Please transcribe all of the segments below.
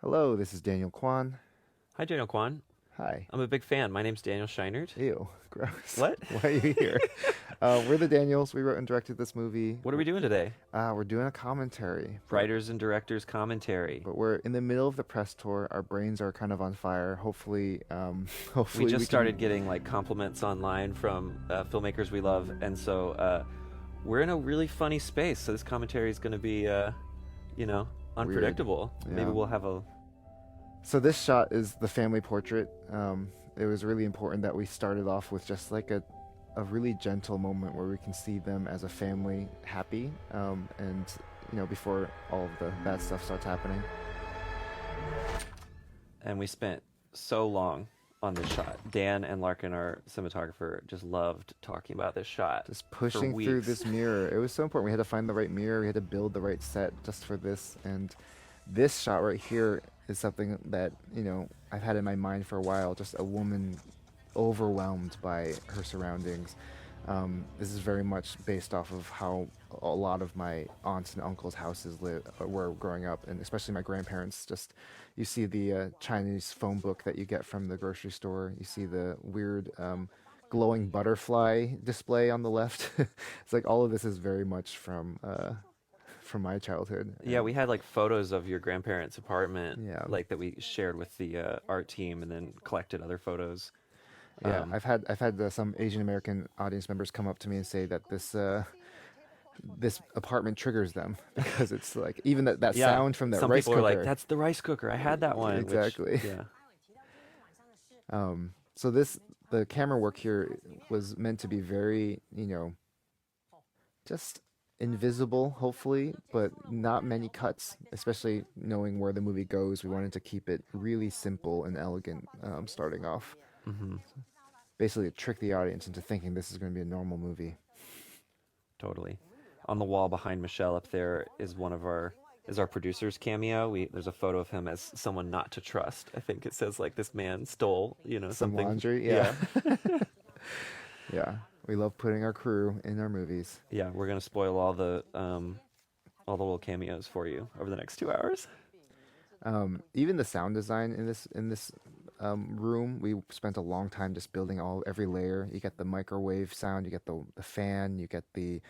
Hello, this is Daniel Kwan. Hi, Daniel Kwan. Hi. I'm a big fan. My name's Daniel Scheinert. Ew, gross. What? Why are you here? We're the Daniels. We wrote and directed this movie. What are we doing today? We're doing a commentary, Writers and directors commentary. but we're in the middle of the press tour. Our brains are kind of on fire. Hopefully, We hopefully just we started can. getting like compliments online from filmmakers we love, and so we're in a really funny space. So this commentary is going to be, you know, Weird. unpredictable. Maybe Yeah. we'll have a. So this shot is the family portrait. It was really important that we started off with just like a really gentle moment where we can see them as a family happy, and before all of the bad stuff starts happening. And we spent so long on this shot. Dan and Larkin, our cinematographer, just loved talking about this shot Just for pushing through weeks. this mirror. It was so important. We had to find the right mirror. We had to build the right set just for this. And this shot right here is something that, I've had in my mind for a while. Just a woman overwhelmed by her surroundings. This is very much based off of how a lot of my aunts and uncles' houses were growing up, and especially my grandparents. Just you see the Chinese phone book that you get from the grocery store. You see the weird glowing butterfly display on the left. It's like all of this is very much from my childhood, Yeah, and we had like photos of your grandparents' apartment, yeah, like that we shared with the art team, and then collected other photos. yeah. Um, I've had some Asian American audience members come up to me and say that this apartment triggers them because it's like even that yeah, sound from that some rice people are like, cooker. "That's the rice cooker. I had that one." Which, Exactly. yeah, So the camera work here was meant to be very, just invisible, hopefully, but not many cuts, especially knowing where the movie goes. We wanted to keep it really simple and elegant, starting off. hmm Basically, to trick the audience into thinking this is going to be a normal movie. totally. On the wall behind Michelle up there is our producer's cameo. There's a photo of him as someone not to trust. I think it says like this man stole, Some something. laundry, yeah. Yeah, Yeah. We love putting our crew in our movies. yeah. We're gonna spoil all the little cameos for you over the next 2 hours. Even the sound design in this room, we spent a long time just building every layer. You get the microwave sound, you get the fan, you get The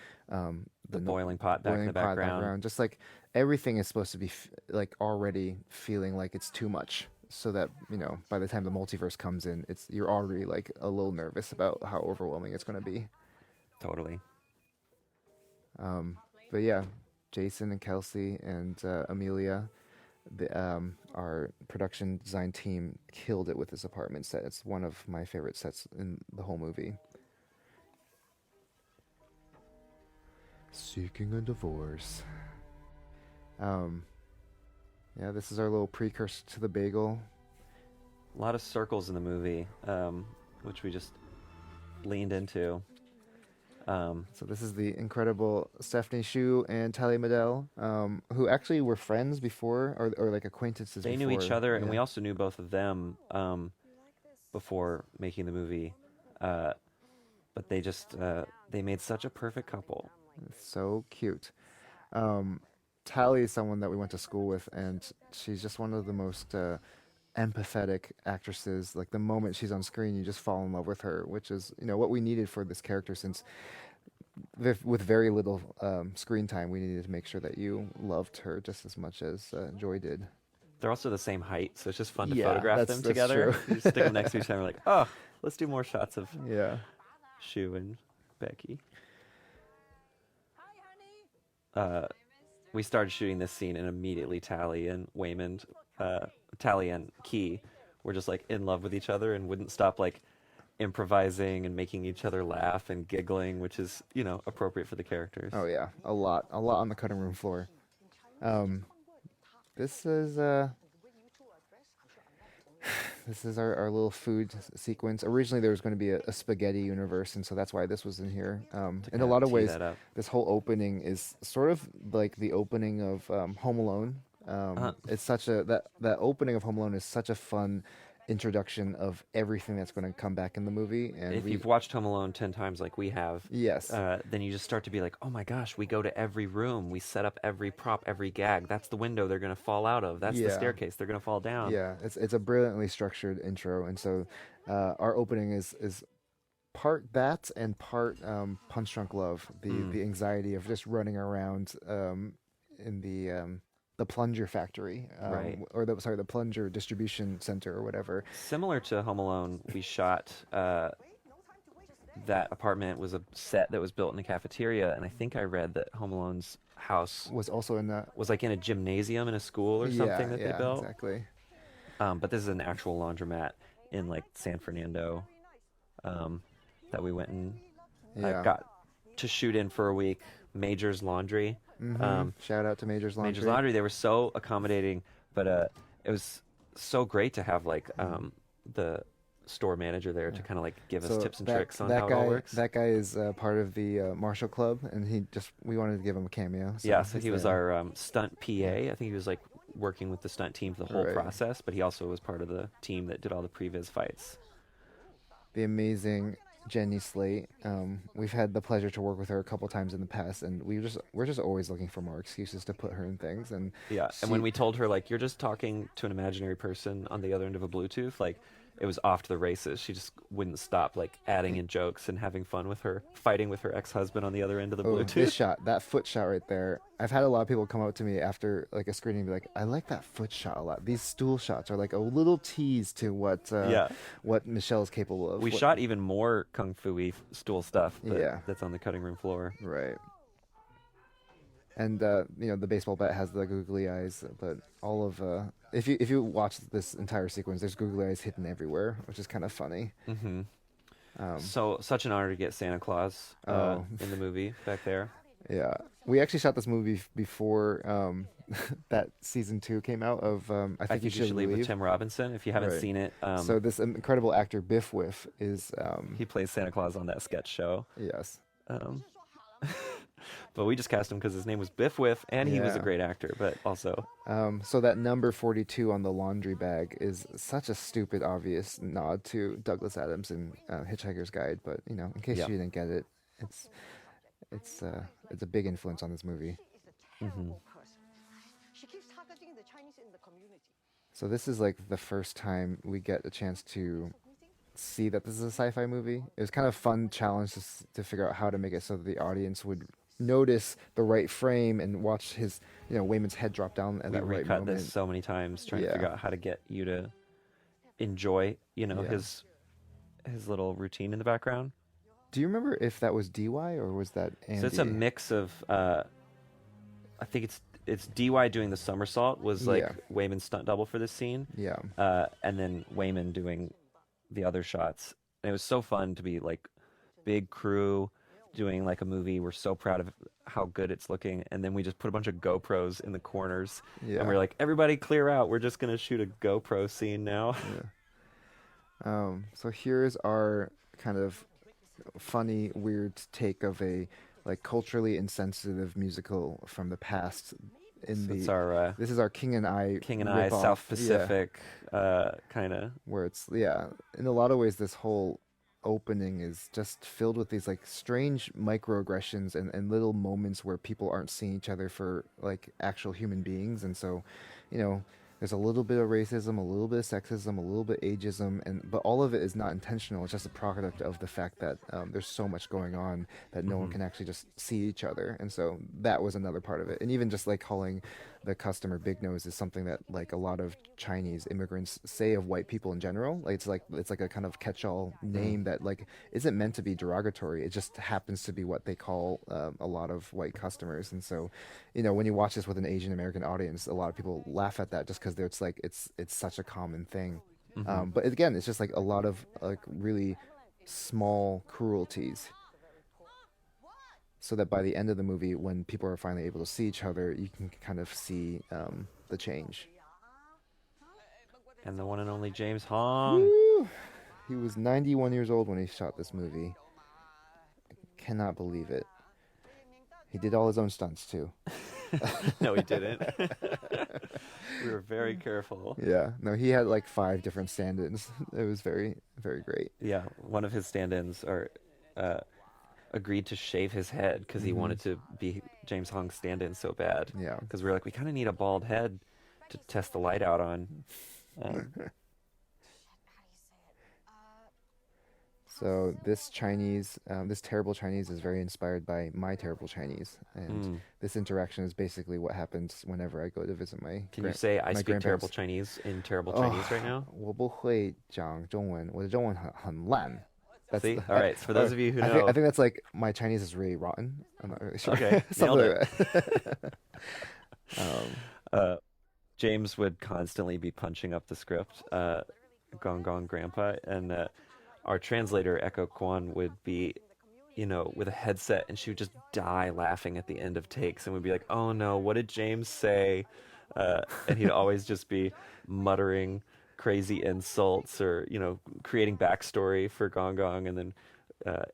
the no, boiling pot back in boiling the pot background. background. Just like everything is supposed to be like already feeling like it's too much, so that by the time the multiverse comes in, you're already like a little nervous about how overwhelming it's going to be. Totally. But yeah, Jason and Kelsey and Amelia, our production design team killed it with this apartment set. It's one of my favorite sets in the whole movie. Seeking a divorce. Um, yeah, this is our little precursor to the bagel. A lot of circles in the movie, which we just leaned into. Um, So this is the incredible Stephanie Shu and Talia Madell, who actually were friends before, or like acquaintances they knew each before. other, and Yeah, we also knew both of them before making the movie. Uh, but they made such a perfect couple. it's so cute. Um, Tally is someone that we went to school with, and she's just one of the most empathetic actresses. Like the moment she's on screen, you just fall in love with her, which is what we needed for this character. Since with very little screen time, we needed to make sure that you loved her just as much as Joy did. They're also the same height, so it's just fun to Yeah, photograph that's them that's true. together. You just stick them next to each other, like, oh, let's do more shots of Yeah. Shu and Becky. Uh, we started shooting this scene, and immediately Tally and Key were just like in love with each other and wouldn't stop like improvising and making each other laugh and giggling, which is appropriate for the characters. Oh yeah, a lot on the cutting room floor. Um, this is uh, this is our little food sequence. Originally, there was going to be a spaghetti universe, and so that's why this was in here. To In a kind of lot of tee ways, that up. this whole opening is sort of like the opening of Home Alone. Uh, It's such a that opening of Home Alone is such a fun introduction of everything that's going to come back in the movie. And If we, you've watched Home Alone 10 times like we have, yes, then you just start to be like, oh my gosh, we go to every room, we set up every prop, every gag. That's the window they're going to fall out of. That's the yeah, staircase they're going to fall down. yeah. It's a brilliantly structured intro, and so our opening is part that and part Punch Drunk Love, Mm, the anxiety of just running around in the plunger factory, right. or the plunger distribution center or whatever. Similar to Home Alone, we shot that apartment was a set that was built in a cafeteria, and I think I read that Home Alone's house Was also in that. was like in a gymnasium in a school or Yeah, something that they yeah, built. exactly. But this is an actual laundromat in like San Fernando um, that we went and Yeah. got to shoot in for a week. Major's Laundry. Shout out to Major's Major's Laundry. Laundry. They were so accommodating, but it was so great to have like the store manager there to kind of like give us So tips and that tricks on that how it guy all works. that guy is part of the Marshall Club, and we wanted to give him a cameo. Yeah, so he's he was there. our stunt PA. I think he was like working with the stunt team for the whole Right. process, but he also was part of the team that did all the previs fights. The amazing Jenny Slate. We've had the pleasure to work with her a couple times in the past, and we're just always looking for more excuses to put her in things. And Yeah, and she, when we told her like you're just talking to an imaginary person on the other end of a Bluetooth, like it was off to the races. She just wouldn't stop like adding in jokes and having fun with her, fighting with her ex-husband on the other end of the oh, this Bluetooth. shot, that foot shot right there. I've had a lot of people come up to me after like a screening and be like, "I like that foot shot a lot. These stool shots are like a little tease to Yeah, what Michelle is capable of." we What, shot even more kung fu-y stool stuff yeah, that's on the cutting room floor. right. And the baseball bat has the googly eyes, but all of if you watch this entire sequence, there's googly eyes hidden everywhere, which is kind of funny. Hmm. Um, So such an honor to get Santa Claus oh, in the movie back there. yeah. We actually shot this movie before that season 2 came out of I I think you think you should leave with leave. Tim Robinson. If you haven't Right. seen it, So this incredible actor Biff Whiff is he plays Santa Claus on that sketch show. yes. Um, but we just cast him because his name was Biff Whiff, and he was a Yeah. great actor. But also, So that number 42 on the laundry bag is such a stupid, obvious nod to Douglas Adams in Hitchhiker's Guide. But in case yeah. you didn't get it, it's it's a big influence on this movie. Hmm. So this is like the first time we get a chance to see that this is a sci-fi movie. It was kind of fun challenge to figure out how to make it so that the audience would notice the right frame and watch his, Wayman's head drop down at We that right recut moment. this so many times trying to Yeah. figure out how to get you to enjoy, Yeah. his little routine in the background. Do you remember if that was DY or was that Andy? So it's a mix of, I think it's DY doing the somersault was like Yeah. Wayman's stunt double for this scene, Yeah. and then Wayman doing the other shots. And it was so fun to be like big crew doing like a movie. We're so proud of how good it's looking, and then we just put a bunch of GoPros in the corners, Yeah. and we're like, everybody clear out. We're just gonna shoot a GoPro scene now. So here's our kind of funny, weird take of a like culturally insensitive musical from the past. So it's our This is our King and I King and I ripoff. South Yeah, Pacific kind of. where it's in a lot of ways this whole opening is just filled with these like strange microaggressions and little moments where people aren't seeing each other for like actual human beings, and so there's a little bit of racism, a little bit of sexism, a little bit ageism, but all of it is not intentional. It's just a product of the fact that there's so much going on that no one can actually just see each other, and so that was another part of it. And even just like calling the customer big nose is something that like a lot of Chinese immigrants say of white people in general. Like it's like a kind of catch-all name that like isn't meant to be derogatory. It just happens to be what they call a lot of white customers. And so, when you watch this with an Asian American audience, a lot of people laugh at that just because it's like it's such a common thing. But again, it's just like a lot of like really small cruelties. So that by the end of the movie, when people are finally able to see each other, you can kind of see the change. And the one and only James Hong. Woo! He was 91 years old when he shot this movie. Cannot believe it. He did all his own stunts too. No, he didn't. We were very careful. Yeah, no, he had like 5 different stand-ins. It was very, very great. Yeah, one of his stand-ins uh, agreed to shave his head because he Hmm. wanted to be James Hong's stand-in so bad. Yeah. Because we were like, we kind of need a bald head to test the light out on. Um, So this Chinese, this terrible Chinese is very inspired by my terrible Chinese, and mm. this interaction is basically what happens whenever I go to visit Can you say I my speak terrible grandparents. Chinese in terrible Oh, Chinese right now? 我不会讲中文，我的中文很烂。That's See? All I, right. For those or of you who I know, think that's like my Chinese is really rotten. I'm not really sure. okay, nailed Something it. like that. Uh, James would constantly be punching up the script, Gong Gong Grandpa, and our translator Echo Kwan would be, with a headset, and she would just die laughing at the end of takes, and we'd be like, "Oh no, what did James say?" And he'd always just be muttering crazy insults or creating backstory for Gong Gong, and then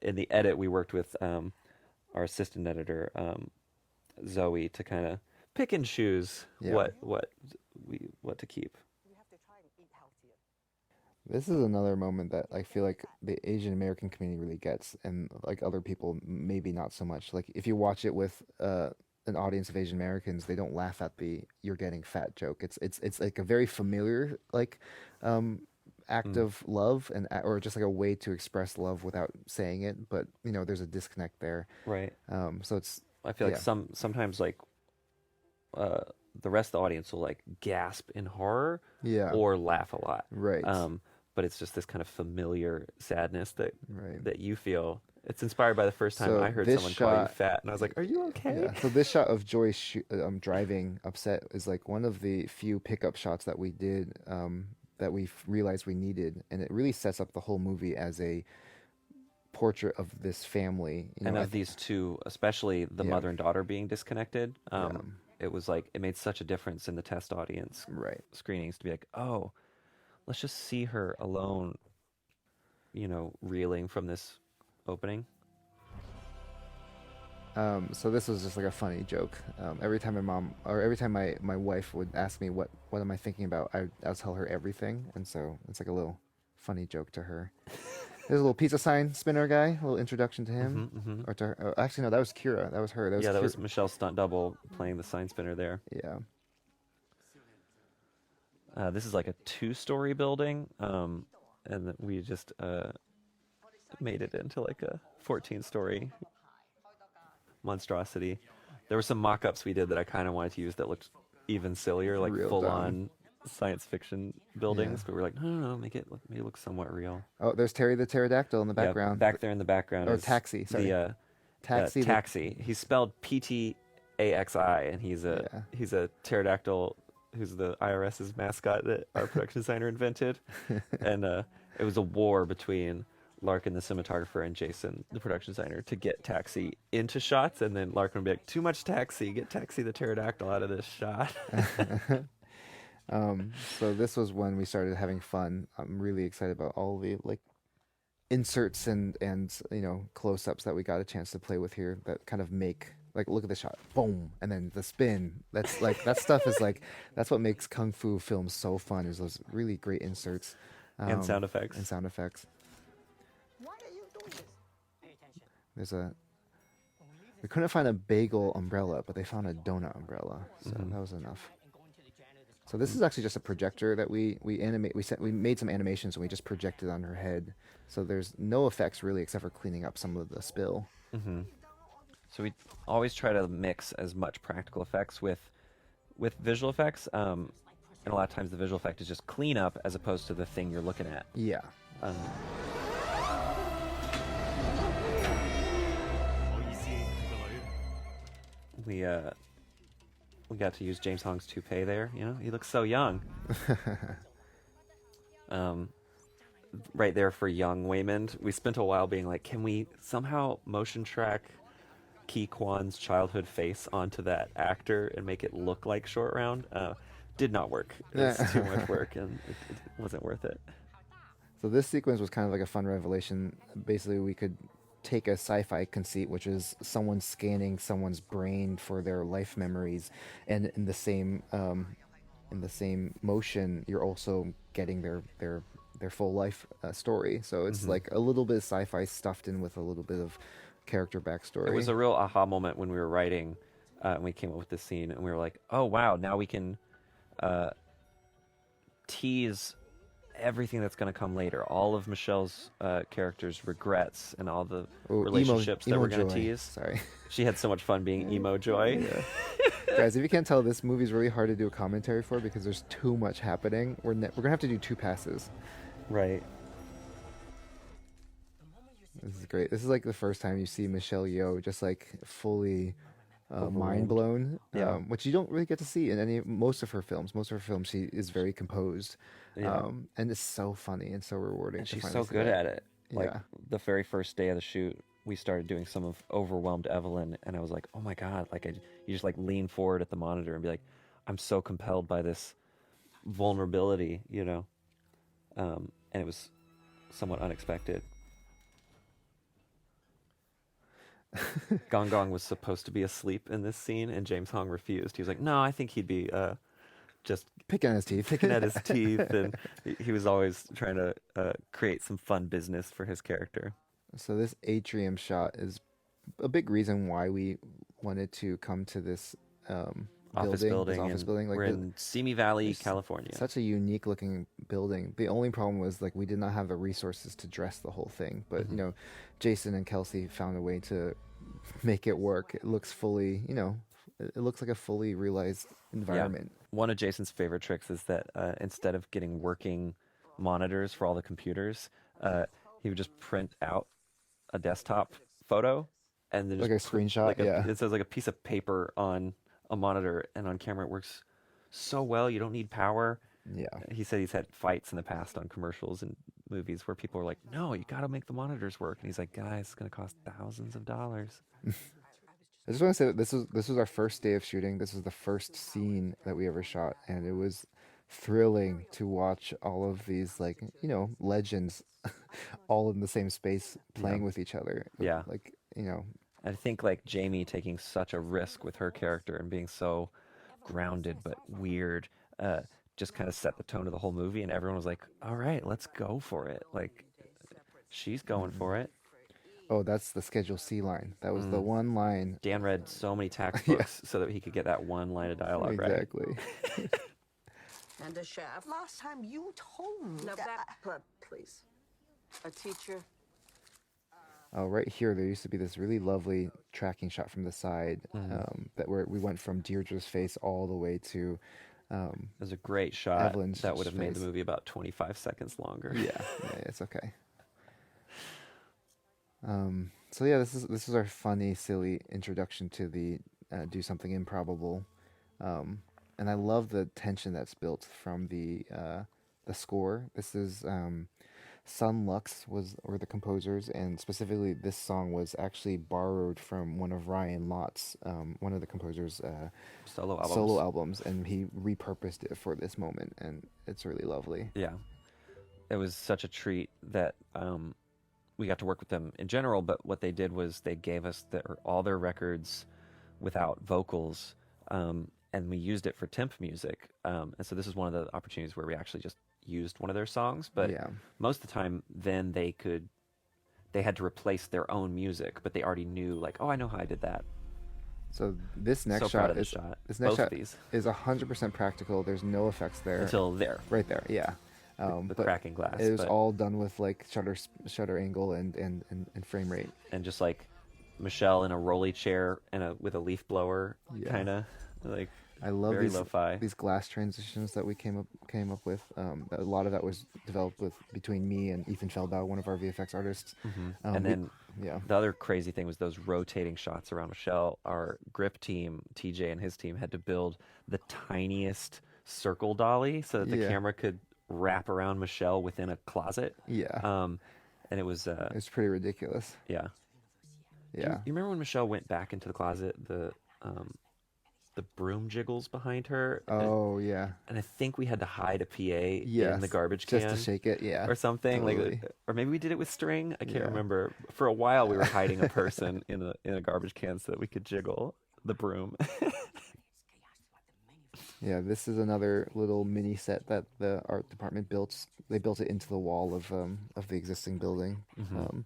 in the edit we worked with our assistant editor Zoe to kind of pick and choose Yeah. what to keep. This is another moment that I feel like the Asian American community really gets, and like other people maybe not so much. Like if you watch it with an audience of Asian Americans, they don't laugh at the "you're getting fat" joke. It's like a very familiar like um, act Mm, of love or just like a way to express love without saying it. But there's a disconnect there. right. So it's I feel like yeah, sometimes like uh, the rest of the audience will like gasp in horror yeah, or laugh a lot. right, But it's just this kind of familiar sadness that right. that you feel. It's inspired by the first time So I heard this someone call you shot fat, and I was like, "Are you okay?" Yeah, so this shot of Joy driving upset is like one of the few pickup shots that we did that we realized we needed, and it really sets up the whole movie as a portrait of this family. And of these two, especially the Yeah, mother and daughter being disconnected, yeah, it was like it made such a difference in the test audience right. screenings to be like, "Oh, let's just see her alone, reeling from this opening." So this was just like a funny joke. Every time my mom or every time my wife would ask me what am I thinking about, I'll tell her everything, and so it's like a little funny joke to her. There's a little pizza sign spinner guy, a little introduction to him, Hmm. or to her. Oh, actually, no, that was Kira. That was her. That was Yeah, that Kira. was Michelle's stunt double playing the sign spinner there. Yeah. This is like a two-story building, and we just made it into like a 14-story monstrosity. There were some mock-ups we did that I kind of wanted to use that looked even sillier, like Real dumb. full-on science fiction Yeah. buildings, but we're like, no, make it look somewhat real. Oh, there's Terry the pterodactyl in the Yeah, background. back there in the background Or is taxi. Sorry, the taxi. taxi. He's spelled Ptaxi, and Yeah. he's a pterodactyl who's the IRS's mascot that our production designer invented. And it was a war between Larkin, the cinematographer, and Jason, the production designer, to get Taxi into shots. And then Larkin would be like, "Too much Taxi. Get Taxi the pterodactyl out of this shot." So this was when we started having fun. I'm really excited about all the like inserts and close-ups that we got a chance to play with here that kind of make like look at the shot, boom, and then the spin. That's like that stuff is like that's what makes kung fu films so fun is those really great inserts And um, sound effects. and sound effects. There's a we couldn't find a bagel umbrella, but they found a donut umbrella, so that was enough. So this is actually just a projector that we animate. We made some animations and we just projected on her head. So there's no effects really except for cleaning up some of the spill. Hmm. So we always try to mix as much practical effects with visual effects. And a lot of times the visual effect is just cleanup as opposed to the thing you're looking at. Yeah. Um, we got to use James Hong's toupee there. He looks so young. Um, right there for young Waymond. We spent a while being like, can we somehow motion track Ki Kwan's childhood face onto that actor and make it look like Short Round? Did not work. It's too much work, and it wasn't worth it. So this sequence was kind of like a fun revelation. Basically, we could take a sci-fi conceit, which is someone scanning someone's brain for their life memories, and in in the same motion, you're also getting their full life story. So it's Hmm. like a little bit of sci-fi stuffed in with a little bit of character It was backstory. a real aha moment when we were writing, and we came up with this scene, and we were like, "Oh wow, now we can uh, tease everything that's going to come later. All of Michelle's characters' regrets and all the Oh, relationships that emo we're going to joy. tease." Sorry. She had so much fun being emo joy. Yeah. Guys, if you can't tell, this movie's really hard to do a commentary for because there's too much happening. We're gonna have to do two passes. Right. This is great. This is like the first time you see Michelle Yeoh just like fully mind Overwhelmed. blown, Yeah. which you don't really get to see in any most of her films. Most of her films, she is very composed, Yeah. and it's so funny and so rewarding And to she's finally so see good that. at it. Like Yeah. the very first day of the shoot, we started doing some of Overwhelmed Evelyn, and I was like, "Oh my God!" You just like lean forward at the monitor and be like, "I'm so compelled by this vulnerability," and it was somewhat unexpected. Gong Gong was supposed to be asleep in this scene, and James Hong refused. He was like, "No, I think he'd be just Picking on his teeth. picking at his teeth," and he was always trying to create some fun business for his character. So this atrium shot is a big reason why we wanted to come to this Office building, this building, office and building. Like we're in Simi Valley, there's California. such a unique looking building. The only problem was like we did not have the resources to dress the whole thing. But Hmm. Jason and Kelsey found a way to make it work. It looks fully, it looks like a fully realized Yeah. environment. One of Jason's favorite tricks is that instead of getting working monitors for all the computers, he would just print out a desktop photo and then Like just a put screenshot, yeah. it says like a piece of paper on a monitor, and on camera it works so well. You don't need power. Yeah. He said he's had fights in the past on commercials and movies where people are like, "No, you got to make the monitors work," and he's like, "Guys, it's gonna cost thousands of dollars." I just want to say that this was our first day of shooting. This was the first scene that we ever shot, and it was thrilling to watch all of these like legends all in the same space Yeah, playing with each other. yeah. Like I think like Jamie taking such a risk with her character and being so grounded but weird, uh, just kind of set the tone of the whole movie, and everyone was like, "All right, let's go for it." Like she's going for it. oh, that's the Schedule C line. That was the Mm. one line. Dan read so many Yeah, textbooks so that he could get that one line of dialogue right. exactly. And a chef. Last time you told me Now that. please. A teacher. Oh, right here, there used to be this really lovely tracking shot from the side Mm. that where we went from Deirdre's face all the way to It was a great shot Evelyn's that would have made the face. movie about 25 seconds longer. Yeah, it's okay. So yeah, this is our funny, silly introduction to the do something improbable, and I love the tension that's built from the score. This is Sun Lux were the composers, and specifically this song was actually borrowed from one of Ryan Lott's one of the composers' Solo albums. solo albums, and he repurposed it for this moment, and it's really lovely. Yeah. It was such a treat that we got to work with them in general, but what they did was they gave us all their records without vocals, and we used it for temp music. And so this is one of the opportunities where we actually just used one of their songs, but Yeah. most of the time then they had to replace their own music, but they already knew like, "Oh, I know how I did that." So this next So proud shot of this is shot. this next Both shot of these. is 100% practical. There's no effects there. Until there. Right there, yeah. The But cracking glass. it was but- all done with like shutter angle and frame rate. and just like Michelle in a rolly chair and with a leaf blower, Yeah. kind of like I love very these lo-fi. these glass transitions that we came up with. A lot of that was developed between me and Ethan Feldau, one of our VFX artists. And then yeah, the other crazy thing was those rotating shots around Michelle. Our grip team, TJ and his team, had to build the tiniest circle dolly so that the Yeah. camera could wrap around Michelle within a closet. yeah, And it was it's pretty ridiculous. yeah. Yeah, You remember when Michelle went back into the closet? The broom jiggles behind her. oh yeah, And I think we had to hide a PA in yes, the garbage can. just to shake it. Yeah, Or something totally. or maybe we did it with string. I can't Yeah. remember. For a while, we were hiding a person in a garbage can so that we could jiggle the broom. Yeah, this is another little mini set that the art department built. They built it into the wall of the existing building, Hmm. um,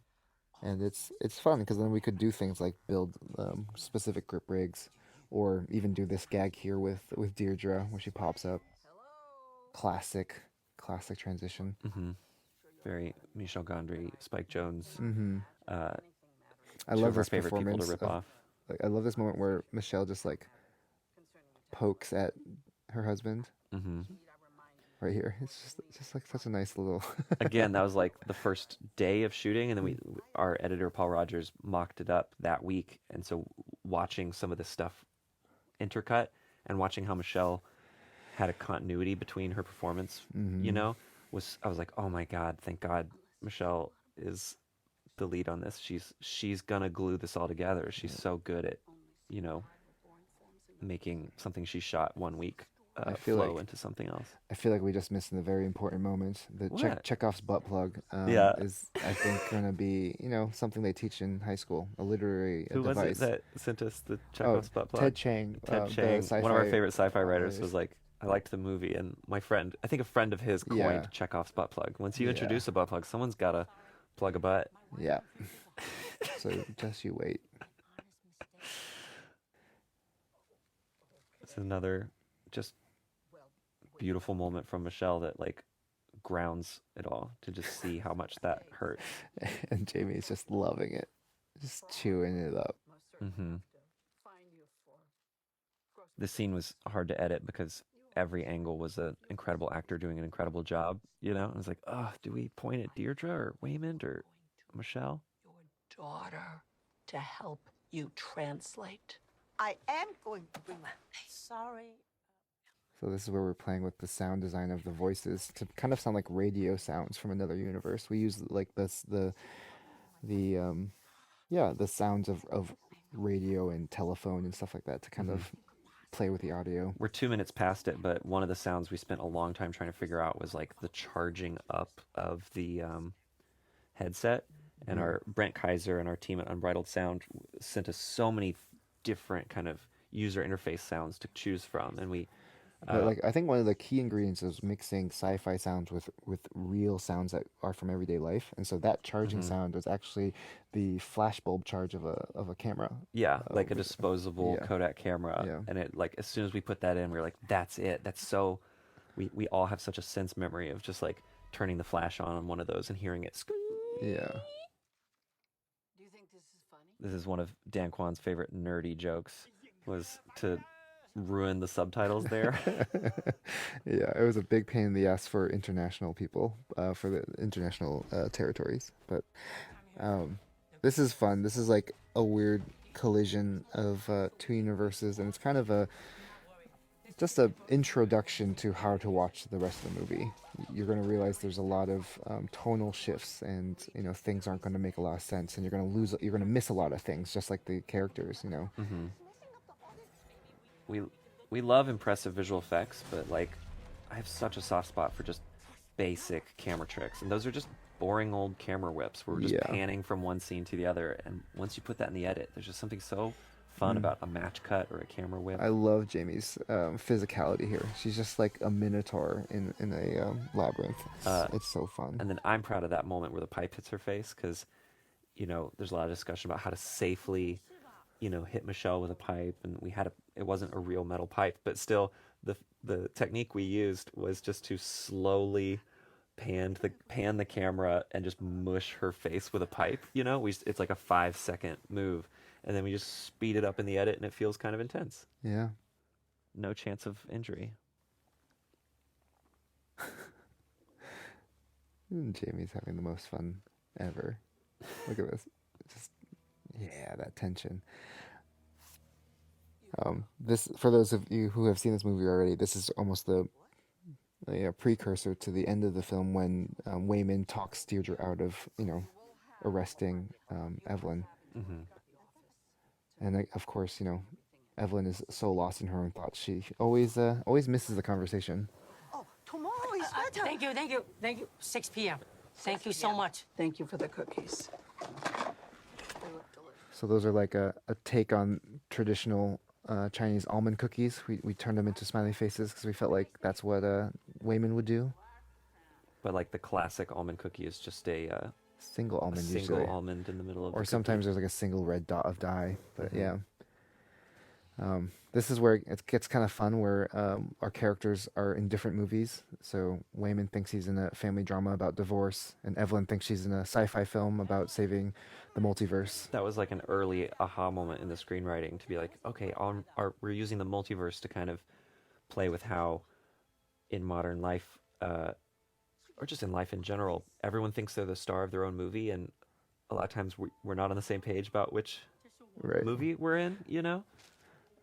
and it's fun because then we could do things like build specific grip rigs, or even do this gag here with Deirdre where she pops up. Classic, classic transition. Hmm. Very Michel Gondry, Spike Jones, Hmm. uh, I two love of our this favorite people to performance rip of off. like I love this moment where Michelle just like pokes at her husband Hmm. right here. It's just like such a nice little. Again, that was like the first day of shooting, and then our editor Paul Rogers mocked it up that week, and so watching some of this stuff intercut and watching how Michelle had a continuity between her performance, you Hmm. know, I was like, oh my God, thank God Michelle is the lead on this. She's gonna glue this all together. She's so good at, you know, making something she shot one week I feel flow like into something else. I feel like we just missed a very important moment. The What? Chekhov's butt plug Yeah. is, I think, gonna be something they teach in high school, a literary Who was it device. that sent us the Oh, Chekhov's butt plug? Ted Chiang, Ted the Chiang, one of our sci-fi favorite sci-fi writers, was artist. like, I liked the movie, and my friend, I think a friend of his Yeah, coined Chekhov's butt plug. Once you yeah, introduce a butt plug, someone's gotta plug a butt. yeah. So just you wait. It's another just beautiful moment from Michelle that like grounds it all to just see how much that hurt. And Jamie's just loving it, just chewing it up. Hmm. This scene was hard to edit because every angle was an incredible actor doing an incredible job. You know, I was like, oh, do we point at Deirdre or Waymond or Michelle? Your daughter to help you translate. I am going to bring my. Sorry. So this is where we're playing with the sound design of the voices to kind of sound like radio sounds from another universe. We use like this the yeah, the sounds of radio and telephone and stuff like that to kind Hmm. of play with the audio. We're 2 minutes past it, but one of the sounds we spent a long time trying to figure out was like the charging up of the headset. And Yeah. our Brent Kaiser and our team at Unbridled Sound sent us so many different kind of user interface sounds to choose from, and we But uh, like I think one of the key ingredients is mixing sci-fi sounds with real sounds that are from everyday life. And so that charging mhm. sound is actually the flashbulb charge of a camera. Yeah, like a With disposable yeah, Kodak camera, yeah. and it like as soon as we put that in, we were like, that's it. That's so. We all have such a sense memory of just like turning the flash on one of those and hearing it. Yeah. Do you think this is funny? This is one of Dan Kwan's favorite nerdy jokes, was to ruin the subtitles there. Yeah, it was a big pain in the ass for international people, for the international territories. But um, this is fun. This is like a weird collision of two universes, and it's kind of a just a introduction to how to watch the rest of the movie. You're going to realize there's a lot of tonal shifts, and things aren't going to make a lot of sense, and you're going to miss a lot of things, just like the characters. Hmm. We we love impressive visual effects, but like I have such a soft spot for just basic camera tricks, and those are just boring old camera whips where we're just Yeah. panning from one scene to the other. And once you put that in the edit, there's just something so fun Mm. about a match cut or a camera whip. I love Jamie's physicality here. She's just like a minotaur in a labyrinth. Uh, It's so fun. and then I'm proud of that moment where the pipe hits her face because, there's a lot of discussion about how to safely, hit Michelle with a pipe, and it wasn't a real metal pipe, but still, the technique we used was just to slowly pan the camera and just mush her face with a pipe. It's like a 5-second move, and then we just speed it up in the edit, and it feels kind of intense. Yeah. No chance of injury. Jamie's having the most fun ever. Look at this. Just yeah, that tension. This for those of you who have seen this movie already, this is almost the precursor to the end of the film when Wayman talks Deirdre out of arresting Evelyn, Hmm. and of course Evelyn is so lost in her own thoughts she always misses the conversation. Oh, tomorrow is better. Thank you, thank you, thank you. 6 p.m. Thank you so much. Thank you for the cookies. They look delicious. So those are like a take on traditional Chinese almond cookies. We turned them into smiley faces because we felt like that's what Wayman would do. But like the classic almond cookie is just a Single almond single usually, almond in the middle of or the sometimes cookie. there's like a single red dot of dye. But Mhm. yeah. This is where it gets kind of fun, where our characters are in different movies. So Wayman thinks he's in a family drama about divorce, and Evelyn thinks she's in a sci-fi film about saving the multiverse. That was like an early aha moment in the screenwriting to be like, okay, we're using the multiverse to kind of play with how in modern life, or just in life in general, everyone thinks they're the star of their own movie, and a lot of times we're not on the same page about which Right. movie we're in, you know?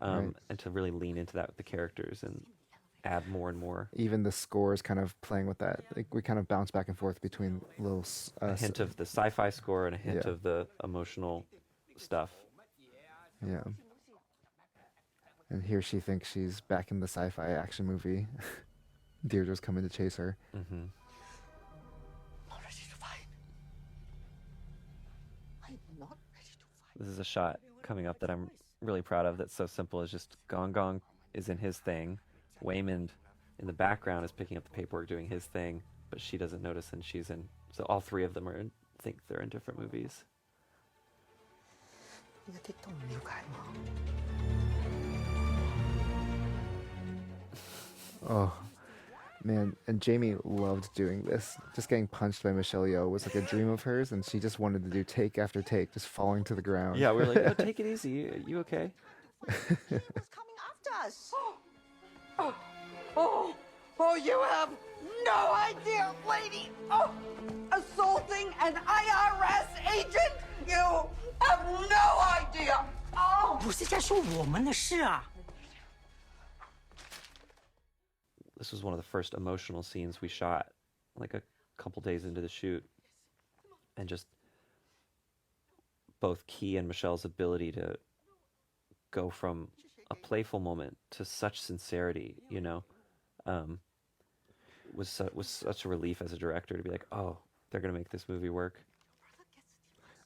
Right. And to really lean into that with the characters and add more and more. Even the score is kind of playing with that. Like we kind of bounce back and forth between little A hint of the sci-fi score and a hint Yeah. of the emotional stuff. yeah. And here she thinks she's back in the sci-fi action movie. Deirdre's coming to chase her. Hmm. Not ready to fight. I'm not ready to fight. This is a shot coming up that I'm really proud of that's so simple. It's just Gong Gong is in his thing. Waymond in the background is picking up the paperwork doing his thing, but she doesn't notice and she's in. So all three of them think they're in different movies. 你一啲都唔了解我。 Oh, man. And Jamie loved doing this. Just getting punched by Michelle Yeoh was like a dream of hers, and she just wanted to do take after take, just falling to the ground. Yeah, we're like, oh, take it easy. You okay? He was coming after us. Oh, you have no idea, lady. Oh, assaulting an IRS agent? You have no idea. Oh. 不是在说我们的事啊。 This was one of the first emotional scenes we shot, like a couple days into the shoot, and just both Key and Michelle's ability to go from a playful moment to such sincerity, you know, was such a relief as a director to be like, oh, they're gonna make this movie work.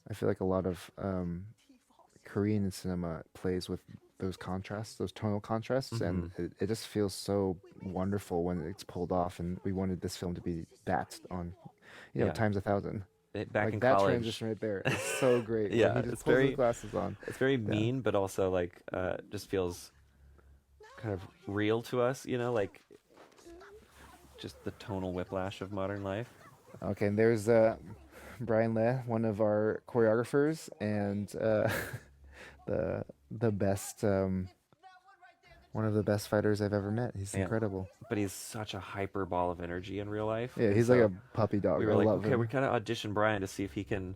I feel like a lot of Korean cinema plays with those contrasts, those tonal contrasts, and it just feels so wonderful when it's pulled off. And we wanted this film to be that on, Yeah. times 1,000. Back Like in that college, transition right there is so great. Yeah, when he just it's pulls very- his glasses on. it's very mean, but also like just feels kind of real to us, you know, like just the tonal whiplash of modern life. Okay, and there's Brian Le, one of our choreographers, and the best one of the best fighters I've ever met. He's Yeah. incredible. But he's such a hyper ball of energy in real life. Yeah, and he's so like a puppy dog. we I were like, love okay, him. we're kind of audition Brian to see if he can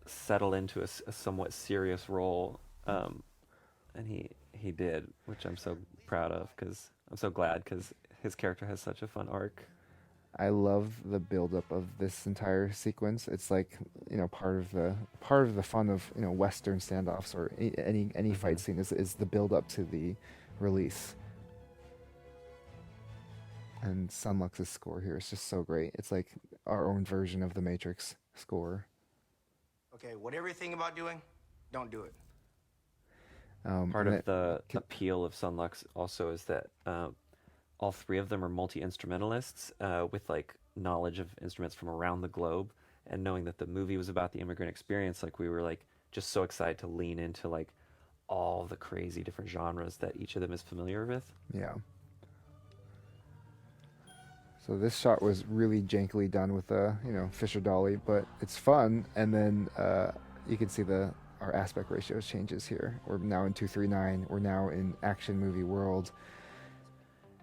settle into a somewhat serious role, and he did, which I'm so proud of because I'm so glad because his character has such a fun arc. I love the buildup of this entire sequence. It's like part of the fun of Western standoffs or any fight scene is the buildup to the release. And Sun Lux's score here is just so great. It's like our own version of the Matrix score. Okay, whatever you think about doing, don't do it. Part and of the appeal of Sunlux also is that all three of them are multi-instrumentalists with like knowledge of instruments from around the globe, and knowing that the movie was about the immigrant experience, like we were like just so excited to lean into like all the crazy different genres that each of them is familiar with. Yeah. So this shot was really jankily done with a Fisher dolly, but it's fun. And then you can see our aspect ratios changes here. We're now in 2:3:9. We're now in action movie world.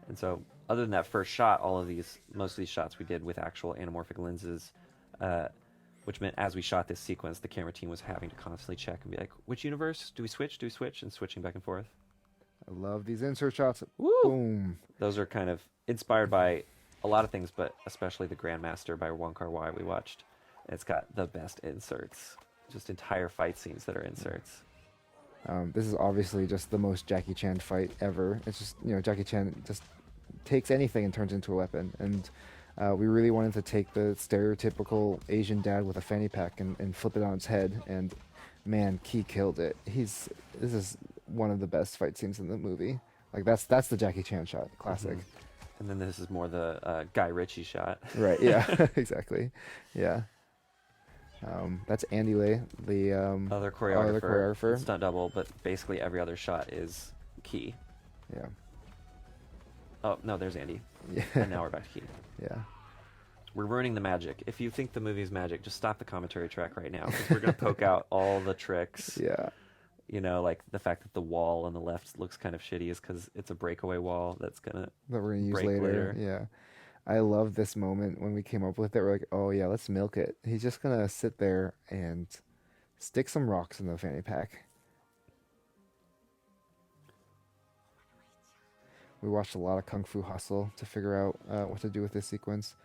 And so, other than that first shot, most of these shots we did with actual anamorphic lenses, which meant as we shot this sequence, the camera team was having to constantly check and be like, which universe? Do we switch? Do we switch? And switching back and forth. I love these insert shots. Woo! Boom. Those are kind of inspired by a lot of things, but especially the Grandmaster by Wong Kar-wai we watched. It's got the best inserts. Just entire fight scenes that are inserts. This is obviously just the most Jackie Chan fight ever. It's just, Jackie Chan just takes anything and turns it into a weapon. And we really wanted to take the stereotypical Asian dad with a fanny pack and flip it on its head. And man, Key killed it. This is one of the best fight scenes in the movie. Like that's the Jackie Chan shot, classic. And then this is more the Guy Ritchie shot. Right. Yeah. Exactly. Yeah. That's Andy Lay, the Other other choreographer. stunt double, but basically every other shot is Key. Yeah. Oh no, there's Andy. Yeah. And now we're back to Key. Yeah. We're ruining the magic. If you think the movie's magic, just stop the commentary track right now, because we're gonna poke out all the tricks. Yeah. You know, like the fact that the wall on the left looks kind of shitty is because it's a breakaway wall that's gonna That we're gonna use break later. Yeah. I love this moment when we came up with it. We're like, oh yeah, let's milk it. He's just gonna sit there and stick some rocks in the fanny pack. We watched a lot of Kung Fu Hustle to figure out what to do with this sequence.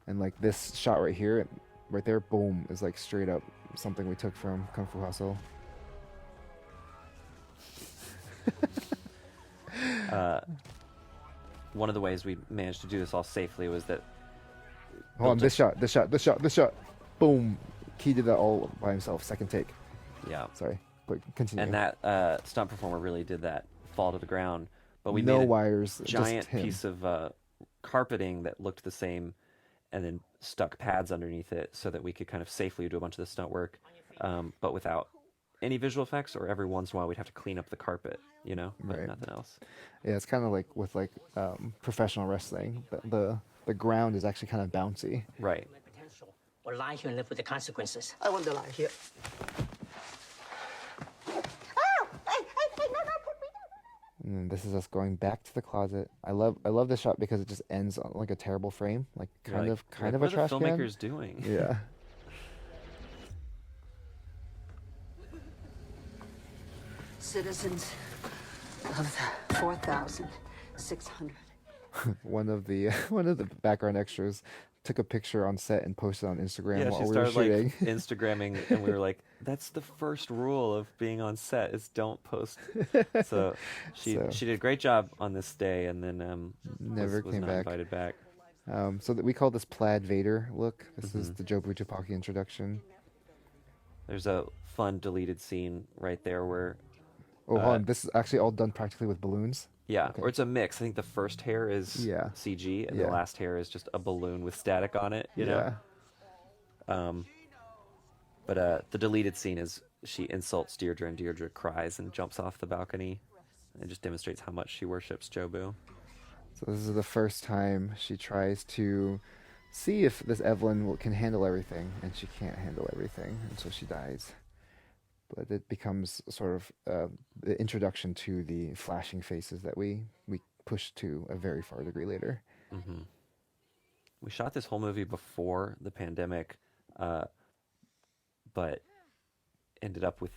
And like this shot right here, right there, boom, is like straight up something we took from Kung Fu Hustle. One of the ways we managed to do this all safely was that Hold on, this shot, boom. Key did that all by himself, second take. yeah, Sorry, but continue. and that stunt performer really did that fall to the ground. But we no made a wires, giant just him. piece of carpeting that looked the same, and then stuck pads underneath it so that we could kind of safely do a bunch of the stunt work, but without any visual effects. Or every once in a while we'd have to clean up the carpet, you know, but Right. nothing else. Yeah, it's kind of like with like professional wrestling. The ground is actually kind of bouncy. Right. My potential, or lie here and live with the consequences. I want to lie here. And then this is us going back to the closet. I love this shot because it just ends on like a terrible frame, like You're kind like- of kind like, of what a are trash the can. filmmakers doing? Yeah. Citizens of the 4,600. one of the background extras took a picture on set and posted on Instagram Yeah, while she we were started like shooting. Instagramming, and we were like, "That's the first rule of being on set: is don't post." So she did a great job on this day, and then Never was came not back. invited back. So that we call this plaid Vader look. This is the Joe Butchapaki introduction. There's a fun deleted scene right there where, Oh, hold on. This is actually all done practically with balloons. yeah, Okay. or it's a mix. I think the first hair is Yeah. CG, and Yeah. the last hair is just a balloon with static on it. You know. But the deleted scene is she insults Deirdre, and Deirdre cries and jumps off the balcony. It just demonstrates how much she worships Jobu. So this is the first time she tries to see if this Evelyn can handle everything, and she can't handle everything, and so she dies. But it becomes sort of the introduction to the flashing faces that we push to a very far degree later. We shot this whole movie before the pandemic, but ended up with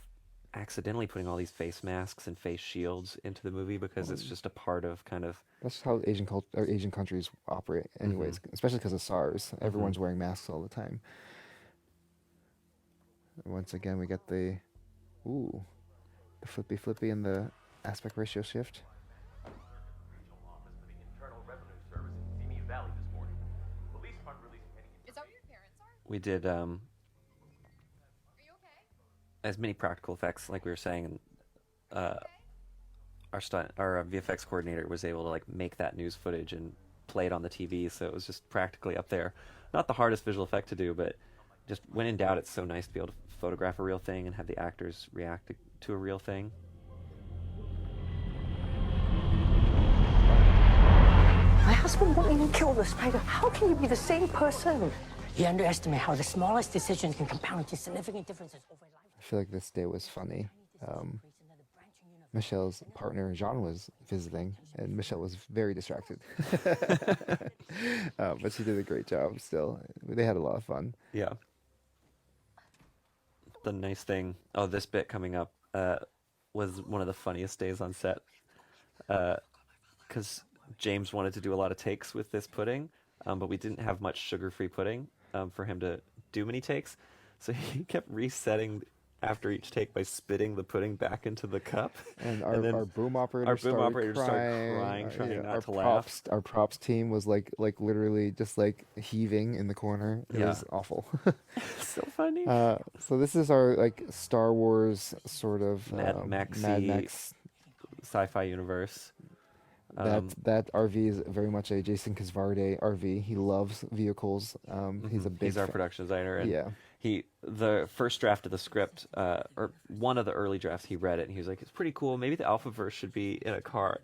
accidentally putting all these face masks and face shields into the movie because it's just a part of kind of That's how Asian countries operate, anyways. Especially because of SARS, everyone's wearing masks all the time. Once again, we get the flippy and the aspect ratio shift. Is that where your parents are? we did Are you okay? as many practical effects, like we were saying, and our VFX coordinator was able to like make that news footage and play it on the TV, so it was just practically up there. Not the hardest visual effect to do, but just when in doubt, it's so nice to be able to photograph a real thing and have the actors react to a real thing. My husband won't even kill the spider. How can you be the same person? You underestimate how the smallest decision can compound into significant differences over life. I feel like this day was funny. Michelle's partner Jean was visiting, and Michelle was very distracted. But she did a great job still. They had a lot of fun. Yeah. The nice thing, this bit coming up was one of the funniest days on set, because James wanted to do a lot of takes with this pudding, but we didn't have much sugar-free pudding for him to do many takes, so he kept resetting after each take by spitting the pudding back into the cup. And then our boom operator started crying, trying not to our laugh. Our props team was like literally just like heaving in the corner. It Yeah. was awful. So funny. So this is our like Star Wars sort of Mad Maxy Mad Max sci-fi universe. That RV is very much a Jason Kazvarde RV. He loves vehicles. He's a big. He's our production designer, and Yeah. the first draft of the script, or one of the early drafts, he read it and he was like, "It's pretty cool. Maybe the Alphaverse should be in a car."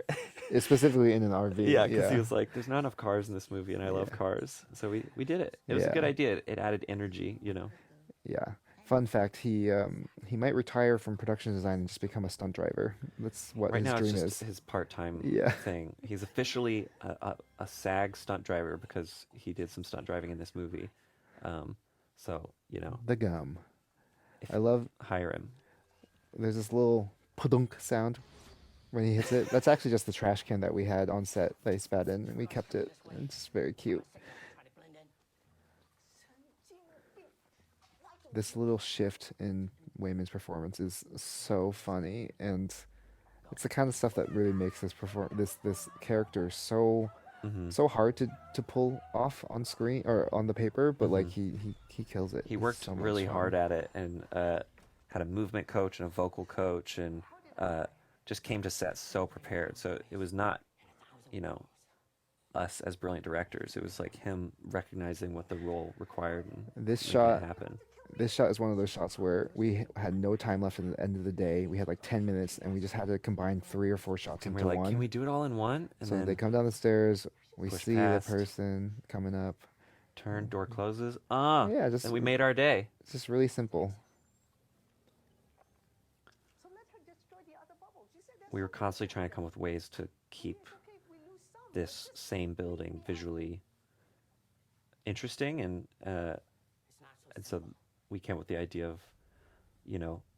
It's specifically in an RV. Yeah, because he was like, "There's not enough cars in this movie, and I love cars." So we did it. It was a good Yeah. idea. It added energy, Yeah. Fun fact: he might retire from production design and just become a stunt driver. That's what Right his now, it's dream just is. his part-time Yeah. thing. He's officially a SAG stunt driver because he did some stunt driving in this movie. So The gum. I love. hire him. There's this little podunk sound when he hits it. That's actually just the trash can that we had on set that he spat in, and we kept it. It's very cute. This little shift in Wayman's performance is so funny, and it's the kind of stuff that really makes this character so hard to pull off on screen or on the paper, but like he kills it. He It's worked so much really fun. hard at it, and had a movement coach and a vocal coach, and just came to set so prepared. So it was not, us as brilliant directors. It was like him recognizing what the role required and This making shot- it happen. This shot is one of those shots where we had no time left at the end of the day. We had like 10 minutes, and we just had to combine 3 or 4 shots And we're into like, one. can we do it all in one? And So then they come down the stairs. We push see past. the person coming up. turn, door closes. Yeah, just and we made our day. It's just really simple. So let her destroy the other bubbles. You said that's We were okay. constantly trying to come up with ways to keep It's okay if we lose some. this same building visually interesting, and so we came up with the idea of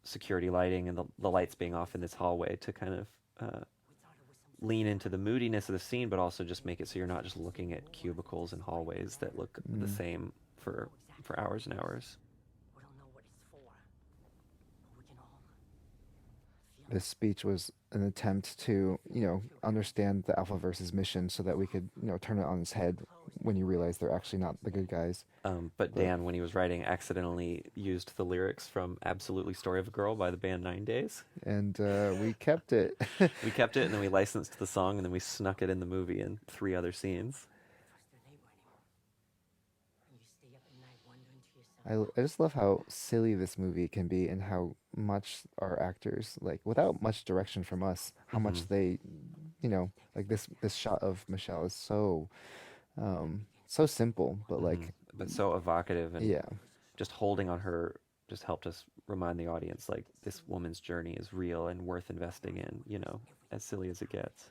security lighting and the lights being off in this hallway to kind of lean into the moodiness of the scene, but also just make it so you're not just looking at cubicles and hallways that look the same for hours and hours. We don't know what it's for, but we can all feel This speech was an attempt to, understand the Alphaverse's mission so that we could, turn it on its head when you realize they're actually not the good guys. But Dan, when he was writing, accidentally used the lyrics from Absolutely Story of a Girl by the band 9 Days. And we kept it. We kept it, and then we licensed the song, and then we snuck it in the movie in 3 other scenes. trust your neighbor anymore. And you stay up at night wondering to yourself. I just love how silly this movie can be and how much our actors, like, without much direction from us, how much they, like this shot of Michelle is so simple, but like, But so evocative, and yeah. just holding on her just helped us remind the audience, like, this woman's journey is real and worth investing in, as silly as it gets.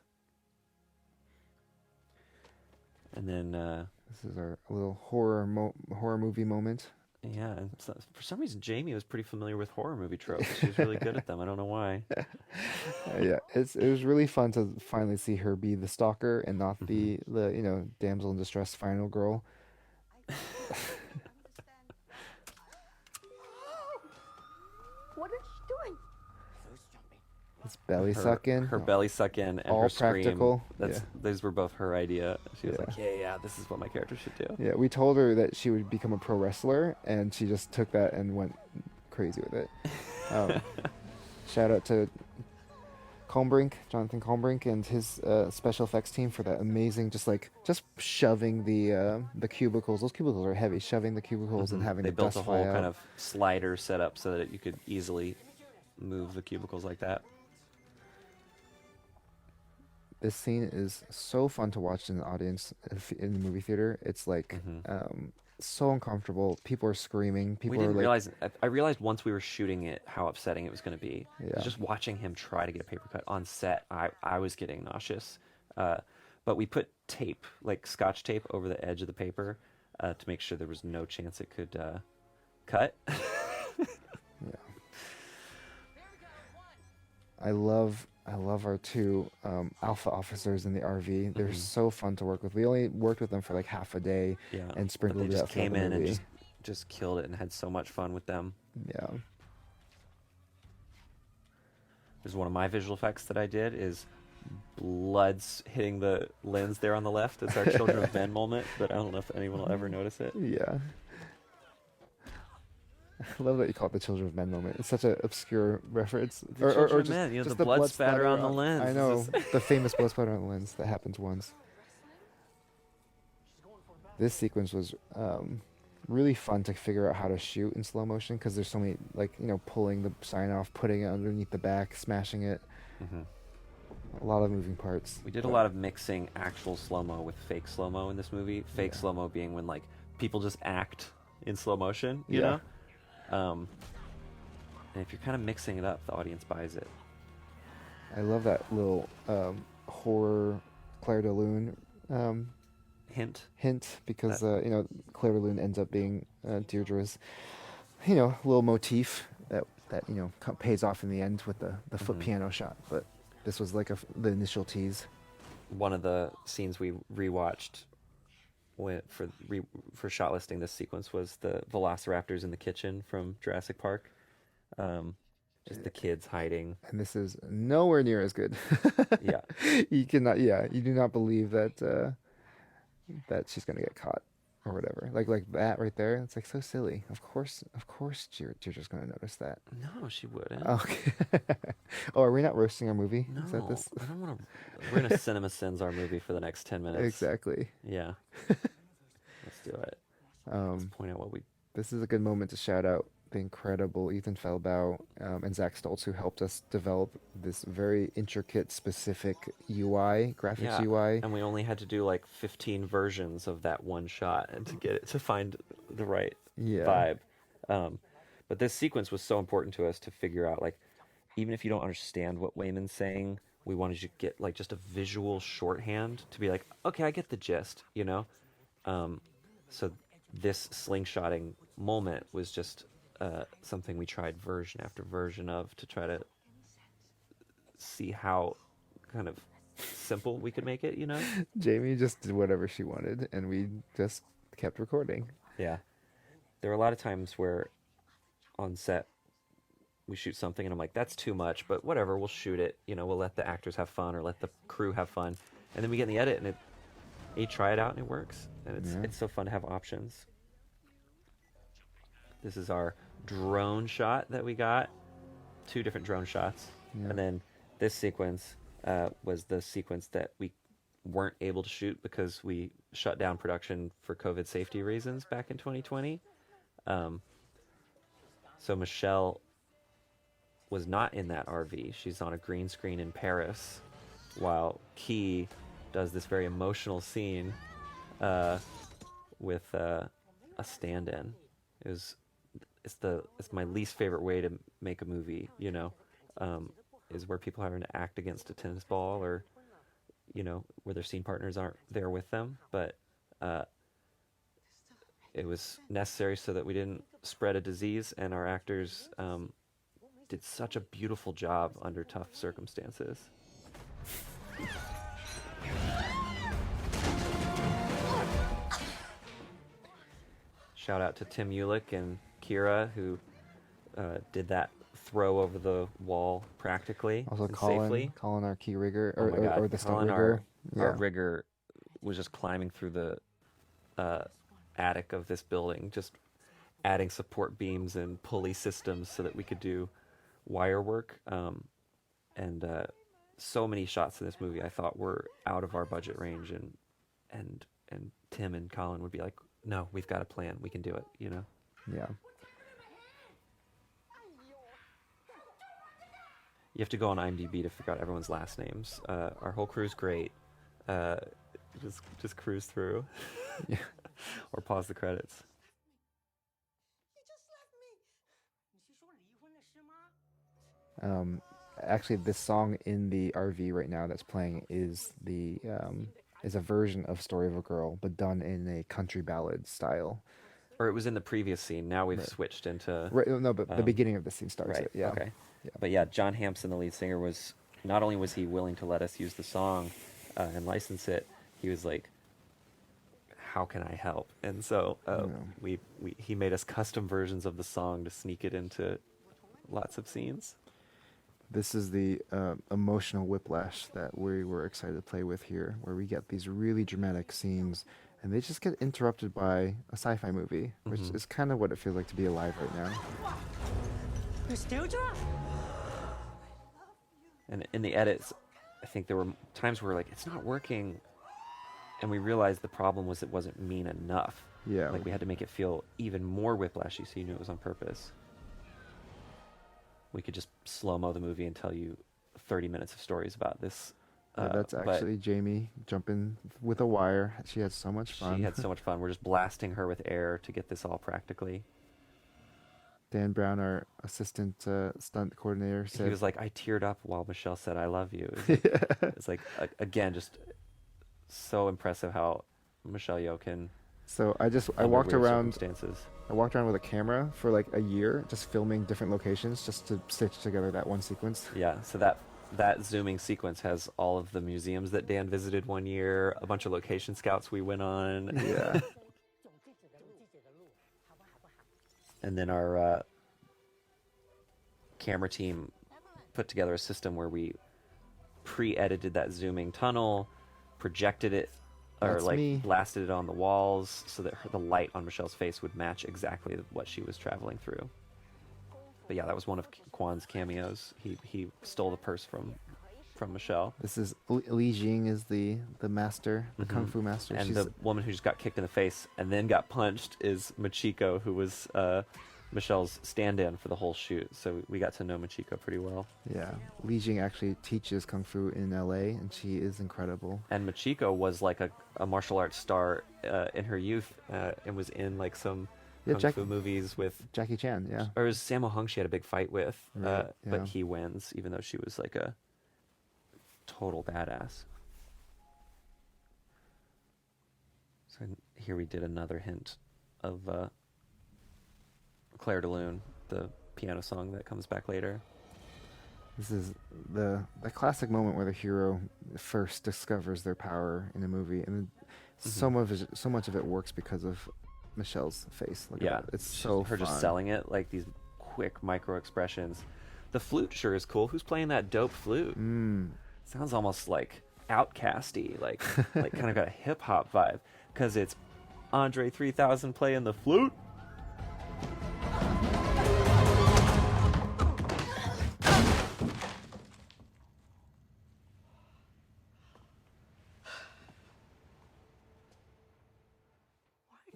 And then, This is our little horror movie moment. yeah, and so, for some reason, Jamie was pretty familiar with horror movie tropes. She was really good at them. I don't know why. Yeah, it was really fun to finally see her be the stalker and not the damsel in distress final girl. What is she doing? First jumping. It's belly Her- sucking. Her belly suck in and All her scream. practical, That's yeah. Those were both her idea. She was Yeah. like, yeah, this is what my character should do. Yeah, we told her that she would become a pro wrestler, and she just took that and went crazy with it. Shout out to Jonathan Colmbrink, and his special effects team for that amazing, just shoving the cubicles. Those cubicles are heavy. Shoving the cubicles and having They the built dust a whole fly kind out. of slider set up so that you could easily move the cubicles like that. This scene is so fun to watch in the audience in the movie theater. It's like so uncomfortable. People are screaming. People We are didn't like, realize. I realized once we were shooting it how upsetting it was going to be. Yeah. Just watching him try to get a paper cut on set, I was getting nauseous. But we put tape, like Scotch tape, over the edge of the paper to make sure there was no chance it could cut. I love our 2 alpha officers in the RV. They're so fun to work with. We only worked with them for like half a day, Yeah, and but sprinkled they it just out throughout came the in and movie. just killed it and had so much fun with them. Yeah. There's one of my visual effects that I did is blood's hitting the lens there on the left. It's our Children of Men moment, but I don't know if anyone will ever notice it. Yeah. I love that you call it the Children of Men moment. It's such an obscure reference. The Children of Men, the blood spatter on the lens. I It's know, just- the famous blood spatter on the lens that happens once. This sequence was really fun to figure out how to shoot in slow motion because there's so many, like, pulling the sign off, putting it underneath the back, smashing it. A lot of moving parts. We did a lot of mixing actual slow-mo with fake slow-mo in this movie. Fake slow-mo being when, like, people just act in slow motion, you know? And if you're kind of mixing it up, the audience buys it. I love that little horror Claire de Lune hint because Claire de Lune ends up being Deirdre's little motif that pays off in the end with the foot piano shot. But this was like the initial tease. One of the scenes we rewatched for shot listing this sequence was the velociraptors in the kitchen from Jurassic Park. Just the kids hiding. And this is nowhere near as good. Yeah. You do not believe that she's gonna get caught or whatever. Like that right there. It's like so silly. Of course Deirdre's gonna notice that. No, she wouldn't. Okay. Oh, are we not roasting our movie? No, Is that this? I don't want to. We're gonna cinema sins our movie for the next 10 minutes. Exactly. Yeah. Let's do it. Let's point out what we. This is a good moment to shout out the incredible Ethan Felbau and Zach Stoltz, who helped us develop this very intricate, specific UI, graphics UI. And we only had to do like 15 versions of that one shot and to get it to find the right vibe. But this sequence was so important to us to figure out, like, even if you don't understand what Wayman's saying, we wanted you to get like just a visual shorthand to be like, okay, I get the gist, you know? So this slingshotting moment was just something we tried version after version of to try to see how kind of simple we could make it, you know? Jamie just did whatever she wanted, and we just kept recording. Yeah. There were a lot of times where on set we shoot something and I'm like, that's too much, but whatever, we'll shoot it. You know, we'll let the actors have fun or let the crew have fun. And then we get in the edit and you try it out and it works. And it's so fun to have options. This is our drone shot that we got. 2 different drone shots. Yeah. And then this sequence was the sequence that we weren't able to shoot because we shut down production for COVID safety reasons back in 2020. So Michelle was not in that RV. She's on a green screen in Paris while Key does this very emotional scene with a stand-in. It's my least favorite way to make a movie, you know, is where people are having to act against a tennis ball or, you know, where their scene partners aren't there with them. But it was necessary so that we didn't spread a disease, and our actors did such a beautiful job under tough circumstances. Shout out to Tim Ulick and Kira, who did that throw over the wall practically Also and Colin, safely. Our key rigger, Oh my God. or the stunt Colin, rigger. our rigger was just climbing through the attic of this building, just adding support beams and pulley systems so that we could do wire work. And so many shots in this movie I thought were out of our budget range, and Tim and Colin would be like, no, we've got a plan, we can do it, you know? Yeah. You have to go on IMDb to figure out everyone's last names. Our whole crew's great. Just cruise through. Yeah. Or pause the credits. Actually, this song in the RV right now that's playing is a version of "Story of a Girl," but done in a country ballad style. Or it was in the previous scene. Now we've switched into... Right, no, but the beginning of the scene starts Right, it. Yeah. okay. Yeah. But yeah, John Hampson, the lead singer, was... Not only was he willing to let us use the song and license it, he was like, how can I help? And so he made us custom versions of the song to sneak it into lots of scenes. This is the emotional whiplash that we were excited to play with here, where we get these really dramatic scenes and they just get interrupted by a sci-fi movie, which is kind of what it feels like to be alive right now. You still drunk? And in the edits, I think there were times where like it's not working, and we realized the problem was it wasn't mean enough. Yeah. Like we had to make it feel even more whiplashy, so you knew it was on purpose. We could just slow-mo the movie and tell you 30 minutes of stories about this. That's but actually Jamie jumping with a wire. She had so much fun. She had so much fun. We're just blasting her with air to get this all practically. Dan Brown, our assistant stunt coordinator, said He was like, I teared up while Michelle said, I love you. It's like, again, just so impressive how Michelle Yeoh can. So I under walked weird around. circumstances. I walked around with a camera for like a year, just filming different locations, just to stitch together that one sequence. Yeah, so that zooming sequence has all of the museums that Dan visited one year, a bunch of location scouts we went on. Yeah. And then our camera team put together a system where we pre-edited that zooming tunnel, projected it, or That's like me. blasted it on the walls so that the light on Michelle's face would match exactly what she was traveling through. But yeah, that was one of Kwan's cameos. He stole the purse from Michelle. This is Li Jing is the master, the kung fu master. And She's the woman who just got kicked in the face and then got punched is Machiko, who was Michelle's stand-in for the whole shoot. So we got to know Machiko pretty well. yeah. Li Jing actually teaches kung fu in LA, and she is incredible. And Machiko was like a martial arts star in her youth and was in like some kung fu movies with Jackie Chan. Yeah. or it was Sammo Hung she had a big fight with, Right, yeah. but he wins even though she was like a total badass. So here we did another hint of Claire de Lune, the piano song that comes back later. This is the classic moment where the hero first discovers their power in a movie, and so much of it works because of Michelle's face. Look at Yeah, that. It's so her fun. just selling it, like these quick micro expressions. The flute sure is cool. Who's playing that dope flute? Sounds almost like outcasty, like kind of got a hip hop vibe, because it's Andre 3000 playing the flute.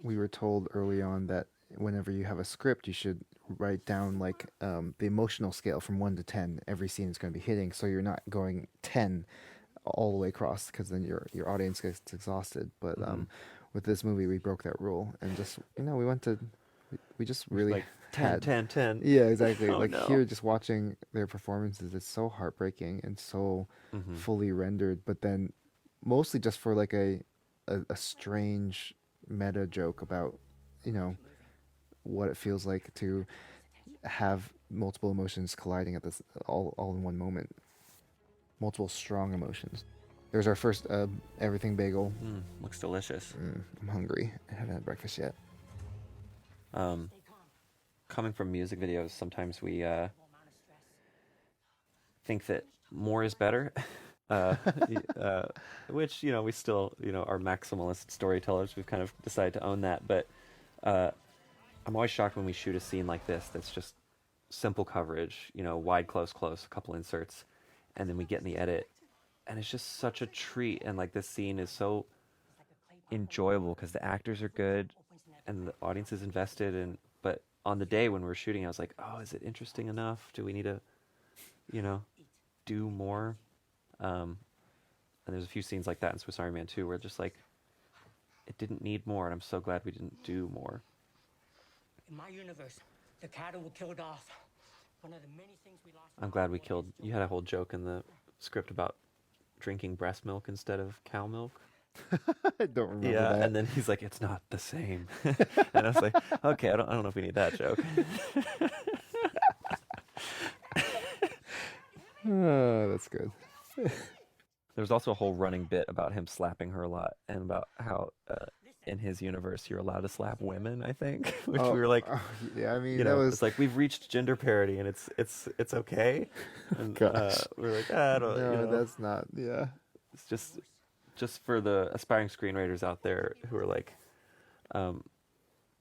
We were told early on that whenever you have a script, you should write down like the emotional scale from 1 to 10. Every scene is going to be hitting, so you're not going 10 all the way across, because then your audience gets exhausted. But with this movie, we broke that rule, and just we just really Like 10, 10, 10. Yeah, exactly. Oh, like no. here, just watching their performances, it's so heartbreaking and so fully rendered. But then, mostly just for like a strange meta joke about, what it feels like to have multiple emotions colliding at this all in one moment. Multiple strong emotions. There's our first everything bagel. Looks delicious. I'm hungry. I haven't had breakfast yet. Coming from music videos, sometimes we think that more is better. Which, we still, are maximalist storytellers. We've kind of decided to own that. But I'm always shocked when we shoot a scene like this that's just simple coverage, wide, close, a couple inserts. And then we get in the edit. And it's just such a treat. And like this scene is so enjoyable because the actors are good and the audience is invested. But on the day when we were shooting, I was like, oh, is it interesting enough? Do we need to, do more? And there's a few scenes like that in Swiss Army Man 2 where just like it didn't need more, and I'm so glad we didn't do more. In my universe, the cattle were killed off. One of the many things we lost. I'm glad we killed. You had a whole joke in the script about drinking breast milk instead of cow milk. I don't remember Yeah, that. and then he's like, "It's not the same," and I was like, "Okay, I don't know if we need that joke." Oh, that's good. There's also a whole running bit about him slapping her a lot, and about how in his universe you're allowed to slap women. I think, which we were like, yeah, I mean, you that know, was it's like we've reached gender parity, and it's okay. And Gosh. we're like, I don't. no, you know, that's not. Yeah, it's just just for the aspiring screenwriters out there who are like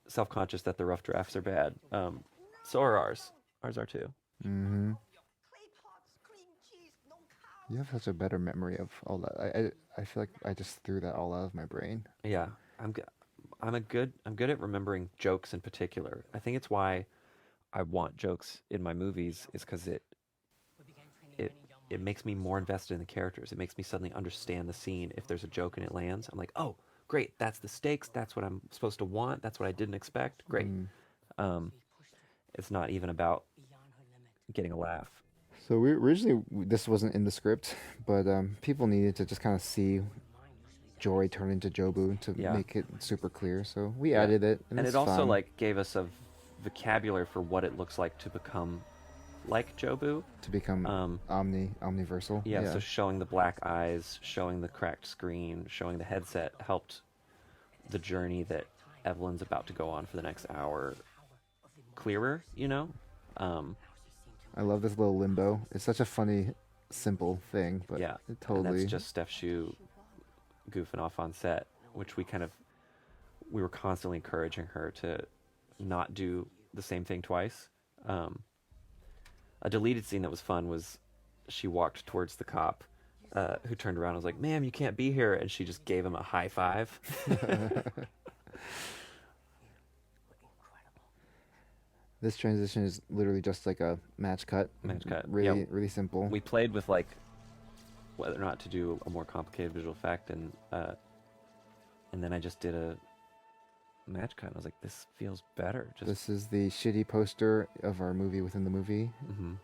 self-conscious that the rough drafts are bad. So are ours. Ours are too. Mm-hmm. Clay pots, cream cheese, no cow. You have such a better memory of all that. I feel like I just threw that all out of my brain. Yeah, I'm good at remembering jokes in particular. I think it's why I want jokes in my movies is because it makes me more invested in the characters. It makes me suddenly understand the scene. If there's a joke and it lands, I'm like, oh, great, that's the stakes. That's what I'm supposed to want. That's what I didn't expect. Great. It's not even about getting a laugh. So we originally this wasn't in the script, but people needed to just kind of see Joy turn into Jobu to Yeah. make it super clear. So we Yeah. added it, And it's it also fun like gave us a vocabulary for what it looks like to become like Jobu. to become omniversal. Yeah, so showing the black eyes, showing the cracked screen, showing the headset helped the journey that Evelyn's about to go on for the next hour clearer, you know? I love this little limbo. It's such a funny, simple thing, but Yeah, it totally. and that's just Steph Shue goofing off on set, which we were constantly encouraging her to not do the same thing twice. A deleted scene that was fun was she walked towards the cop, who turned around and was like, "Ma'am, you can't be here," and she just gave him a high five. This transition is literally just like a match cut. Match cut. Really, Yeah. really simple. We played with like whether or not to do a more complicated visual effect, and then I just did a match cut. And I was like, "This feels better." Just This is the shitty poster of our movie within the movie. Mhm.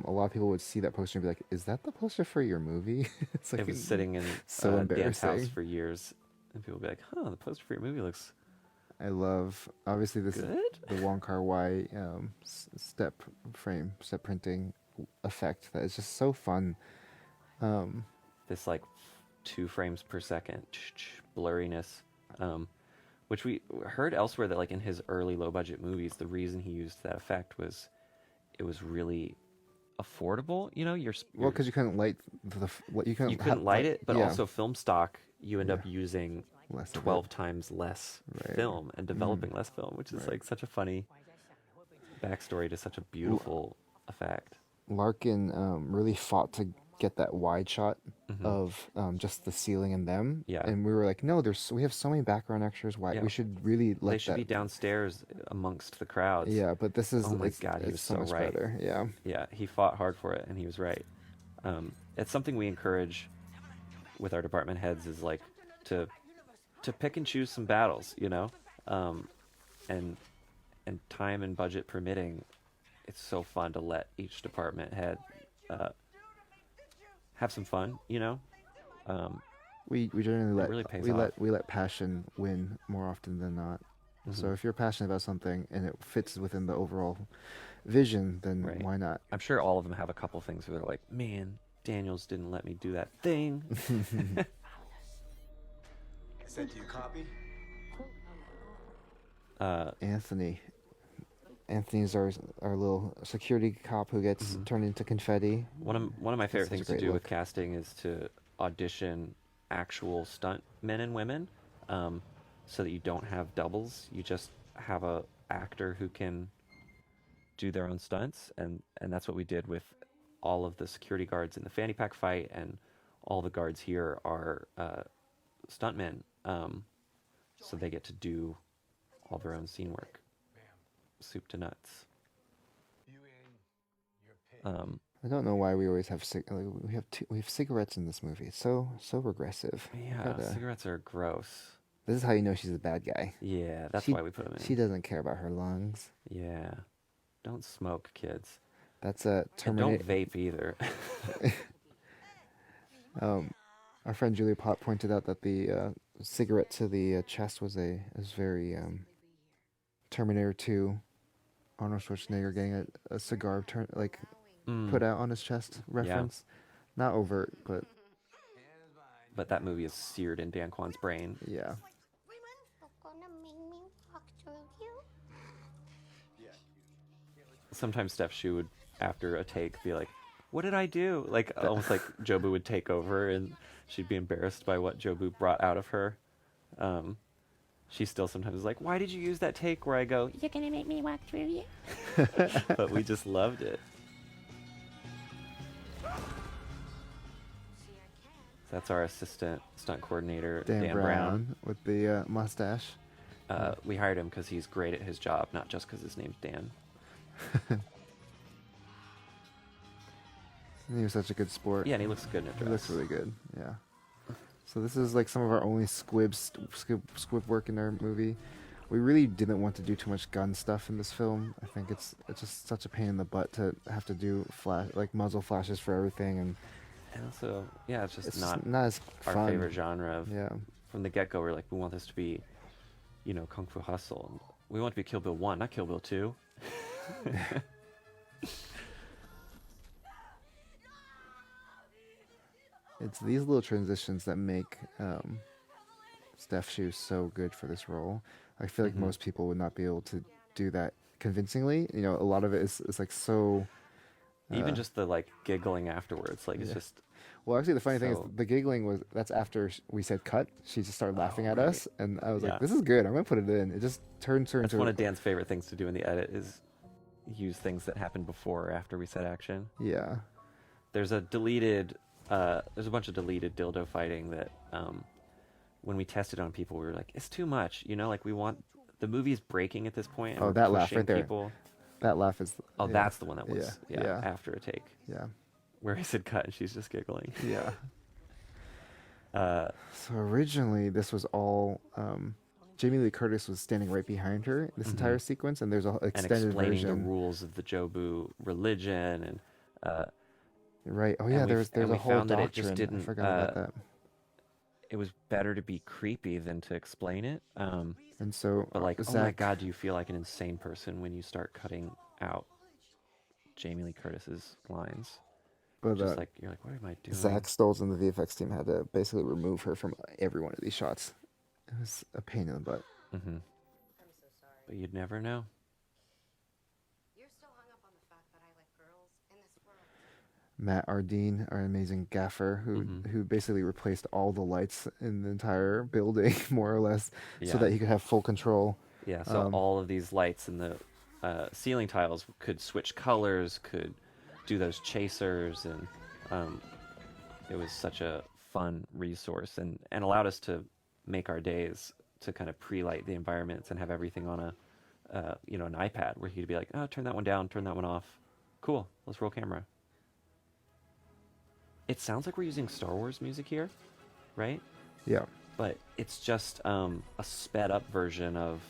A lot of people would see that poster and be like, "Is that the poster for your movie?" It's like It was sitting in so Dan's house embarrassing. for years, and people would be like, "Huh, the poster for your movie looks I love obviously this good." the Wong Kar Wai step printing effect that is just so fun. This like 2 frames per second blurriness, which we heard elsewhere that like in his early low budget movies, the reason he used that effect was it was really affordable. You know, Well, because you couldn't light you couldn't you couldn't light it, but yeah, also film stock, you end up Yeah. using less of it. 12 times less Right. film and developing less film, which is Right. like such a funny backstory to such a beautiful effect. Larkin really fought to get that wide shot Mhm. of just the ceiling and them. Yeah. And we were like, no, we have so many background extras. Why Yeah. we should really let They should that. be downstairs amongst the crowds. Yeah, but this is Oh my it's, God, he it's was so so much right. better. Yeah. Yeah, he fought hard for it, and he was right. It's something we encourage with our department heads is like to pick and choose some battles, you know, and time and budget permitting, it's so fun to let each department head have some fun, you know. We generally let really pays we let passion win more often than not. So Mhm. if you're passionate about something and it fits within the overall vision, then Right. why not? I'm sure all of them have a couple things where they're like, "Man, Daniels didn't let me do that thing." I said, do you copy? Anthony's our little security cop who gets turned into confetti. One of my favorite such a things to great do with look. casting is to audition actual stunt men and women, so that you don't have doubles. You just have a actor who can do their own stunts, and that's what we did with all of the security guards in the fanny pack fight, and all the guards here are stuntmen, so they get to do all their own scene work, soup to nuts. I don't know why we always have we have cigarettes in this movie. It's so regressive. Yeah, cigarettes are gross. This is how you know she's a bad guy. Yeah, that's She- why we put them in. She doesn't care about her lungs. Yeah. Don't smoke, kids. That's a And Terminator. don't vape either. Our friend Julia Pott pointed out that the cigarette to the chest was very Terminator 2. Arnold Schwarzenegger getting a cigar put out on his chest reference. Not overt, but But that movie is seared in Dan Kwan's brain. yeah. Sometimes Steph Shue would, after a take, be like, what did I do? Like almost like Jobu would take over and she'd be embarrassed by what Jobu brought out of her. She still sometimes is like, why did you use that take where I go, you're gonna make me walk through you? But we just loved it. That's our assistant stunt coordinator, Dan Brown with the mustache. We hired him because he's great at his job, not just because his name's Dan. He was such a good sport. Yeah, and he looks good in a He dress. looks really good. Yeah. So this is like some of our only squib work in our movie. We really didn't want to do too much gun stuff in this film. I think it's just such a pain in the butt to have to do muzzle flashes for everything, and also, yeah, it's just it's not as our fun. favorite genre. Yeah. From the get-go, we're like, we want this to be, Kung Fu Hustle. We want it to be Kill Bill 1, not Kill Bill 2. It's these little transitions that make Steph Shue so good for this role. I feel like most people would not be able to do that convincingly. A lot of it is like so. Even just the like giggling afterwards, like it's just. Well, actually, the funny thing is So- the giggling that's after we said cut. She just started laughing at right. us, and I was Yeah. like, "This is good. I'm gonna put it in." It just turns her That's into one of Dan's favorite things to do in the edit is use things that happened before or after we said action. Yeah. There's a bunch of deleted dildo fighting that when we tested on people, we were like, it's too much. Like we want the movie's breaking at this point. And Oh, we're that laugh pushing right there. People. That laugh is. Oh, yeah. that's the one that was Yeah. after a take Yeah. where I said cut and she's just giggling. Yeah. So originally, this was all. Jamie Lee Curtis was standing right behind her this entire sequence, and there's a And extended explaining version. the rules of the Jobu religion and Right. Oh yeah. There's and a we whole found that doctrine. it just didn't, I forgot about that. it was better to be creepy than to explain it. And so, But like, oh my Zach, God, do you feel like an insane person when you start cutting out Jamie Lee Curtis's lines? but Just like you're like, what am I doing? Zach Stolz and the VFX team had to basically remove her from every one of these shots. It was a pain in the butt. Mm-hmm. But you'd never know. You're still hung up on the fact that I like girls in this world. Matt Ardeen, our amazing gaffer, who basically replaced all the lights in the entire building, more or less, so Yeah. that he could have full control. Yeah. So all of these lights in the ceiling tiles could switch colors, could do those chasers, and it was such a fun resource and allowed us to make our days to kind of pre-light the environments and have everything on a an iPad where he'd be like, oh, turn that one down, turn that one off. Cool, let's roll camera. It sounds like we're using Star Wars music here, right? Yeah. But it's just a sped up version of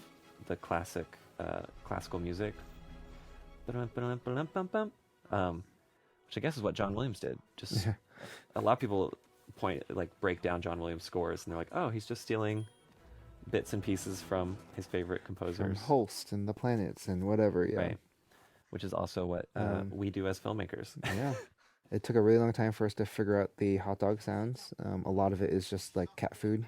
the classical music. Which I guess is what John Williams did. Just a lot of people break down John Williams scores and they're like, oh, he's just stealing bits and pieces from his favorite From composers. Holst and the planets and whatever. Yeah. Right. Which is also what we do as filmmakers. Yeah. It took a really long time for us to figure out the hot dog sounds. A lot of it is just like cat food.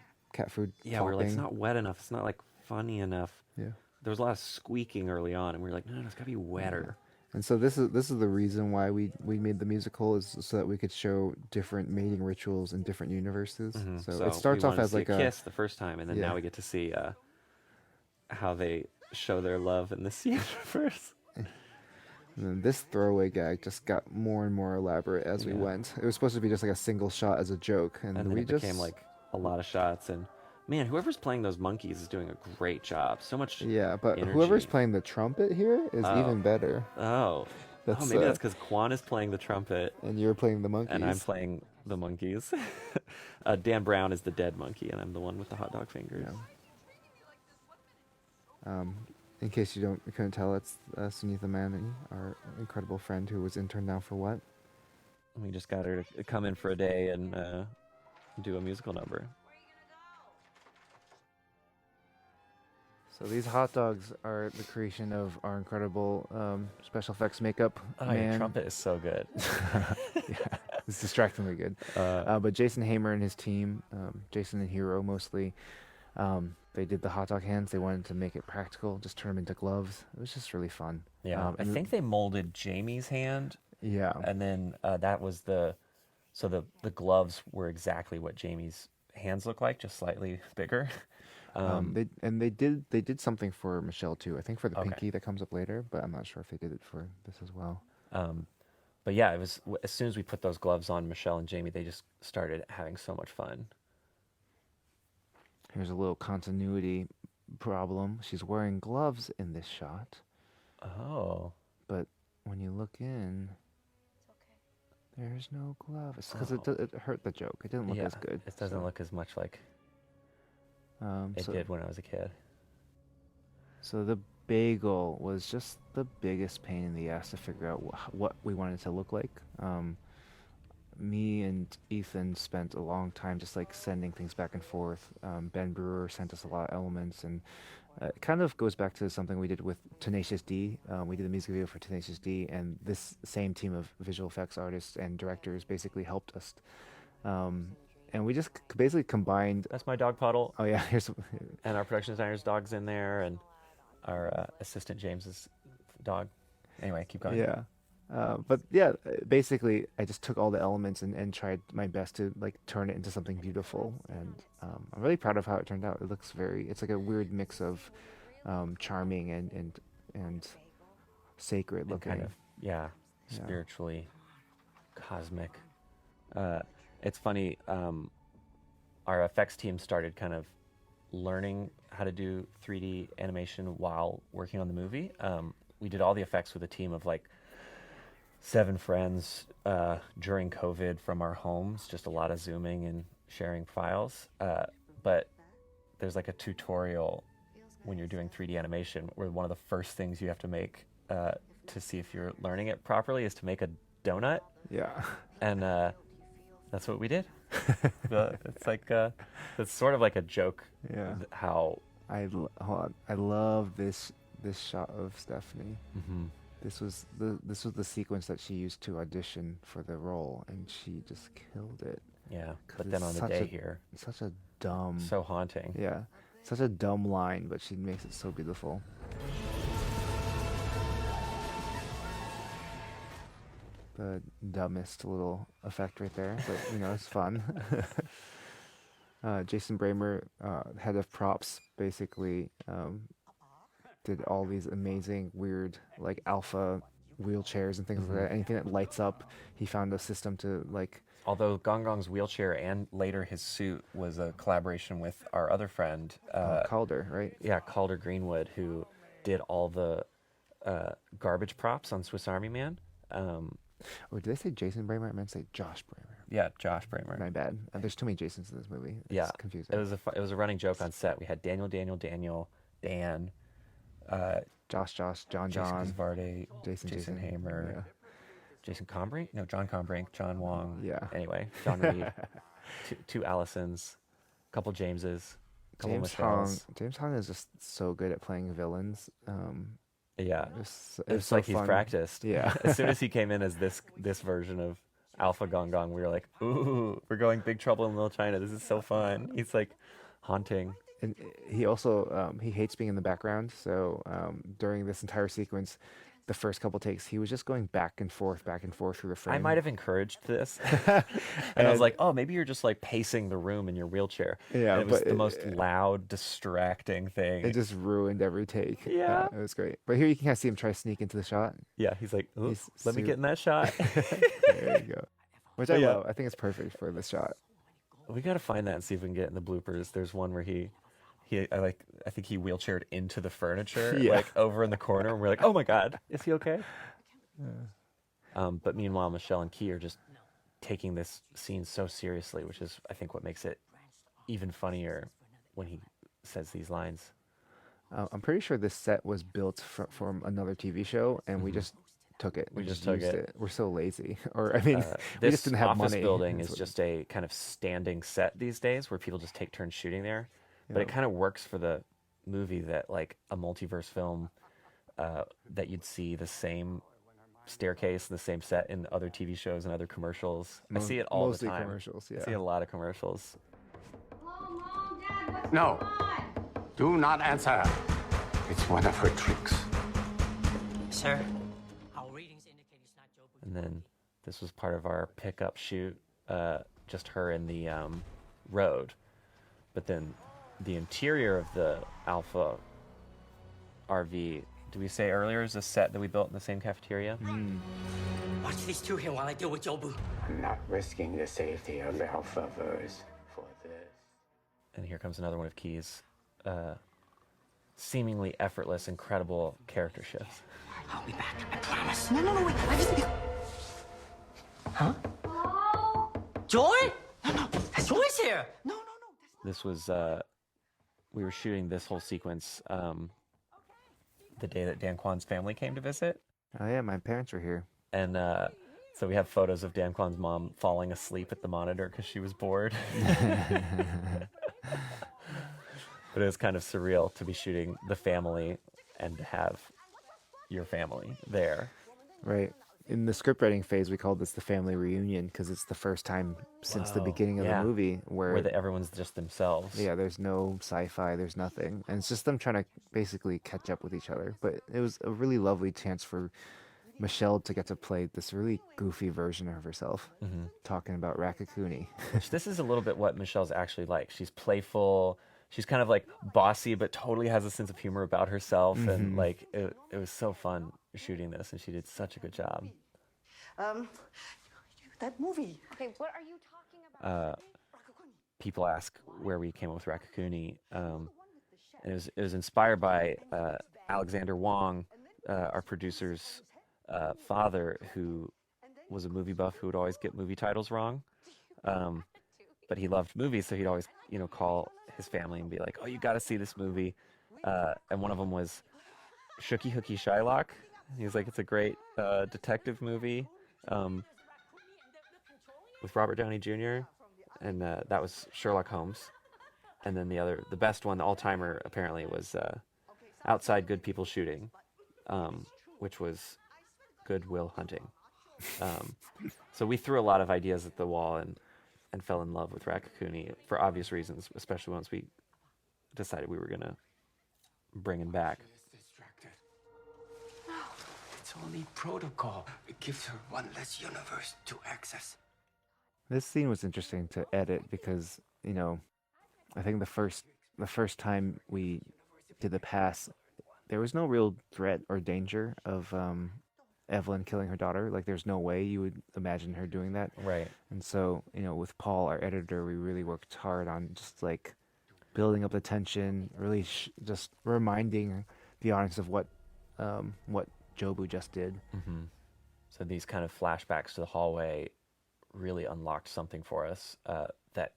Yeah, we're like, it's flopping. not wet enough. It's not like funny enough. Yeah. There was a lot of squeaking early on, and we were like, no, it's gotta be wetter. And so this is the reason why we made the musical, is so that we could show different mating rituals in different universes. So it starts we off wanted to as see like a kiss the first time, and then Yeah. now we get to see how they show their love in this universe. And then this throwaway gag just got more and more elaborate as we Yeah. went. It was supposed to be just like a single shot as a joke, and, And then we it just became like a lot of shots, and man, whoever's playing those monkeys is doing a great job. So much. yeah. But whoever's energy. playing the trumpet here is even better. Oh, That's, maybe uh, that's because Quan is playing the trumpet And you're playing the monkeys. and I'm playing the monkeys. Dan Brown is the dead monkey, and I'm the one with the hot dog fingers. In case you couldn't tell, it's Sunitha Mani, our incredible friend who was interned now for what? We just got her to come in for a day and do a musical number. So these hot dogs are the creation of our incredible special effects makeup man. is so good. Yeah, it's distractingly good. But Jason Hamer and his team, Jason and Hero mostly, they did the hot dog hands. They wanted to make it practical, just turn them into gloves. It was just really fun. Yeah, I and think they molded Jamie's hand Yeah. And then that was the gloves were exactly what Jamie's hands look like, just slightly bigger. They did something for Michelle too. I think for the Okay. pinky that comes up later, but I'm not sure if they did it for this as well. But yeah, it was as soon as we put those gloves on Michelle and Jamie, they just started having so much fun. Here's a little continuity problem. She's wearing gloves in this shot, Oh. but when you look in, there's no glove. It's because it hurt the joke. It didn't look Yeah, as good. it doesn't so, look as much like it so, did when I was a kid. So the bagel was just the biggest pain in the ass to figure out what we wanted it to look like. Me and Ethan spent a long time just like sending things back and forth. Ben Brewer sent us a lot of elements, and it kind of goes back to something we did with Tenacious D. We did a music video for Tenacious D, and this same team of visual effects artists and directors basically helped us. And we just basically combined. That's my dog puddle. Oh yeah, here's. And our production designer's dog's in there, and our assistant James's dog. Anyway, keep going. Yeah. But yeah, basically, I just took all the elements and tried my best to like turn it into something beautiful, and I'm really proud of how it turned out. It looks it's like a weird mix of charming and sacred And looking. kind of, spiritually cosmic. It's funny, our effects team started kind of learning how to do 3D animation while working on the movie. We did all the effects with a team of like 7 friends during COVID from our homes, just a lot of zooming and sharing files. But there's like a tutorial when you're doing 3D animation where one of the first things you have to make to see if you're learning it properly is to make a donut. Yeah. And that's what we did. It's like it's sort of like a joke. Yeah. How Hold on. I love this shot of Stephanie. mm-hmm. This was the sequence that she used to audition for the role, and she just killed it. Yeah, 'Cause but then it's on the such day a- here, Such a dumb. so haunting. Yeah, such a dumb line, but she makes it so beautiful. The dumbest little effect right there, but it's fun. Jason Bramer, head of props, basically did all these amazing, weird, like alpha wheelchairs and things like that. Anything that lights up, he found a system to like. Although Gong Gong's wheelchair and later his suit was a collaboration with our other friend, Calder, right? yeah, Calder Greenwood, who did all the garbage props on Swiss Army Man. Oh, did I say Jason Bramer? I meant to say Josh Bramer. Yeah, Josh Bramer. My bad. There's too many Jasons in this movie. It's Yeah, confusing. it was a running joke on set. We had Daniel, Dan, Josh, John, Jason Kazvarde, Jason, Jason Hamer, Yeah. Jason Combrink? No, John Combrink, John Wong. Yeah. Anyway, John Reed, two Allisons, a couple Jameses, a couple Michelles. James Hong is just so good at playing villains. Yeah, It's it's so like he's fun. practiced. Yeah. As soon as he came in as this version of Alpha Gong Gong, we were like, ooh, we're going Big Trouble in Little China. This is so fun. He's like haunting. And he also he hates being in the background. So during this entire sequence, the first couple takes, he was just going back and forth through the frame. I might have encouraged this. And I was like, oh, maybe you're just like pacing the room in your wheelchair. Yeah, And it was but the most loud, distracting thing. It just ruined every take. Yeah. It was great. But here you can kind of see him try to sneak into the shot. Yeah, he's like, "Ooh, He's let me get in that shot. There you go. Which I Yeah. love. I think it's perfect for this shot. We got to find that and see if we can get in the bloopers. There's one where I think he wheelchaired into the furniture, Yeah. like over in the corner, and we're like, oh my God, is he okay? But meanwhile, Michelle and Key are just taking this scene so seriously, which is, I think, what makes it even funnier when he says these lines. I'm pretty sure this set was built from another TV show, and we just took it. We just took used it. We're so lazy. Or, I mean, we This just didn't have office money. building That's is what- just a kind of standing set these days where people just take turns shooting there. But it Yeah. kind of works for the movie that, like, a multiverse film that you'd see the same staircase and the same set in other TV shows and other commercials. I see it all mostly the time. commercials, I see yeah. a lot of commercials. Hello, Mom, Dad, what's No. going on? Do not answer. It's one of her tricks. Sir, our readings indicate he's not Joe And And then this was part of our pickup shoot, just her in the road. But then the interior of the Alpha RV, did we say earlier, is a set that we built in the same cafeteria? Watch these two here while I deal with Jobu. I'm not risking the safety of Alphaverse for this. And here comes another one of Key's seemingly effortless, incredible character shifts. I'll be back, I promise. No, wait. I just... Huh? Joy? No, Joy's here. No. This was, we were shooting this whole sequence the day that Dan Kwan's family came to visit. Oh yeah, my parents were here. And so we have photos of Dan Kwan's mom falling asleep at the monitor because she was bored. But it was kind of surreal to be shooting the family and to have your family there. Right. In the scriptwriting phase, we called this the family reunion because it's the first time since the beginning of the movie where everyone's just themselves. Yeah, there's no sci-fi, there's nothing. And it's just them trying to basically catch up with each other. But it was a really lovely chance for Michelle to get to play this really goofy version of herself, talking about Rakakuni. Which this is a little bit what Michelle's actually like. She's playful. She's kind of like bossy, but totally has a sense of humor about herself. And like, it was so fun shooting this, and she did such a good job. That movie. Okay, what are you talking about? People ask where we came up with Rakakuni. And it was inspired by Alexander Wong, our producer's father, who was a movie buff who would always get movie titles wrong. But he loved movies, so he'd always, call his family and be like, "Oh, you got to see this movie." And one of them was Shooky Hooky Shylock. He was like, "It's a great detective movie with Robert Downey Jr." And that was Sherlock Holmes. And then the best one, the all-timer, apparently, was Outside Good People Shooting, which was Good Will Hunting. So we threw a lot of ideas at the wall and fell in love with Rakakuni for obvious reasons, especially once we decided we were going to bring him back. Distracted. It's only protocol. It gives her one less universe to access. This scene was interesting to edit because, I think the first time we did the pass, there was no real threat or danger of Evelyn killing her daughter. Like, there's no way you would imagine her doing that. Right. And so, with Paul, our editor, we really worked hard on just like building up the tension, really just reminding the audience of what Jobu just did. Mm-hmm. So these kind of flashbacks to the hallway really unlocked something for us that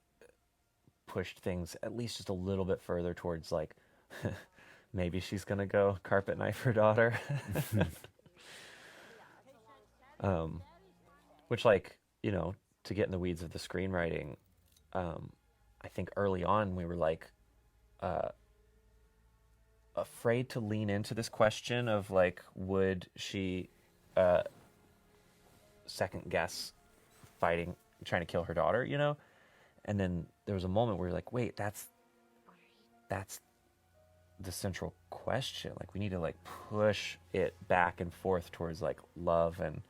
pushed things at least just a little bit further towards like, maybe she's going to go carpet knife her daughter. Which, like, to get in the weeds of the screenwriting, I think early on we were like afraid to lean into this question of like, would she second guess trying to kill her daughter, And then there was a moment where you're like, wait, that's the central question. Like, we need to like push it back and forth towards like love, and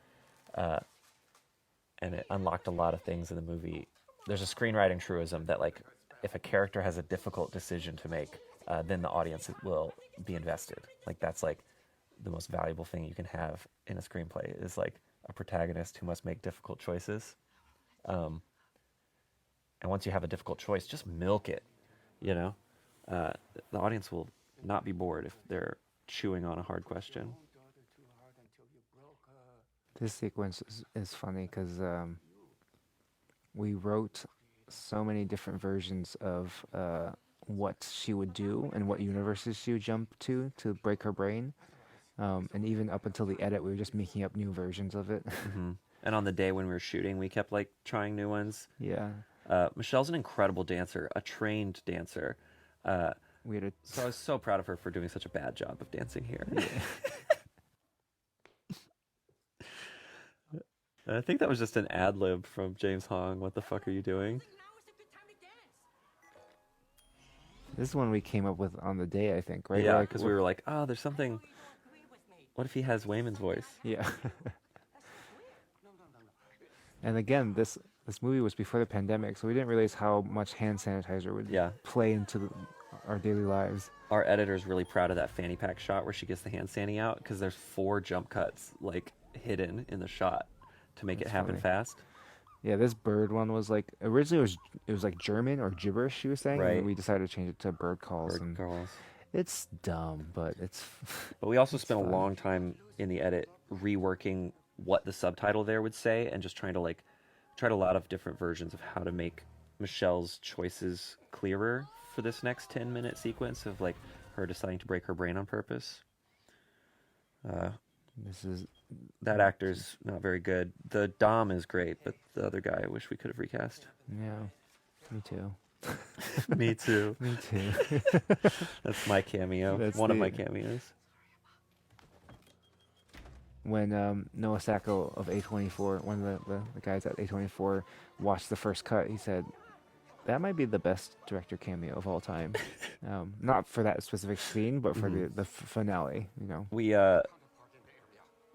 it unlocked a lot of things in the movie. There's a screenwriting truism that like, if a character has a difficult decision to make, then the audience will be invested. Like, that's like the most valuable thing you can have in a screenplay, is like a protagonist who must make difficult choices. And once you have a difficult choice, just milk it, The audience will not be bored if they're chewing on a hard question. This sequence is funny because we wrote so many different versions of what she would do and what universes she would jump to break her brain. And even up until the edit, we were just making up new versions of it. Mm-hmm. And on the day when we were shooting, we kept like trying new ones. Yeah. Michelle's an incredible dancer, a trained dancer. So I was so proud of her for doing such a bad job of dancing here. Yeah. I think that was just an ad lib from James Hong. What the fuck are you doing? This is one we came up with on the day, I think, right? Yeah, because we were like, oh, there's something. What if he has Wayman's voice? Yeah. And again, this movie was before the pandemic, so we didn't realize how much hand sanitizer would Yeah. play into our daily lives. Our editor's really proud of that fanny pack shot where she gets the hand sandy out because there's 4 jump cuts like hidden in the shot to make That's it happen funny. fast. Yeah, this bird one was like originally it was like German or gibberish she was saying, Right. and we decided to change it to bird calls. Bird and calls. It's dumb, but it's. But we also spent fun. a long time in the edit reworking what the subtitle there would say and just trying to tried a lot of different versions of how to make Michelle's choices clearer for this next 10-minute sequence of like her deciding to break her brain on purpose. This is. That actor's not very good. The Dom is great, but the other guy I wish we could have recast. Yeah, me too. Me too. Me too. That's my cameo. That's One of the- my cameos. When Noah Sacco of A24, one of the guys at A24, watched the first cut, he said, "That might be the best director cameo of all time." Not for that specific scene, but for the finale. You know.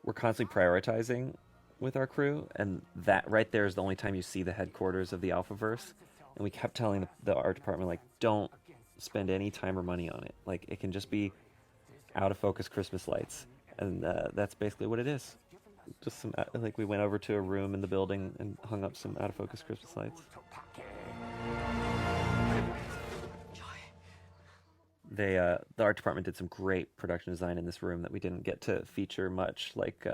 We're constantly prioritizing with our crew, and that right there is the only time you see the headquarters of the Alphaverse. And we kept telling the art department, like, don't spend any time or money on it. Like, it can just be out of focus Christmas lights, and that's basically what it is. Just some like we went over to a room in the building and hung up some out of focus Christmas lights. The art department did some great production design in this room that we didn't get to feature much, like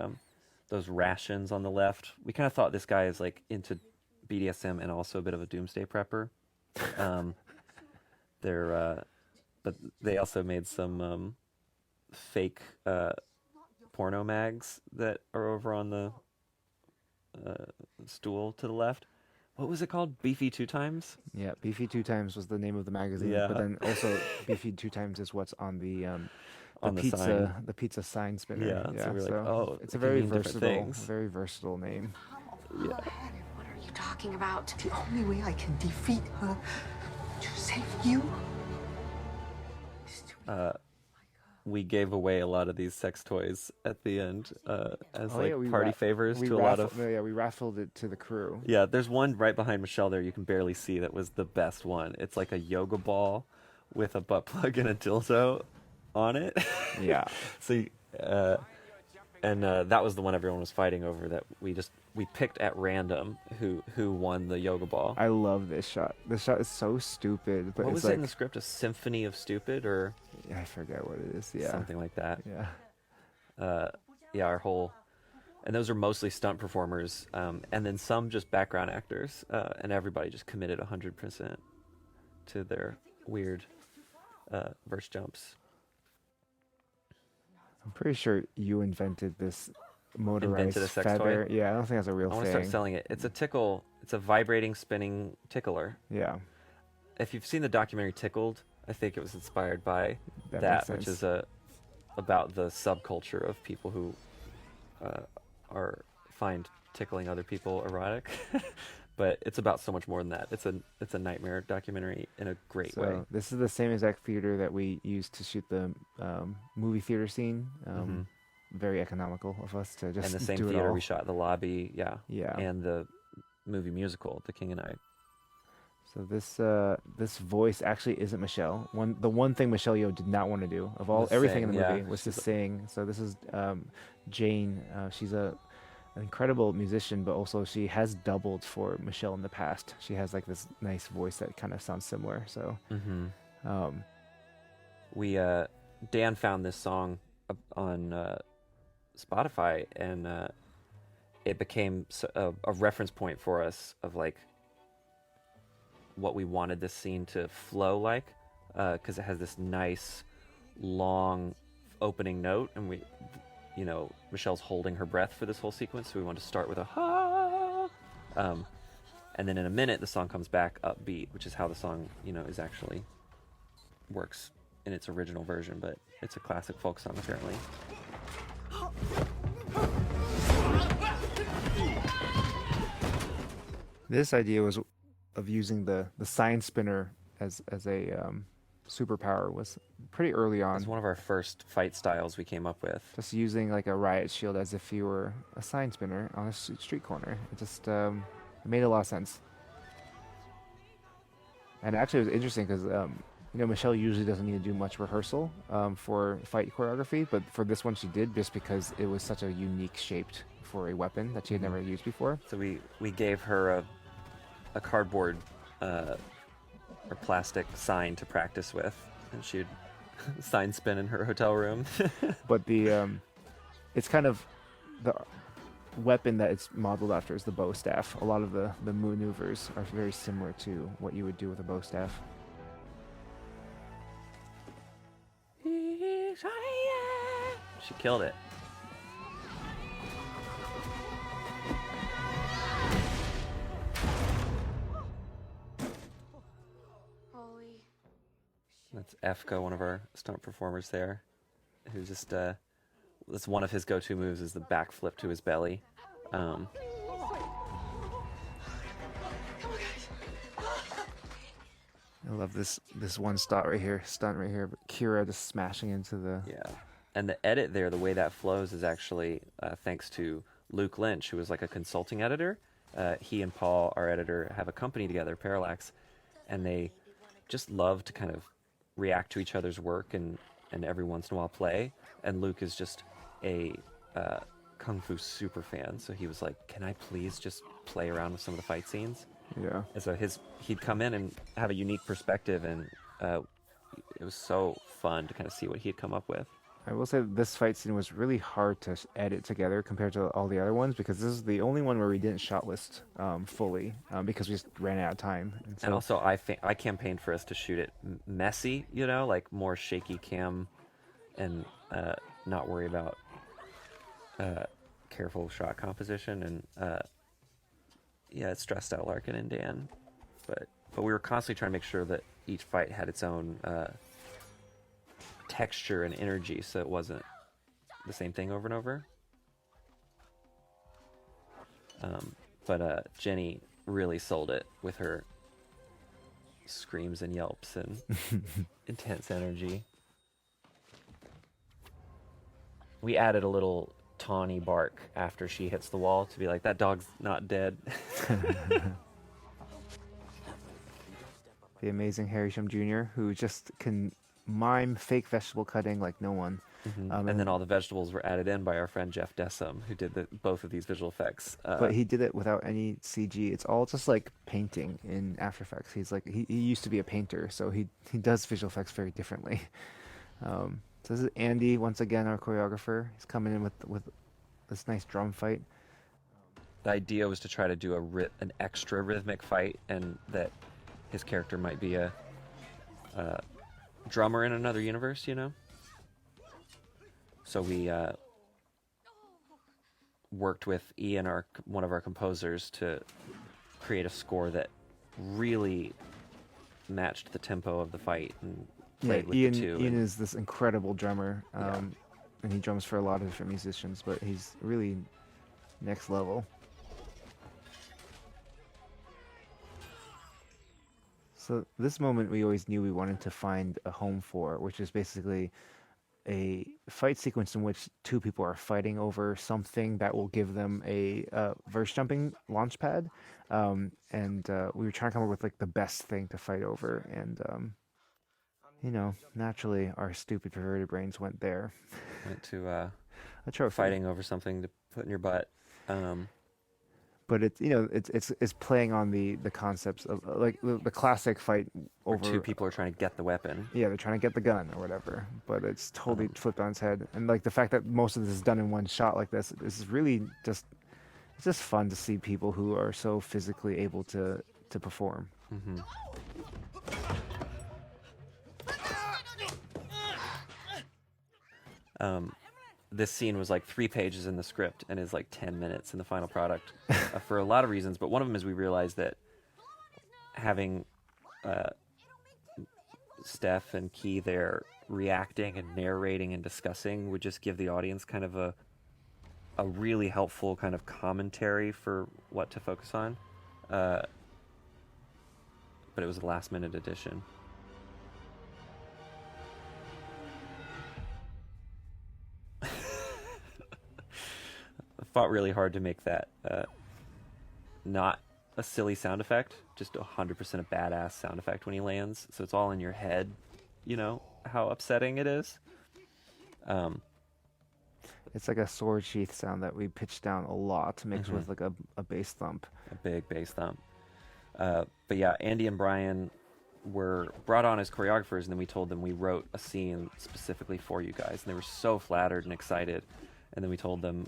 those rations on the left. We kind of thought this guy is like into BDSM and also a bit of a doomsday prepper. But they also made some fake porno mags that are over on the stool to the left. What was it called? Beefy Two Times? Yeah, Beefy Two Times was the name of the magazine, Yeah. but then also Beefy Two Times is what's on the On the pizza sign. the pizza sign spinner. Yeah, so we're like, oh, it's it a can very mean different very things. versatile name. Yeah. What are you talking about? The only way I can defeat her to save you is to We gave away a lot of these sex toys at the end as Oh, like yeah, we party ra- favors we to a lot raffled- of. Yeah, we raffled it to the crew. Yeah, there's one right behind Michelle there you can barely see that was the best one. It's like a yoga ball with a butt plug and a dildo on it. Yeah. So, that was the one everyone was fighting over that we picked at random who won the yoga ball. I love this shot. This shot is so stupid, but What it's was it like in the script? A symphony of stupid or I forget what it is. Yeah. something like that. Yeah. Yeah, our whole, and those are mostly stunt performers, and then some just background actors, and everybody just committed 100% to their weird verse jumps. I'm pretty sure you invented this motorized Invented a sex feather. toy? Yeah, I don't think that's a real I want thing. to start selling it. It's a tickle. It's a vibrating, spinning tickler. Yeah. If you've seen the documentary Tickled, I think it was inspired by That that, makes which sense. is about the subculture of people who find tickling other people erotic. But it's about so much more than that. It's a nightmare documentary in a great way. So this is the same exact theater that we used to shoot the movie theater scene. Very economical of us to just And the same do it theater all. we shot the lobby, yeah. Yeah. And the movie musical, The King and I. So this voice actually isn't Michelle. The one thing Michelle Yeoh did not want to do of all Was everything in sing, the yeah. movie was to She's a- sing. So this is Jane. She's an incredible musician, but also she has doubled for Michelle in the past. She has like this nice voice that kind of sounds similar. So We Dan found this song on Spotify, and it became a reference point for us of like what we wanted this scene to flow like, because it has this nice long opening note, and Michelle's holding her breath for this whole sequence, so we wanted to start with a ha, and then in a minute the song comes back upbeat, which is how the song is actually works in its original version, but it's a classic folk song apparently. this idea was of using the sign spinner as a superpower was pretty early It's on. one of our first fight styles we came up with. Just using like a riot shield as if you were a sign spinner on a street corner. It just it made a lot of sense. And actually, it was interesting because Michelle usually doesn't need to do much rehearsal for fight choreography, but for this one she did, just because it was such a unique shaped for a weapon that she had never used before. So we gave her a cardboard or plastic sign to practice with, and she'd sign spin in her hotel room. But the it's kind of the weapon that it's modeled after is the bow staff. A lot of the maneuvers are very similar to what you would do with a bow staff. She killed it. Holy. That's Efko, one of our stunt performers there, who just that's one of his go-to moves, is the backflip to his belly. I love this one stunt right here, but Kira just smashing into the... Yeah, and the edit there, the way that flows, is actually thanks to Luke Lynch, who was like a consulting editor. He and Paul, our editor, have a company together, Parallax, and they just love to kind of react to each other's work and every once in a while play. And Luke is just a Kung Fu super fan, so he was like, can I please just play around with some of the fight scenes? Yeah. And so he'd come in and have a unique perspective, and it was so fun to kind of see what he'd come up with. I will say this fight scene was really hard to edit together compared to all the other ones, because this is the only one where we didn't shot list fully because we just ran out of time. And also, I campaigned for us to shoot it messy, like more shaky cam, and not worry about careful shot composition. And yeah, it stressed out Larkin and Dan, but we were constantly trying to make sure that each fight had its own texture and energy, so it wasn't the same thing over and over. But Jenny really sold it with her screams and yelps and intense energy. We added a little tawny bark after she hits the wall to be like, that dog's not dead. The amazing Harry Shum Jr., who just can mime fake vegetable cutting like no one. And then all the vegetables were added in by our friend Jeff Dessum, who did both of these visual effects. But he did it without any CG. It's all just like painting in After Effects. He's like he used to be a painter, so he does visual effects very differently. So this is Andy, once again, our choreographer. He's coming in with this nice drum fight. The idea was to try to do an extra rhythmic fight, and that his character might be a drummer in another universe, So we worked with Ian, one of our composers, to create a score that really matched the tempo of the fight and played with the two. Ian is this incredible drummer, and he drums for a lot of different musicians, but he's really next level. So this moment we always knew we wanted to find a home for, which is basically a fight sequence in which two people are fighting over something that will give them a verse jumping launch pad. And we were trying to come up with like the best thing to fight over. And, naturally our stupid perverted brains went there. Went to a trophy. Fighting over something to put in your butt. But it's playing on the concepts of like the classic fight over. Where two people are trying to get the weapon. Yeah, they're trying to get the gun or whatever. But it's totally flipped on its head, and like the fact that most of this is done in one shot like this is really it's just fun to see people who are so physically able to perform. Mm-hmm. This scene was like 3 pages in the script and is like 10 minutes in the final product for a lot of reasons. But one of them is we realized that having Steph and Key there reacting and narrating and discussing would just give the audience kind of a really helpful kind of commentary for what to focus on. But it was a last minute addition. fought really hard to make that not a silly sound effect, just 100% a badass sound effect when he lands. So it's all in your head, you know, how upsetting it is. It's like a sword sheath sound that we pitched down a lot mixed with like a bass thump. A big bass thump. But yeah, Andy and Brian were brought on as choreographers, and then we told them we wrote a scene specifically for you guys, and they were so flattered and excited. And then we told them,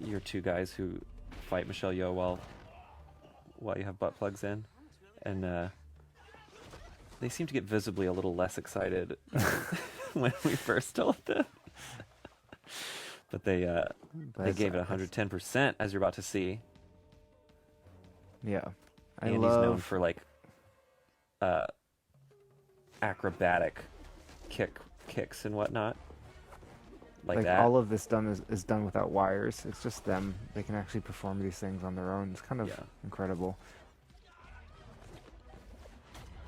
you're two guys who fight Michelle Yeoh while you have butt plugs in, and they seemed to get visibly a little less excited when we first told them. But they gave it 110%, as you're about to see. Yeah, Andy's known for like acrobatic kicks and whatnot, like that. All of this is done without wires. It's just them. They can actually perform these things on their own. It's kind of incredible.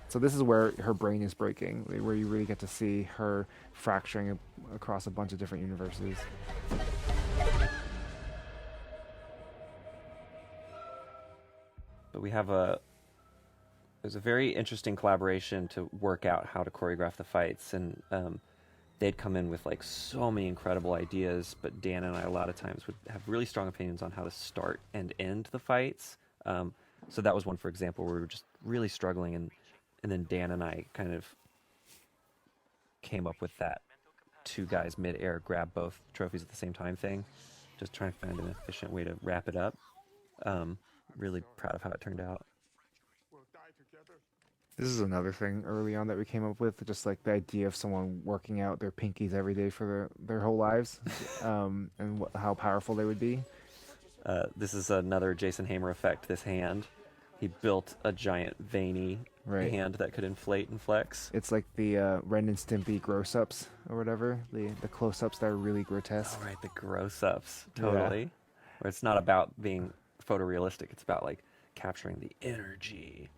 So this is where her brain is breaking, where you really get to see her fracturing across a bunch of different universes. But we have there's a very interesting collaboration to work out how to choreograph the fights, and they'd come in with like so many incredible ideas, but Dan and I a lot of times would have really strong opinions on how to start and end the fights. So that was one, for example, where we were just really struggling, and then Dan and I kind of came up with that two guys mid-air grab both trophies at the same time thing, just trying to find an efficient way to wrap it up. Really proud of how it turned out. This is another thing early on that we came up with, just like the idea of someone working out their pinkies every day for their whole lives, and how powerful they would be. This is another Jason Hamer effect, this hand. He built a giant veiny hand that could inflate and flex. It's like the Ren and Stimpy gross-ups or whatever, the close-ups that are really grotesque. Oh, right, the gross-ups, totally. Yeah. Where it's not about being photorealistic, it's about like capturing the energy.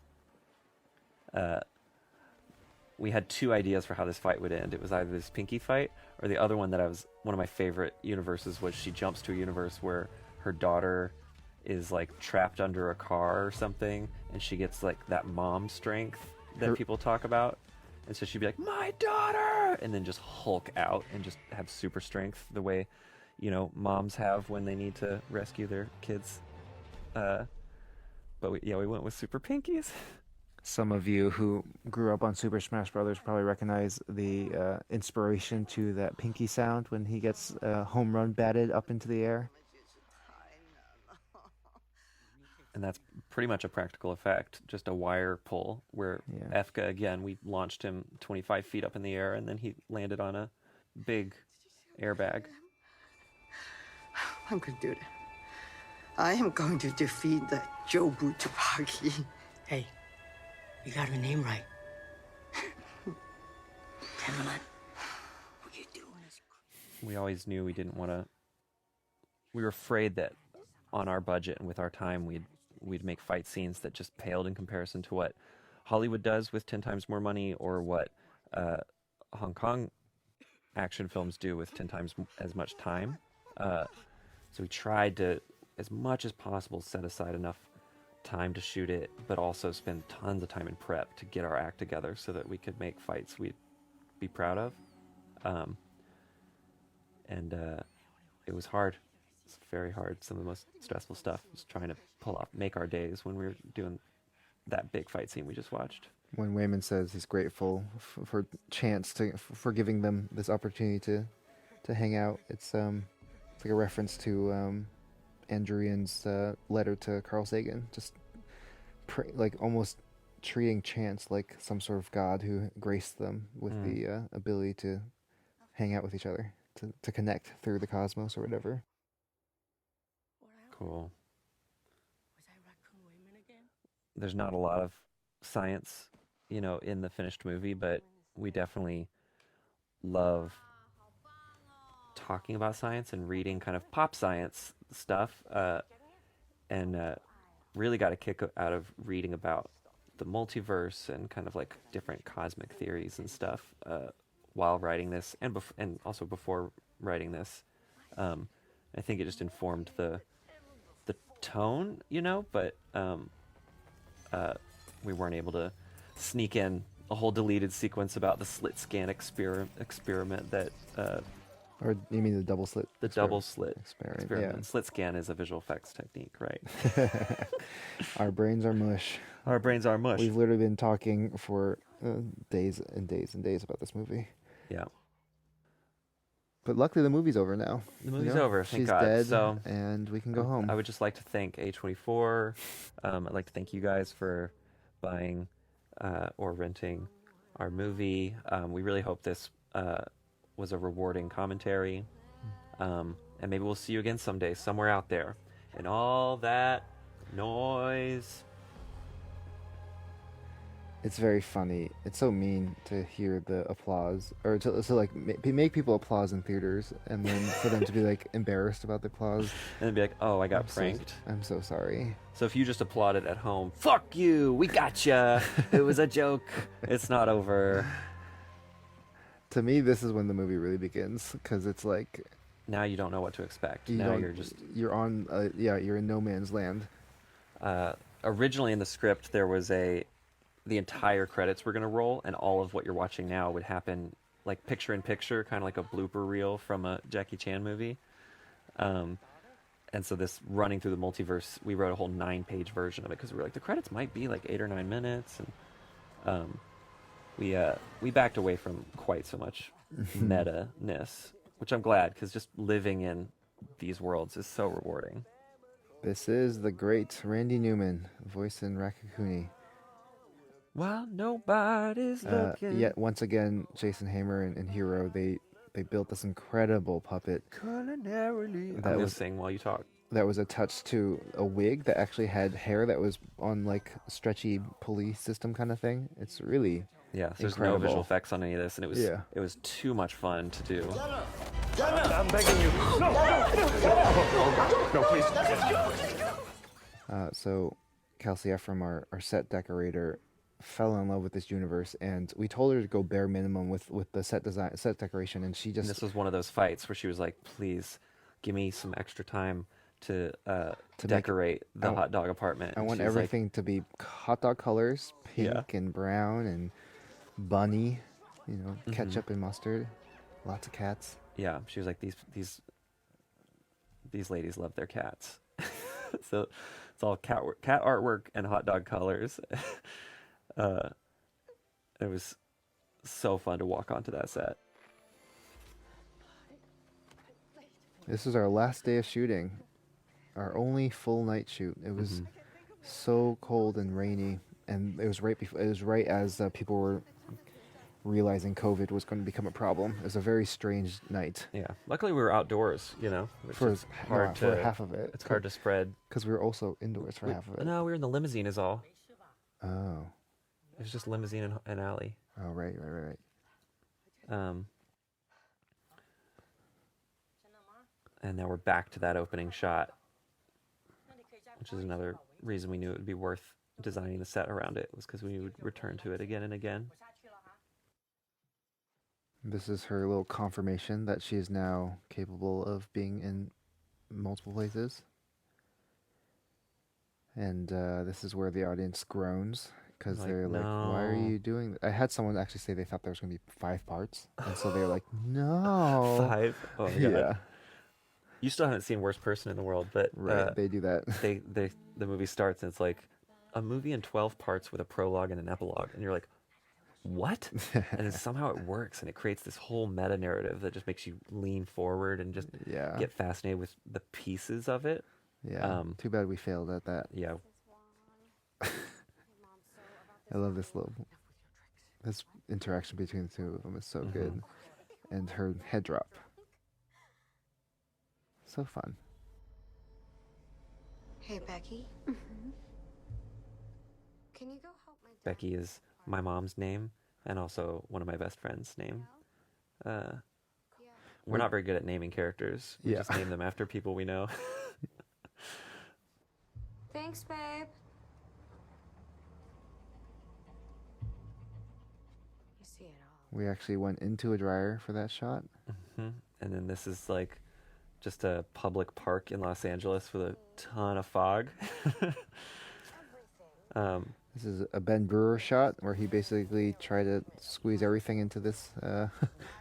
We had two ideas for how this fight would end. It was either this pinky fight, or the other one that one of my favorite universes was she jumps to a universe where her daughter is like trapped under a car or something, and she gets like that mom strength that people talk about, and so she'd be like, my daughter, and then just Hulk out and just have super strength the way, you know, moms have when they need to rescue their kids. But we went with super pinkies. Some of you who grew up on Super Smash Brothers probably recognize the inspiration to that pinky sound when he gets home run batted up into the air. And that's pretty much a practical effect, just a wire pull, where Efka, again, we launched him 25 feet up in the air, and then he landed on a big airbag. I'm going to do it. I am going to defeat the Jobu Tupaki. Hey, you got her name right. Cameron, what you doing is... We always knew we didn't want to... We were afraid that on our budget and with our time, we'd make fight scenes that just paled in comparison to what Hollywood does with 10 times more money, or what Hong Kong action films do with 10 times as much time. So we tried to, as much as possible, set aside enough time to shoot it, but also spend tons of time in prep to get our act together so that we could make fights we'd be proud of. And it was hard. It's very hard. Some of the most stressful stuff was trying to make our days when we were doing that big fight scene we just watched. When Wayman says he's grateful for giving them this opportunity to hang out, it's like a reference to Andrew Ian's letter to Carl Sagan, just like almost treating chance like some sort of god who graced them with the ability to hang out with each other, to connect through the cosmos or whatever. Cool. There's not a lot of science, in the finished movie, but we definitely love talking about science and reading kind of pop science stuff, and really got a kick out of reading about the multiverse and kind of like different cosmic theories and stuff while writing this, and also before writing this. I think it just informed the tone, but we weren't able to sneak in a whole deleted sequence about the slit scan experiment that Or you mean the double slit? the double slit experiment. experiment. Slit scan is a visual effects technique, right? Yeah. Our brains are mush. Our brains are mush. We've literally been talking for days and days and days about this movie. Yeah. But luckily, the movie's over now. The movie's over, thank She's God. dead, So and we can go home. I would just like to thank A24. I'd like to thank you guys for buying or renting our movie. We really hope this was a rewarding commentary. And maybe we'll see you again someday, somewhere out there. And all that noise. It's very funny. It's so mean to hear the applause, or to like make people applause in theaters, and then for them to be like embarrassed about the applause. And then be like, oh, I got pranked. I'm so sorry. So if you just applauded at home, fuck you, we gotcha. It was a joke. It's not over. To me, this is when the movie really begins, because it's like Now you don't know what to expect. you Now don't- you're just... you're on you're in no man's land. Originally in the script, there was the entire credits were going to roll, and all of what you're watching now would happen like picture in picture, kind of like a blooper reel from a Jackie Chan movie. And so this running through the multiverse, we wrote a whole 9-page version of it because we were like, the credits might be like 8 or 9 minutes, and we backed away from quite so much meta-ness, which I'm glad, because just living in these worlds is so rewarding. This is the great Randy Newman, voice in Rakakuni. While nobody's looking. Yet once again, Jason Hamer and Hero, they built this incredible puppet. Culinarily. That I'm going was- to sing while you talk. That was attached to a wig that actually had hair that was on like a stretchy pulley system kind of thing. It's really Yeah, so there's incredible. no visual effects on any of this, and Yeah. it was too much fun to do. I'm begging you. No, please. So Kelsey Ephraim, our set decorator, fell in love with this universe, and we told her to go bare minimum with the set decoration, and she And just this was one of those fights where she was like, please give me some extra time to make- decorate the I- hot dog apartment. I And want she was like, everything to be hot dog colors, pink and brown and bunny, ketchup and mustard, lots of cats. yeah, she was like, these ladies love their cats. So it's all cat artwork and hot dog colors. It was so fun to walk onto that set. This was our last day of shooting, our only full night shoot. It was so cold and rainy, and it was right as people were realizing COVID was going to become a problem. It was a very strange night. Yeah, luckily we were outdoors, which For is hard to... for half of it. It's hard to spread. Because we were also indoors for half of it. No, we were in the limousine is all. Oh. It was just limousine and alley. Oh, right. And now we're back to that opening shot, which is another reason we knew it would be worth designing the set around it, was because we would return to it again and again. This is her little confirmation that she is now capable of being in multiple places. And this is where the audience groans, because Like, they're like, why are "No." you doing that? I had someone actually say they thought there was going to be 5 parts. And so they were like, no. 5? Oh my God. Yeah, You still haven't seen Worst Person in the World, but right. They do that. the movie starts and it's like a movie in 12 parts with a prologue and an epilogue. And you're like, what? And then somehow it works, and it creates this whole meta narrative that just makes you lean forward and just Yeah. get fascinated with the pieces of it. Yeah. Too bad we failed at that. Yeah. I love this interaction between the two of them is so good. And her head drop. So fun. Hey, Becky. Can you go help my dad? Becky is my mom's name and also one of my best friend's name. We're not very good at naming characters. We Yeah. just name them after people we know. Thanks, babe. You see it all. We actually went into a dryer for that shot. And then this is like just a public park in Los Angeles with a ton of fog. This is a Ben Brewer shot where he basically tried to squeeze everything into this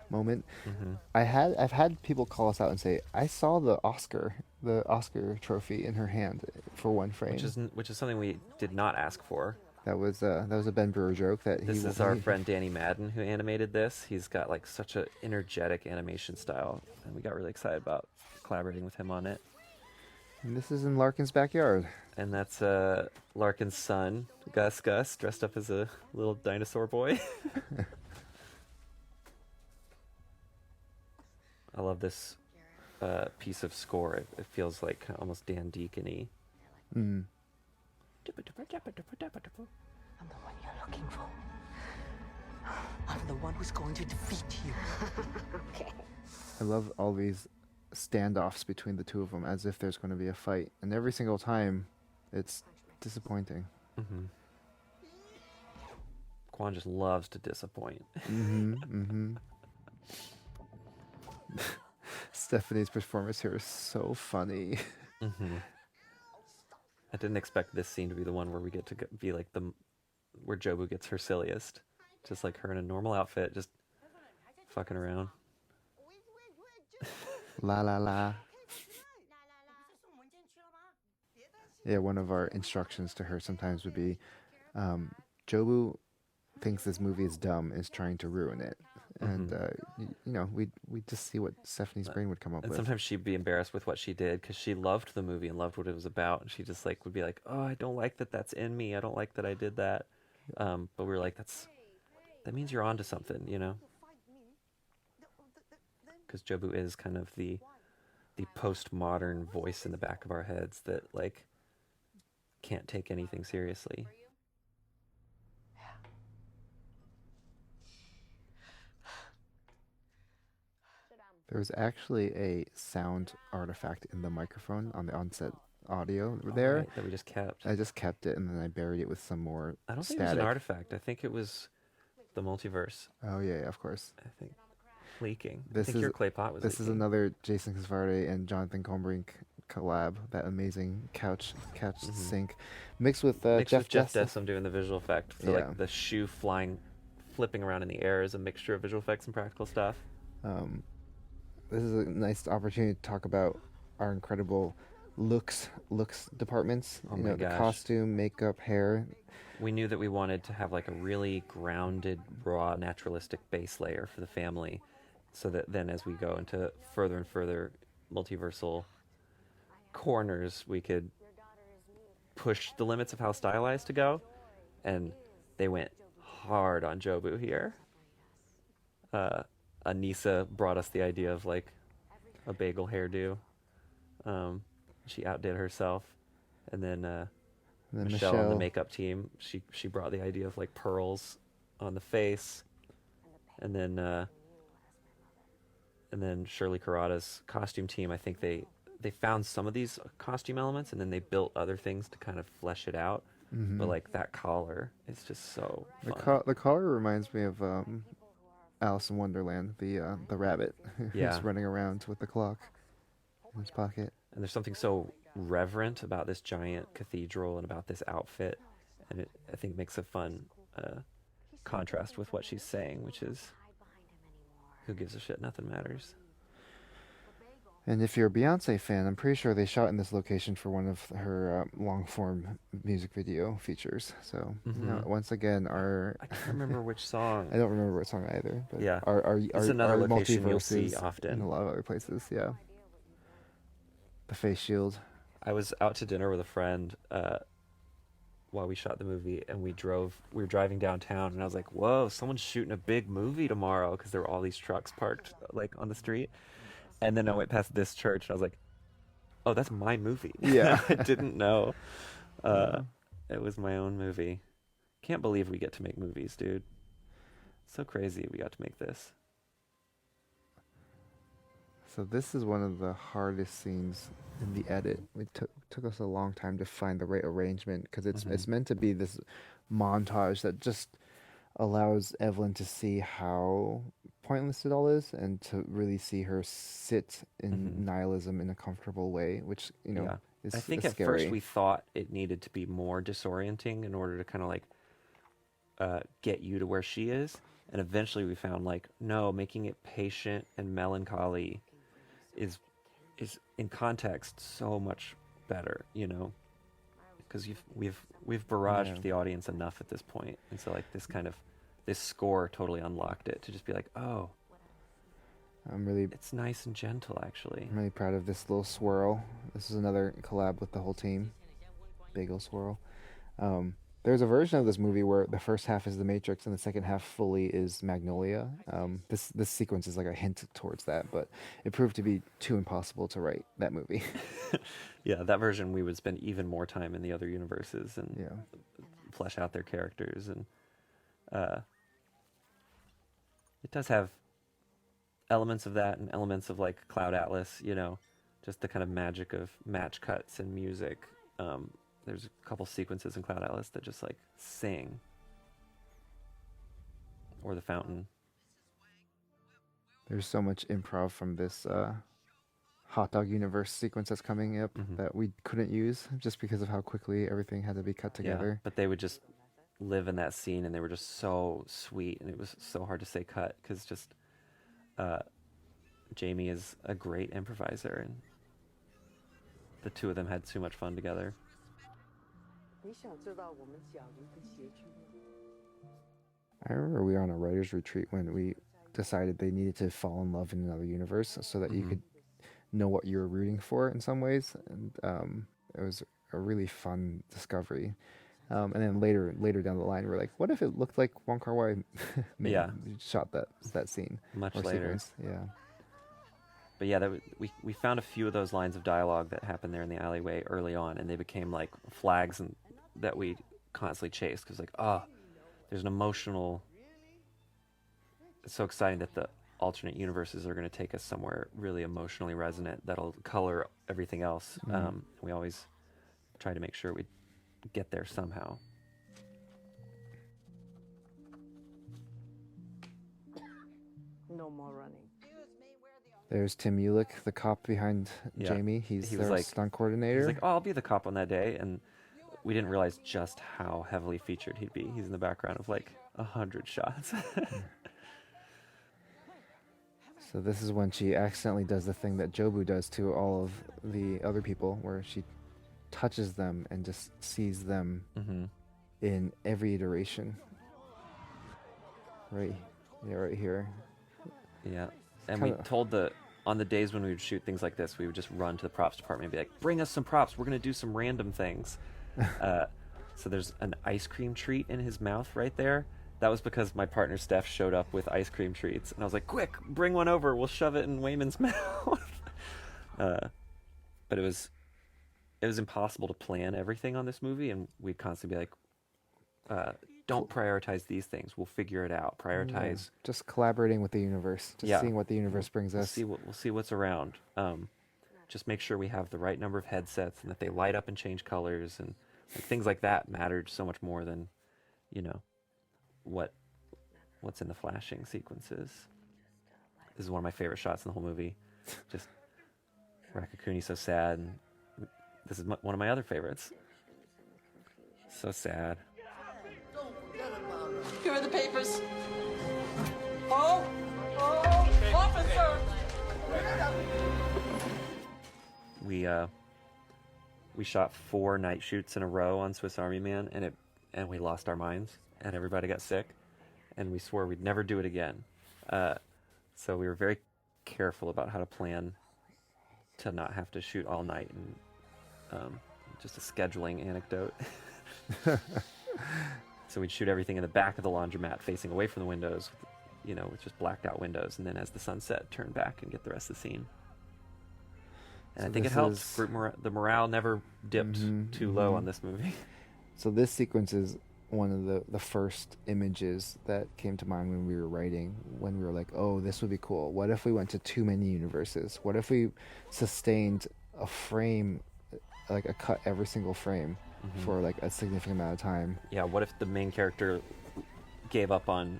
moment. Mm-hmm. I've had people call us out and say, I saw the Oscar trophy in her hand for one frame. Which is something we did not ask for. That was a Ben Brewer joke that This is our friend Danny Madden who animated this. He's got like such an energetic animation style, and we got really excited about collaborating with him on it. And this is in Larkin's backyard. And that's Larkin's son, Gus, dressed up as a little dinosaur boy. I love this piece of score. It feels like almost Dan Deacon-y. Mm. I'm the one you're looking for. I'm the one who's going to defeat you. Okay. I love all these standoffs between the two of them as if there's going to be a fight. And every single time, it's disappointing. Mm-hmm. Kwan just loves to disappoint. Mm-hmm, mm-hmm. Stephanie's performance here is so funny. Mm-hmm. I didn't expect this scene to be the one where we get to be like where Jobu gets her silliest. Just like her in a normal outfit, just fucking around. La la la. Yeah, one of our instructions to her sometimes would be, Jobu thinks this movie is dumb, is trying to ruin it. And, we just see what Stephanie's brain would come up And with. sometimes she'd be embarrassed with what she did because she loved the movie and loved what it was about. And she just like would be like, oh, I don't like that that's in me. I don't like that I did that. But we were like, that means you're onto something, you know? Because Jobu is kind of the postmodern voice in the back of our heads that like can't take anything seriously. There's actually a sound artifact in the microphone on the onset audio there. Right, that we just kept. I just kept it and then I buried it with some more I don't think static. it was an artifact. I think it was the multiverse. Oh yeah, of course. I think leaking. This I think is your clay pot was This leaking. is another Jason Casvarde and Jonathan Combrink collab. That amazing couch sync, mixed with Jeff Dessum doing the visual effect. So Yeah. like the shoe flipping around in the air is a mixture of visual effects and practical stuff. This is a nice opportunity to talk about our incredible looks departments. Oh you my know, the gosh. costume, makeup, hair. We knew that we wanted to have like a really grounded, raw, naturalistic base layer for the family, so that then as we go into further and further multiversal corners, we could push the limits of how stylized to go, and they went hard on Jobu here. Anissa brought us the idea of like a bagel hairdo. She outdid herself, and then Michelle on the makeup team, she brought the idea of like pearls on the face, and then Shirley Carrada's costume team, I think they found some of these costume elements and then they built other things to kind of flesh it out. Mm-hmm. But like that collar is just so fun. The collar reminds me of Alice in Wonderland, the rabbit who's Yeah. running around with the clock in his pocket. And there's something so reverent about this giant cathedral and about this outfit, and I think makes a fun contrast with what she's saying, which is, who gives a shit, nothing matters. And if you're a Beyonce fan, I'm pretty sure they shot in this location for one of her long-form music video features. So once again, I can't remember which song. I don't remember what song either. But Yeah. it's another our location you'll see multiverses often. in a lot of other places. Yeah. The face shield. I was out to dinner with a friend while we shot the movie, and we were driving downtown, and I was like, whoa, someone's shooting a big movie tomorrow, because there were all these trucks parked like on the street. And then I went past this church, and I was like, oh, that's my movie. Yeah. I didn't know it was my own movie. Can't believe we get to make movies, dude. So crazy we got to make this. So this is one of the hardest scenes in the edit. It took us a long time to find the right arrangement, because it's meant to be this montage that just allows Evelyn to see how pointless it all is, and to really see her sit in nihilism in a comfortable way, which Yeah. is I think is at scary. first we thought it needed to be more disorienting in order to kind of like get you to where she is, and eventually we found like no, making it patient and melancholy is in context so much better, because we've barraged Yeah. the audience enough at this point, and so like this score totally unlocked it to just be like, oh, I'm really it's nice and gentle actually. I'm really proud of this little swirl. This is another collab with the whole team. Bagel swirl. There's a version of this movie where the first half is The Matrix and the second half fully is Magnolia. This sequence is like a hint towards that, but it proved to be too impossible to write that movie. Yeah, that version we would spend even more time in the other universes and Yeah. flesh out their characters, and it does have elements of that and elements of like Cloud Atlas, just the kind of magic of match cuts and music. There's a couple sequences in Cloud Atlas that just like sing, or the fountain. There's so much improv from this hot dog universe sequence that's coming up that we couldn't use just because of how quickly everything had to be cut Yeah, together. but they would just live in that scene, and they were just so sweet, and it was so hard to say cut because just Jamie is a great improviser, and the two of them had too much fun together. I remember we were on a writer's retreat when we decided they needed to fall in love in another universe so that you could know what you were rooting for in some ways. And it was a really fun discovery. And then later down the line, we're like, what if it looked like Wong Kar-wai Yeah. shot that scene? Much or later. sequence. Yeah. But yeah, we found a few of those lines of dialogue that happened there in the alleyway early on, and they became like flags and that we constantly chased because there's an emotional. It's so exciting that the alternate universes are going to take us somewhere really emotionally resonant that'll color everything else. We always try to make sure we get there somehow. No more running. There's Tim Ulick, the cop behind Yeah. Jamie. He's He was their like- stunt coordinator. He's like, oh, I'll be the cop on that day, and we didn't realize just how heavily featured he'd be. He's in the background of like 100 shots. So this is when she accidentally does the thing that Jobu does to all of the other people, where she touches them and just sees them in every iteration. Right here. Yeah, and kinda- we told on the days when we would shoot things like this, we would just run to the props department and be like, bring us some props, we're going to do some random things. So there's an ice cream treat in his mouth right there. That was because my partner Steph showed up with ice cream treats, and I was like, quick, bring one over, we'll shove it in Wayman's mouth. But it was impossible to plan everything on this movie, and we'd constantly be like, don't prioritize these things, we'll figure it out. Prioritize Just collaborating with the universe, just seeing what the universe brings us. we'll see what's around. Just make sure we have the right number of headsets and that they light up and change colors, and like, things like that mattered so much more than what's in the flashing sequences. This is one of my favorite shots in the whole movie. Just Rakakuni so sad, and this is one of my other favorites. So sad. Here are the papers. Oh, officer! We shot 4 night shoots in a row on Swiss Army Man, and we lost our minds, and everybody got sick, and we swore we'd never do it again. So we were very careful about how to plan to not have to shoot all night, and just a scheduling anecdote. So we'd shoot everything in the back of the laundromat, facing away from the windows, with just blacked out windows, and then as the sun set, turn back and get the rest of the scene. And So I think it this helps. is- The morale never dipped too low on this movie. So this sequence is one of the first images that came to mind when we were writing, when we were like, oh, this would be cool. What if we went to too many universes? What if we sustained a frame, like a cut every single frame for like a significant amount of time? Yeah, what if the main character gave up on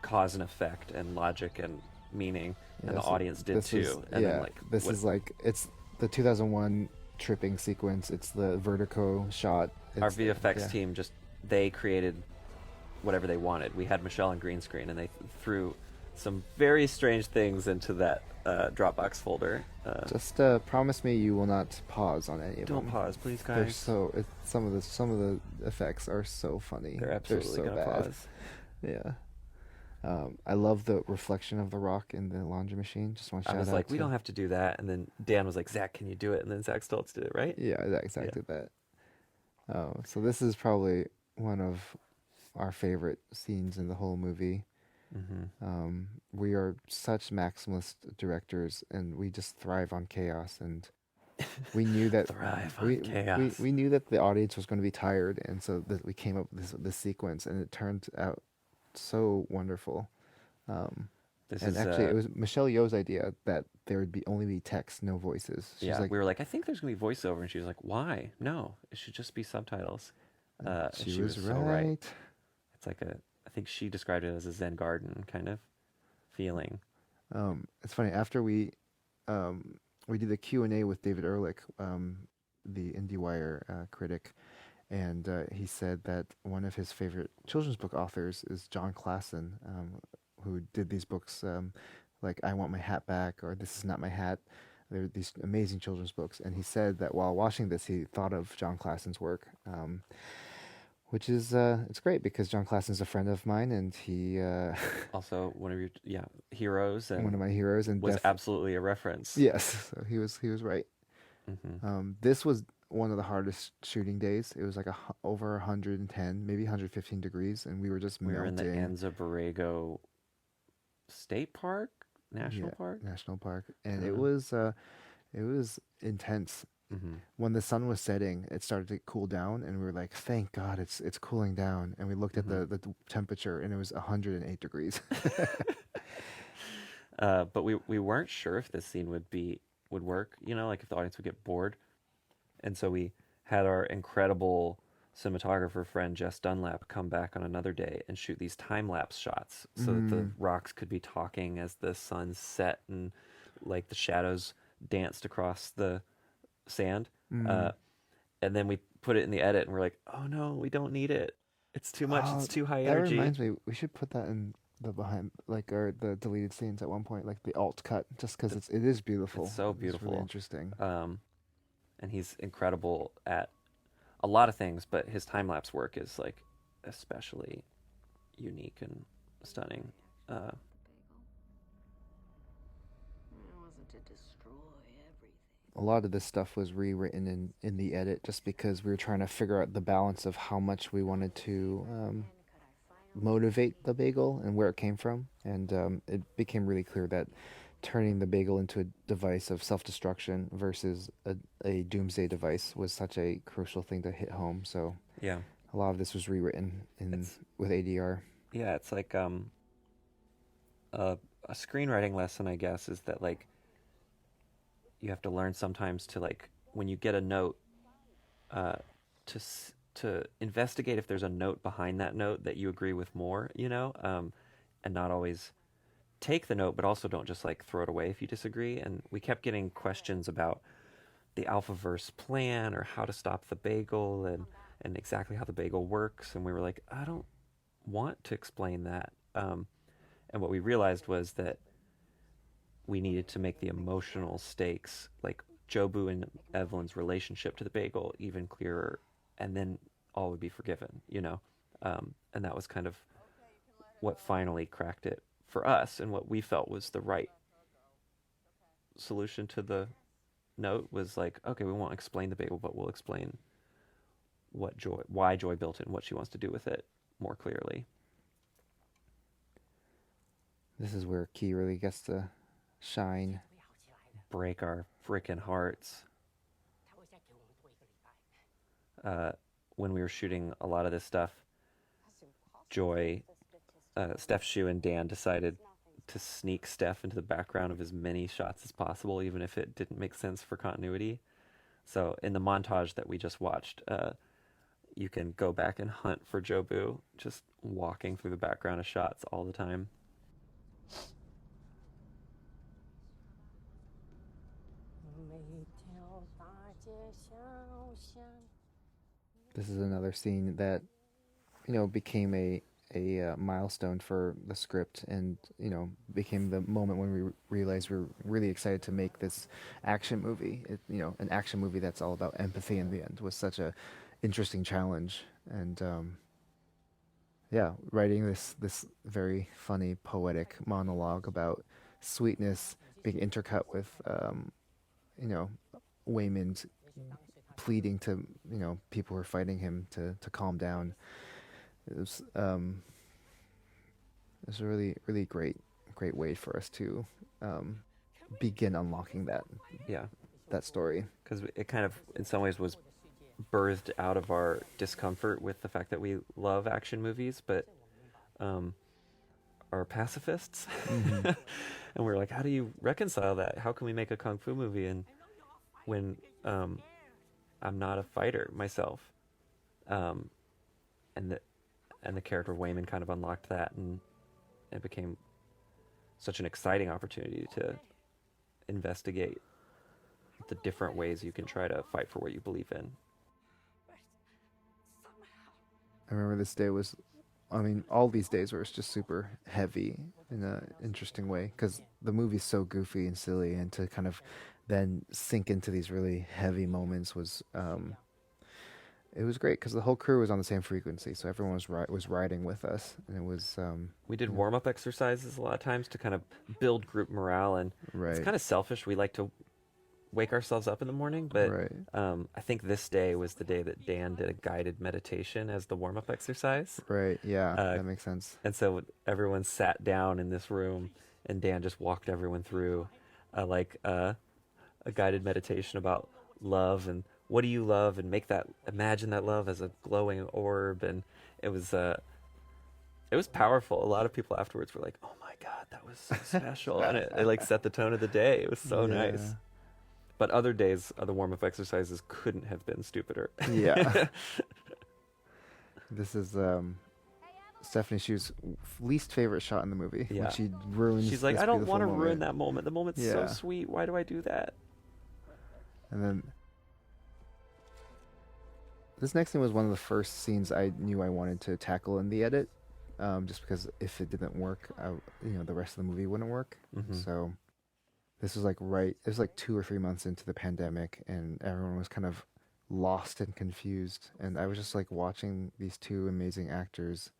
cause and effect and logic and meaning, and Yeah, the so audience did this is- too. And yeah, then like this what- is like it's the 2001 tripping sequence. It's the vertigo shot. our It's, VFX yeah. team just they created whatever they wanted. We had Michelle on green screen, and they threw some very strange things into that Dropbox folder. Just promise me you will not pause on any of Don't them. pause, please, They're guys. some of the effects are so funny. They're absolutely so gonna bad. pause. Yeah. I love the reflection of the rock in the laundry machine. Just one shout I was out like, we to- don't have to do that. And then Dan was like, Zach, can you do it? And then Zach Stoltz did it, right? Yeah, exactly that. So this is probably one of our favorite scenes in the whole movie. Mm-hmm. We are such maximalist directors, and we just thrive on chaos. And we knew that Thrive on we, chaos. we knew that the audience was going to be tired, and so that we came up with this sequence, and it turned out so wonderful. This And is, actually, it was Michelle Yeoh's idea that there would only be text, no voices. She's yeah, like, we were like, I think there's gonna be voiceover, and she was like, why? No, it should just be subtitles. And she was so right. It's like I think she described it as a Zen garden kind of feeling. It's funny, after we did the Q&A with David Ehrlich, the IndieWire critic, and he said that one of his favorite children's book authors is John Klassen, who did these books like I Want My Hat Back or This Is Not My Hat. They're these amazing children's books, and he said that while watching this, he thought of John Klassen's work, which is it's great because John Klassen's a friend of mine, and he Also, one of your heroes, and one of my heroes, and was absolutely a reference. yes, so he was right. Mm-hmm. This was one of the hardest shooting days. It was like over 110, maybe 115 degrees, and we were just We were in melting. the Anza Borrego State Park, National Park. National Park, and Uh-huh. it was intense. Mm-hmm. When the sun was setting, it started to cool down, and we were like, "Thank God, it's cooling down." And we looked at the temperature, and it was 108 degrees. But we weren't sure if this scene would work, like if the audience would get bored. And so we had our incredible cinematographer friend Jess Dunlap come back on another day and shoot these time-lapse shots so that the rocks could be talking as the sun set and like the shadows danced across the sand. And then we put it in the edit and we're like, oh no, we don't need it. It's too much. It's too high energy. That reminds me, we should put that in the behind, like, or the deleted scenes at one point, like the alt cut, just because it is beautiful. It's so It's beautiful. really interesting. And he's incredible at a lot of things, but his time-lapse work is like especially unique and stunning. It wasn't to destroy everything. A lot of this stuff was rewritten in the edit just because we were trying to figure out the balance of how much we wanted to motivate the bagel and where it came from. And it became really clear that turning the bagel into a device of self-destruction versus a doomsday device was such a crucial thing to hit home. So Yeah. a lot of this was rewritten with ADR. Yeah, it's like a screenwriting lesson, I guess, is that like you have to learn sometimes to like when you get a note to investigate if there's a note behind that note that you agree with more, and not always take the note, but also don't just like throw it away if you disagree. And we kept getting questions about the Alphaverse plan or how to stop the bagel and exactly how the bagel works. And we were like, I don't want to explain that. And what we realized was that we needed to make the emotional stakes, like Jobu and Evelyn's relationship to the bagel, even clearer, and then all would be forgiven, and that was kind of what finally cracked it for us, and what we felt was the right solution to the note was like, okay, we won't explain the bagel, but we'll explain why Joy built it and what she wants to do with it more clearly. This is where Key really gets to shine. Break our frickin' hearts. When we were shooting a lot of this stuff, Joy, Steph Shu and Dan decided to sneak Steph into the background of as many shots as possible, even if it didn't make sense for continuity. So in the montage that we just watched, you can go back and hunt for Jobu just walking through the background of shots all the time. This is another scene that, became a milestone for the script, and became the moment when we realized we were really excited to make this action movie. An action movie that's all about empathy in the end was such a interesting challenge, and writing this very funny poetic monologue about sweetness being intercut with Waymond pleading to people who are fighting him to calm down. It was a really really great way for us to begin unlocking that story, because it kind of in some ways was birthed out of our discomfort with the fact that we love action movies but are pacifists. Mm-hmm. And we're like, how do you reconcile that? How can we make a kung fu movie and when I'm not a fighter myself? And the character of Waymond kind of unlocked that, and it became such an exciting opportunity to investigate the different ways you can try to fight for what you believe in. I remember this day was, all these days were just super heavy in an interesting way, because the movie's so goofy and silly, and to kind of then sink into these really heavy moments was, it was great because the whole crew was on the same frequency, so everyone was riding with us, and it was. We did warm-up exercises a lot of times to kind of build group morale, and it's kind of selfish. We like to wake ourselves up in the morning, but I think this day was the day that Dan did a guided meditation as the warm-up exercise. Right. Yeah, that makes sense. And so everyone sat down in this room, and Dan just walked everyone through, a guided meditation about love and what do you love, and imagine that love as a glowing orb, and it was powerful. A lot of people afterwards were like, "Oh my God, that was so special," and it set the tone of the day. It was so nice. But other days, the warm-up exercises couldn't have been stupider. Yeah. This is Stephanie Shu's least favorite shot in the movie. Yeah. When she ruins. She's like, this I don't beautiful want to moment. ruin that moment. The moment's so sweet. Why do I do that? And then this next thing was one of the first scenes I knew I wanted to tackle in the edit, just because if it didn't work, the rest of the movie wouldn't work. Mm-hmm. So this was it was like 2 or 3 months into the pandemic, and everyone was kind of lost and confused, and I was just like watching these two amazing actors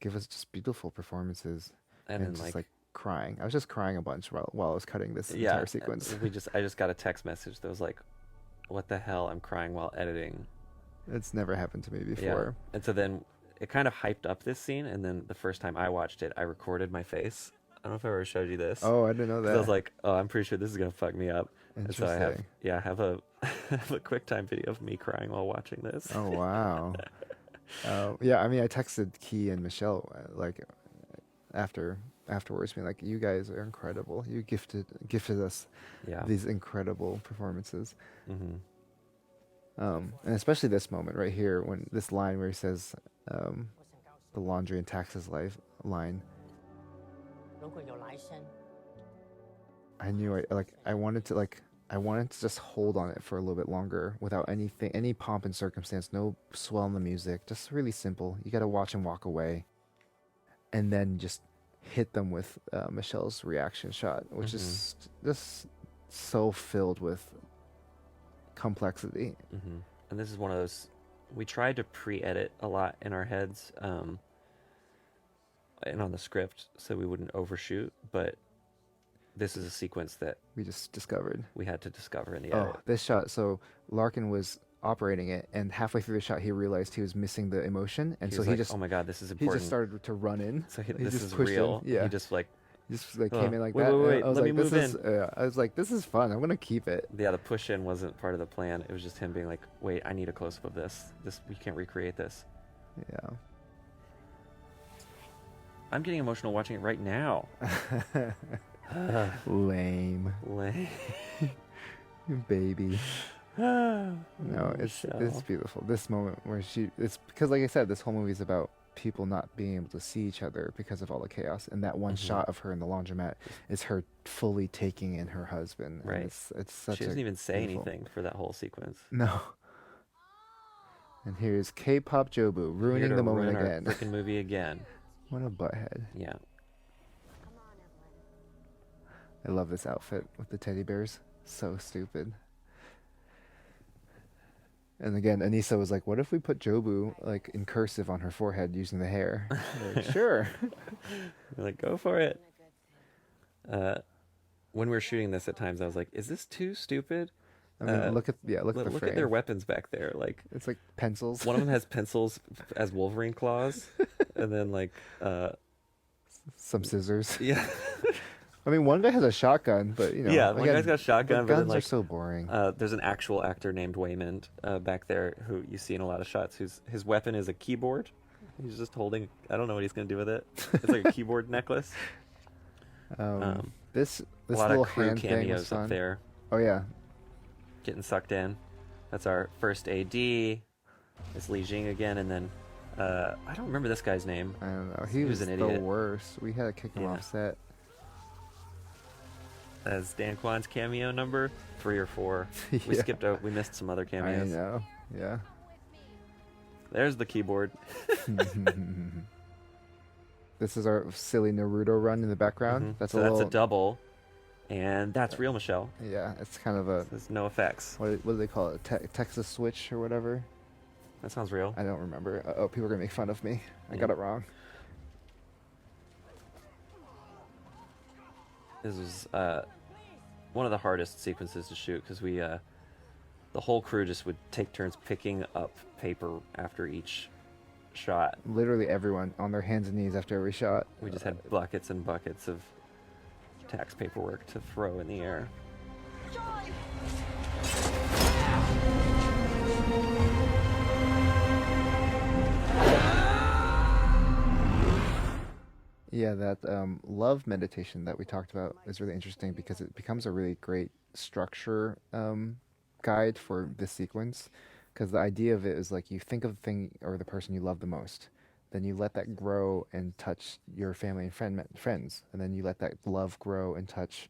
give us just beautiful performances, and just like crying. I was just crying a bunch while I was cutting this entire sequence. I just got a text message that was like, what the hell, I'm crying while editing. It's never happened to me before. Yeah. And so then it kind of hyped up this scene, and then the first time I watched it, I recorded my face. I don't know if I ever showed you this. Oh, I didn't know that. I was like, oh, I'm pretty sure this is gonna fuck me up. And so I have a a QuickTime video of me crying while watching this. Oh wow. Yeah, I texted Key and Michelle afterwards, being like, you guys are incredible. You gifted us these incredible performances. Mm-hmm. And especially this moment right here, when this line where he says the laundry and taxes line. I knew I wanted to just hold on it for a little bit longer without any pomp and circumstance, no swell in the music, just really simple. You got to watch and walk away, and then just hit them with Michelle's reaction shot, which is just so filled with complexity. Mm-hmm. And this is one of those, we tried to pre-edit a lot in our heads and on the script so we wouldn't overshoot, but this is a sequence that we just discovered. We had to discover in the edit. This shot. So Larkin was operating it, and halfway through the shot, he realized he was missing the emotion, and he just, oh my God, this is important. He just started to run in. So this is real. In. Yeah. He just came in like wait, that. Wait, I was let like, me move in. I was like, this is fun. I'm gonna keep it. Yeah, the push in wasn't part of the plan. It was just him being like, wait, I need a close up of this. We can't recreate this. Yeah. I'm getting emotional watching it right now. Lame. Lame. Baby. No, it's beautiful. This moment where it's because, like I said, this whole movie is about people not being able to see each other because of all the chaos. And that one shot of her in the laundromat is her fully taking in her husband. And Right. it's such She doesn't even say beautiful- anything for that whole sequence. No. And here's K-pop Jobu Here ruining to the moment ruin our again. freaking movie again. What a butthead. Yeah. I love this outfit with the teddy bears. So stupid. And again, Anissa was like, "What if we put Jobu like in cursive on her forehead using the hair?" Like, sure. We're like, go for it. When we were shooting this at times, I was like, is this too stupid? I mean, look at the Look frame. at their weapons back there. Like, It's like pencils. one of them has pencils as Wolverine claws, and then like, Some scissors. yeah, I mean, one guy has a shotgun, but yeah. One again, guy's got a shotgun, but but then guns like, are so boring. there's an actual actor named Waymond back there who you see in a lot of shots. His weapon is a keyboard. He's just holding. I don't know what he's gonna do with it. It's like a keyboard necklace. This A lot little of crew hand thing was cameos fun. up there, Oh yeah, getting sucked in. That's our first AD. It's Li Jing again, and then I don't remember this guy's name. I don't know. He was was an the idiot. worst. We had to kick him Yeah. off set. As Dan Kwan's cameo number 3 or 4. We Yeah. skipped out. We missed some other I cameos. know. Yeah. There's the keyboard. This is our silly Naruto run in the background. Mhm. That's So a that's little. a double, and that's real Michelle. Yeah, it's kind of a There's no effects. what do they call it? Texas switch or whatever. That sounds real. I don't remember. Oh, people are gonna make fun of me. I got Yeah. it wrong. This was one of the hardest sequences to shoot because we, the whole crew just would take turns picking up paper after each shot. Literally everyone on their hands and knees after every shot. We just had buckets and buckets of tax paperwork to throw in the air. Yeah, that love meditation that we talked about is really interesting because it becomes a really great structure guide for this sequence. Because the idea of it is like you think of the thing or the person you love the most, then you let that grow and touch your family and friends, and then you let that love grow and touch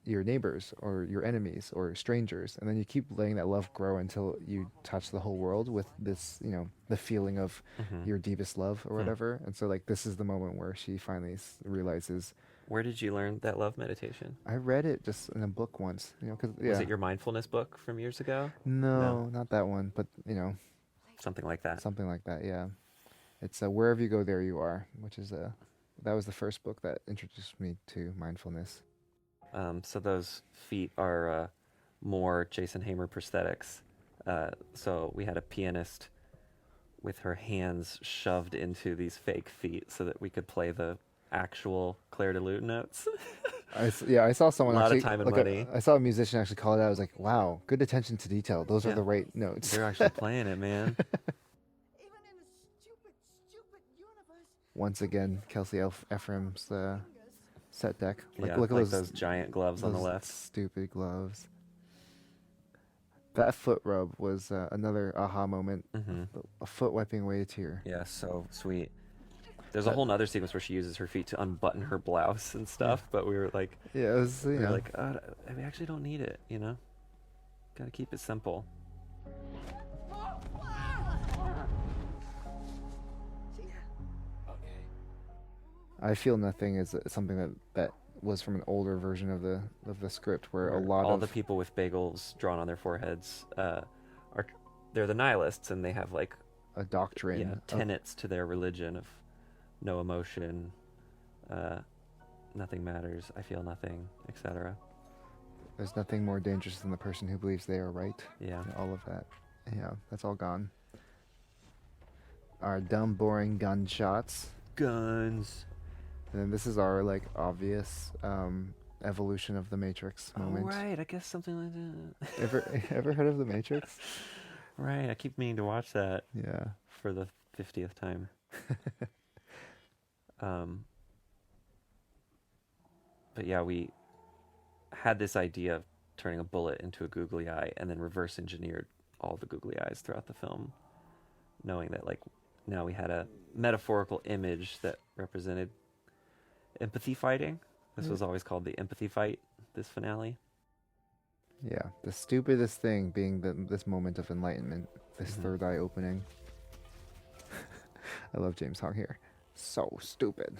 your neighbors or your enemies or strangers, and then you keep letting that love grow until you touch the whole world with this, the feeling of your deepest love or whatever. And so like this is the moment where she finally realizes. Where did you learn that love meditation? I read it just in a book once, because Was it your mindfulness book from years ago? No, not that one, but Something like that. something like that. Yeah, it's Wherever You Go, There You Are, which is that was the first book that introduced me to mindfulness. So those feet are more Jason Hamer prosthetics. So we had a pianist with her hands shoved into these fake feet so that we could play the actual Claire de Lune notes. I saw someone A lot of actually, time and like money. I saw a musician actually call it out. I was like, wow, good attention to detail. Those are Yeah. the right notes. They're actually playing it, man. Even in a stupid, stupid universe, Once again, Kelsey Ephraim's set deck. Yeah, Look at like those giant gloves on the those left. Stupid gloves. That foot rub was another aha moment. A foot wiping away a tear. Yeah, so sweet. There's a whole nother sequence where she uses her feet to unbutton her blouse and stuff, but we were like, Yeah, it was. we actually don't need it, Gotta keep it simple. I Feel Nothing is something that was from an older version of the script where a lot all of the people with bagels drawn on their foreheads they're the nihilists, and they have like a doctrine of- tenets to their religion of no emotion, nothing matters, I feel nothing, etc. there's nothing more dangerous than the person who believes they are right. Yeah. And all of that. Yeah, that's all gone. Our dumb, boring gunshots. Guns. And then this is our obvious evolution of the Matrix moment. Oh, right, I guess something like that. Ever heard of the Matrix? Right, I keep meaning to watch that Yeah. for the 50th time. But yeah, we had this idea of turning a bullet into a googly eye, and then reverse engineered all the googly eyes throughout the film, knowing that like now we had a metaphorical image that represented empathy fighting. This was always called the empathy fight, this finale. Yeah, the stupidest thing being this moment of enlightenment, this third eye opening. I love James Hong here. So stupid.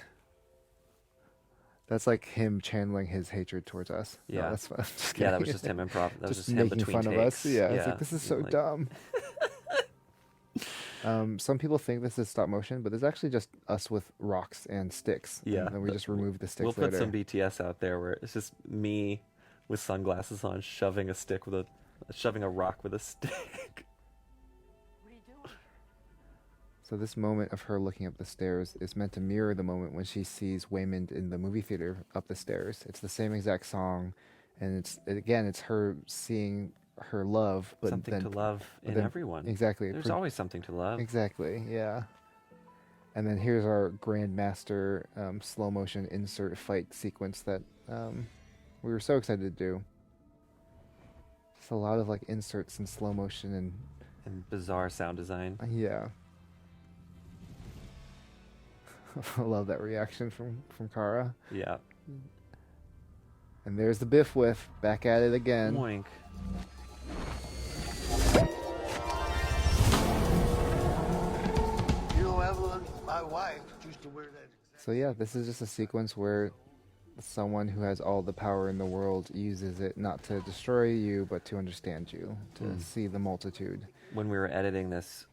That's like him channeling his hatred towards us. No, Yeah. that's fun. Just Yeah, that kidding. was just him improv. That was just just him making between fun takes. of us. Yeah, it's like, this is so like, dumb. Some people think this is stop motion, but it's actually just us with rocks and sticks. Yeah. And then we just remove the sticks We'll put later. some BTS out there where it's just me with sunglasses on shoving a rock with a stick. So this moment of her looking up the stairs is meant to mirror the moment when she sees Waymond in the movie theater up the stairs. It's the same exact song, and it's her seeing her love, but Something then, to love but in then- everyone. Exactly. There's always something to love. Exactly. Yeah. And then here's our Grandmaster slow motion insert fight sequence that we were so excited to do. Just a lot of like inserts in slow motion And bizarre sound design. yeah. I love that reaction from Kara. Yeah. And there's the Biff whiff, back at it again. Moink. You know, Evelyn, my wife used to wear that. So yeah, this is just a sequence where someone who has all the power in the world uses it not to destroy you, but to understand you, to see the multitude. When we were editing this,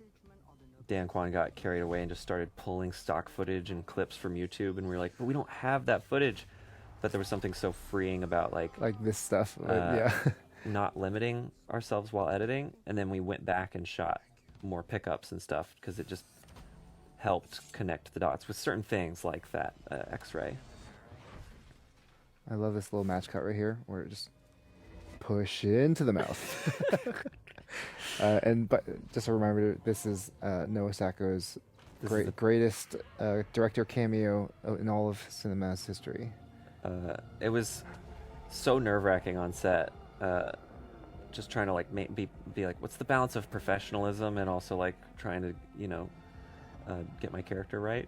Dan Kwan got carried away and just started pulling stock footage and clips from YouTube, and we were like, but we don't have that footage. But there was something so freeing about like this stuff. Yeah. not limiting ourselves while editing, and then we went back and shot more pickups and stuff because it just helped connect the dots with certain things like that X-ray. I love this little match cut right here where it just push into the mouth. But just a reminder, this is Noah Sacco's greatest director cameo in all of cinema's history. It was so nerve-wracking on set, just trying to like be like, what's the balance of professionalism and also like trying to get my character right.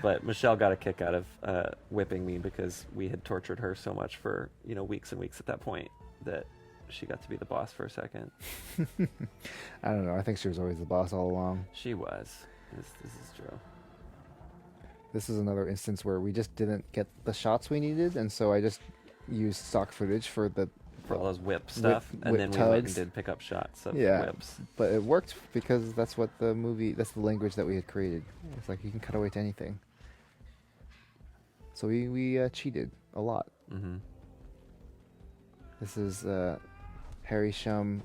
But Michelle got a kick out of whipping me because we had tortured her so much for weeks and weeks at that point that she got to be the boss for a second. I don't know. I think she was always the boss all along. She was. This is true. This is another instance where we just didn't get the shots we needed, and so I just used stock footage for all those whip stuff, and then we went and did pickup shots of whips. But it worked because that's what that's the language that we had created. It's like you can cut away to anything. So we cheated a lot. Mm-hmm. This is Harry Shum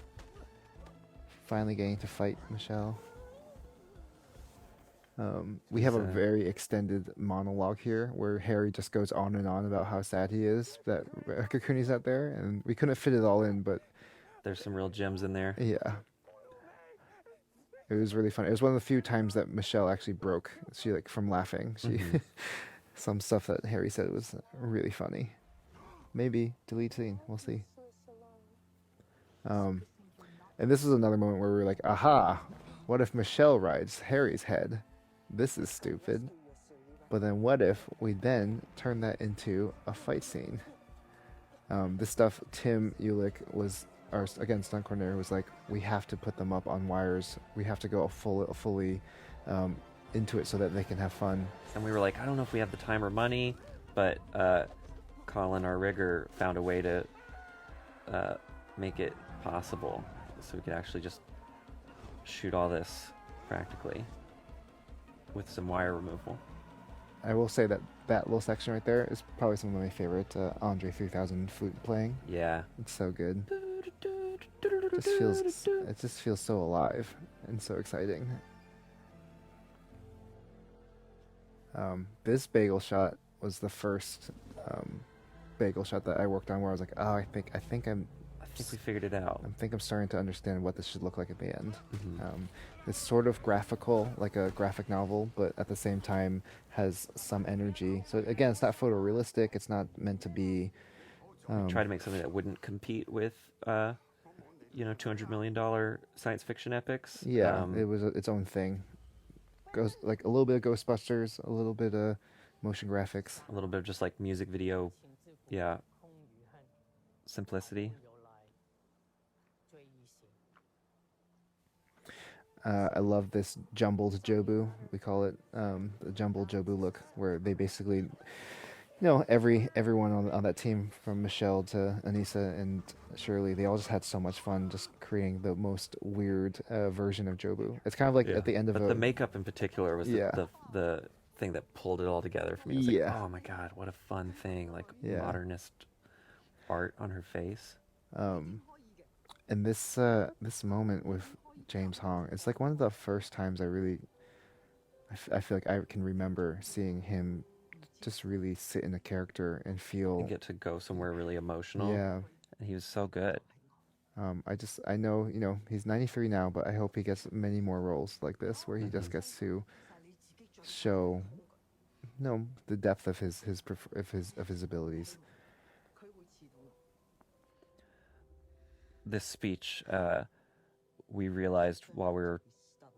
finally getting to fight Michelle. We have a very extended monologue here where Harry just goes on and on about how sad he is that Kakuni's out there, and we couldn't fit it all in, but there's some real gems in there. Yeah. It was really fun. It was one of the few times that Michelle actually broke. She from laughing. She some stuff that Harry said was really funny. Maybe delete scene. We'll see. And this is another moment where we were like, aha, what if Michelle rides Harry's head? This is stupid. But then what if we then turn that into a fight scene? This stuff, Tim Ulick was, our again stunt coordinator, was like, we have to put them up on wires. We have to go fully into it so that they can have fun. And we were like, I don't know if we have the time or money, but Colin, our rigger, found a way to make it possible so we could actually just shoot all this practically with some wire removal. I will say that little section right there is probably some of my favorite Andre 3000 flute playing. Yeah. It's so good. It just feels so alive and so exciting. This bagel shot was the first bagel shot that I worked on where I was like, oh, I think we figured it out. I think I'm starting to understand what this should look like at the end. Mm-hmm. It's sort of graphical, like a graphic novel, but at the same time has some energy. So again, it's not photorealistic. It's not meant to be Try to make something that wouldn't compete with, $200 million science fiction epics. Yeah, it was its own thing. Goes like a little bit of Ghostbusters, a little bit of motion graphics. A little bit of just like music video, yeah, simplicity. I love this jumbled Jobu, we call it, the jumbled Jobu look, where they basically, everyone on that team, from Michelle to Anissa and Shirley, they all just had so much fun just creating the most weird version of Jobu. It's kind of like at the end of but the makeup in particular was the thing that pulled it all together for me. It was like, oh my God, what a fun thing, like modernist art on her face. And this moment with James Hong, it's like one of the first times I feel like I can remember seeing him just really sit in a character and feel and get to go somewhere really emotional. Yeah, and he was so good. I know he's 93 now, but I hope he gets many more roles like this where he just gets to show the depth of his abilities. This speech, we realized while we were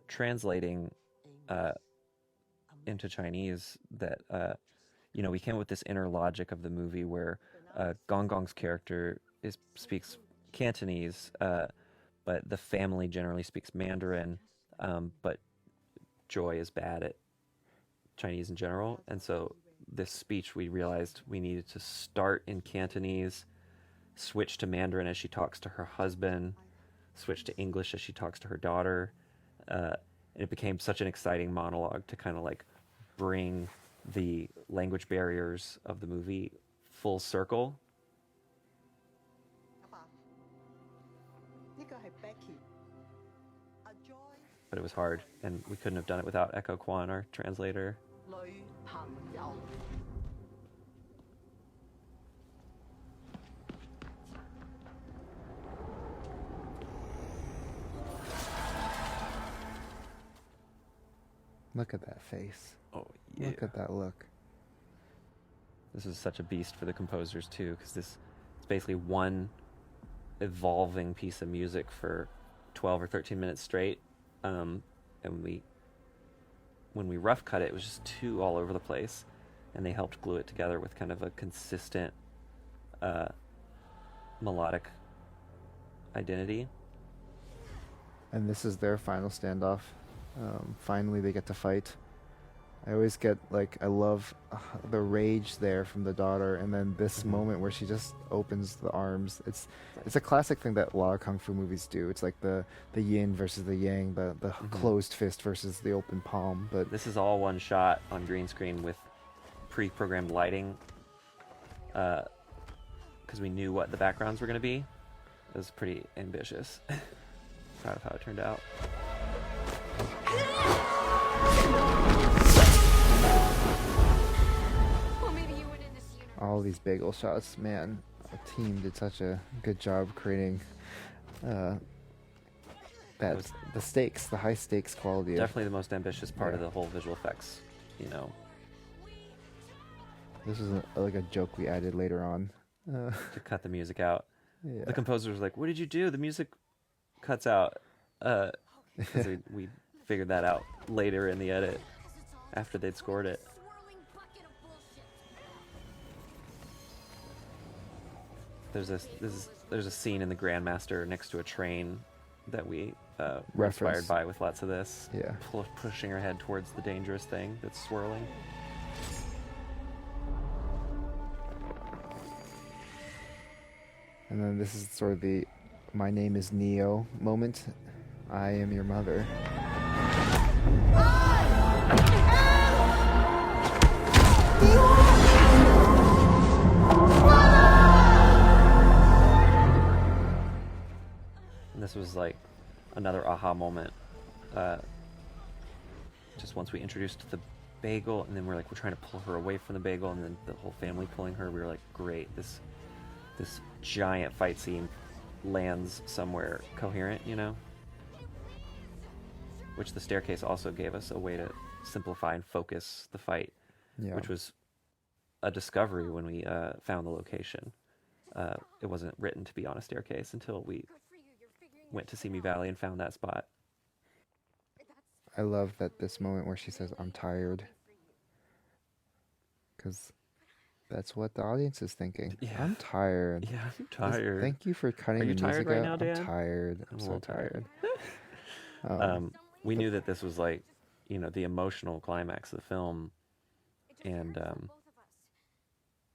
translating into Chinese that we came up with this inner logic of the movie where Gong Gong's character speaks Cantonese, but the family generally speaks Mandarin, but Joy is bad at Chinese in general, and so this speech we realized we needed to start in Cantonese, switch to Mandarin as she talks to her husband, switch to English as she talks to her daughter, and it became such an exciting monologue to kind of like bring the language barriers of the movie full circle. But it was hard, and we couldn't have done it without Echo Kwan, our translator. Look at that face. Oh, yeah. Look at that look. This is such a beast for the composers, too, because it's basically one evolving piece of music for 12 or 13 minutes straight. And when we rough cut it, it was just two all over the place, and they helped glue it together with kind of a consistent melodic identity. And this is their final standoff. Finally, they get to fight. I always get I love the rage there from the daughter, and then this moment where she just opens the arms. It's a classic thing that a lot of kung fu movies do. It's like the yin versus the yang, the closed fist versus the open palm. But this is all one shot on green screen with pre-programmed lighting, because we knew what the backgrounds were going to be. It was pretty ambitious. Proud of how it turned out. All these bagel shots, man. The team did such a good job creating the stakes, the high stakes quality. Definitely the most ambitious part of the whole visual effects. This is like a joke we added later on to cut the music out. Yeah. The composer was like, "What did you do? The music cuts out." Because we figured that out later in the edit after they'd scored it. There's a scene in the Grandmaster next to a train that we were inspired by, with lots of this. Yeah. Pushing her head towards the dangerous thing that's swirling. And then this is sort of the "my name is Neo" moment. I am your mother. And this was like another aha moment. Just once we introduced the bagel, and then we're trying to pull her away from the bagel, and then the whole family pulling her. We were like, great, this giant fight scene lands somewhere coherent, Which the staircase also gave us a way to simplify and focus the fight, which was a discovery when we found the location. it wasn't written to be on a staircase until we went to Simi Valley and found that spot. I love that this moment where she says, "I'm tired," because that's what the audience is thinking. Yeah. I'm tired. Yeah, I'm tired. Thank you for cutting Are you the tired music right out. now, Dan? I'm tired. I'm I'm a so little tired. tired. We knew that this was like, you know, the emotional climax of the film, and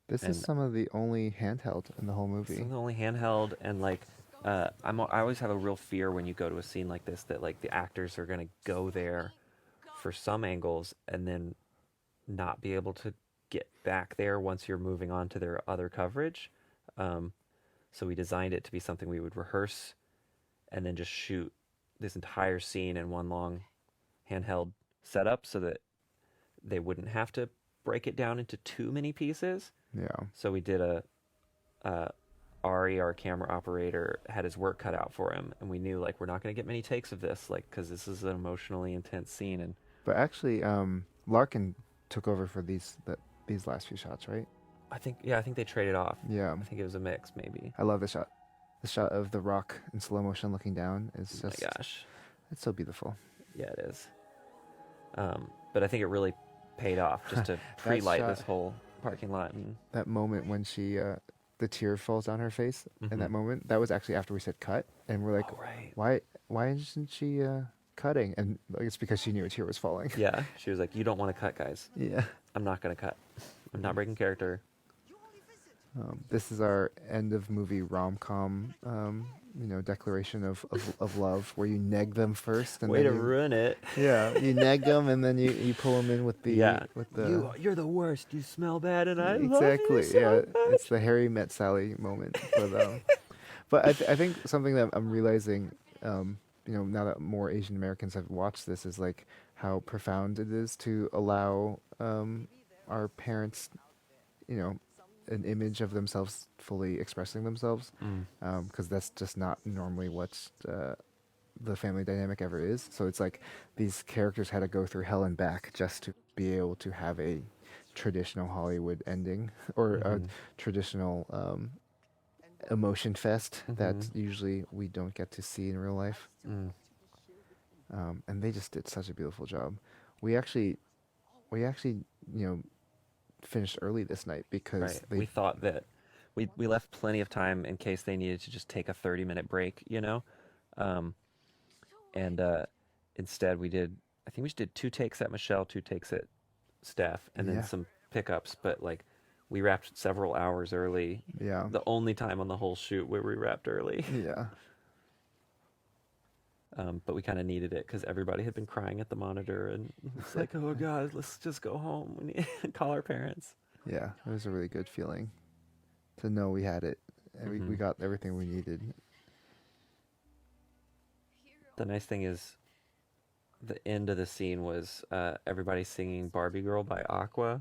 This is some of the only handheld in the whole movie. some of the only handheld, and like, I always have a real fear when you go to a scene like this that like the actors are gonna go there for some angles and then not be able to get back there once you're moving on to their other coverage. So we designed it to be something we would rehearse and then just shoot this entire scene in one long handheld setup so that they wouldn't have to break it down into too many pieces. Yeah. So we did Ari, our camera operator, had his work cut out for him, and we knew like we're not going to get many takes of this, like because this is an emotionally intense scene. And But actually, Larkin took over for these last few shots, right? I think they traded off. Yeah. I think it was a mix, maybe. I love the shot. The shot of the rock in slow motion looking down is Oh just, my gosh, it's so beautiful. yeah, it is. But I think it really paid off just to pre-light shot- this whole parking lot. And That moment when she, the tear falls down her face, in that moment, that was actually after we said cut, and we're like, oh, right. why isn't she cutting? And like, it's because she knew a tear was falling. Yeah, she was like, "You don't want to cut, guys. Yeah. I'm not gonna cut. I'm not breaking character." This is our end of movie rom-com, declaration of love, where you neg them first, and Way to then you, ruin it. yeah, you neg them, and then you pull them in with the with the You're the worst. You smell bad, and I exactly, love you so yeah, much. it's the Harry met Sally moment. But I think something that I'm realizing, now that more Asian Americans have watched this, is like how profound it is to allow our parents, an image of themselves fully expressing themselves, because that's just not normally what the family dynamic ever is. So it's like these characters had to go through hell and back just to be able to have a traditional Hollywood ending or a traditional emotion fest that usually we don't get to see in real life. And they just did such a beautiful job. We actually finished early this night because Right. We thought that we left plenty of time in case they needed to just take a 30-minute break, and instead I think we just did 2 takes at Michelle, 2 takes at Steph, and then Yeah. some pickups. But like we wrapped several hours early. Yeah. The only time on the whole shoot where we wrapped early. Yeah. But we kind of needed it because everybody had been crying at the monitor, and it's like, oh God, let's just go home. We need to call our parents. Yeah, it was a really good feeling to know we had it and we got everything we needed. The nice thing is the end of the scene was everybody singing Barbie Girl by Aqua,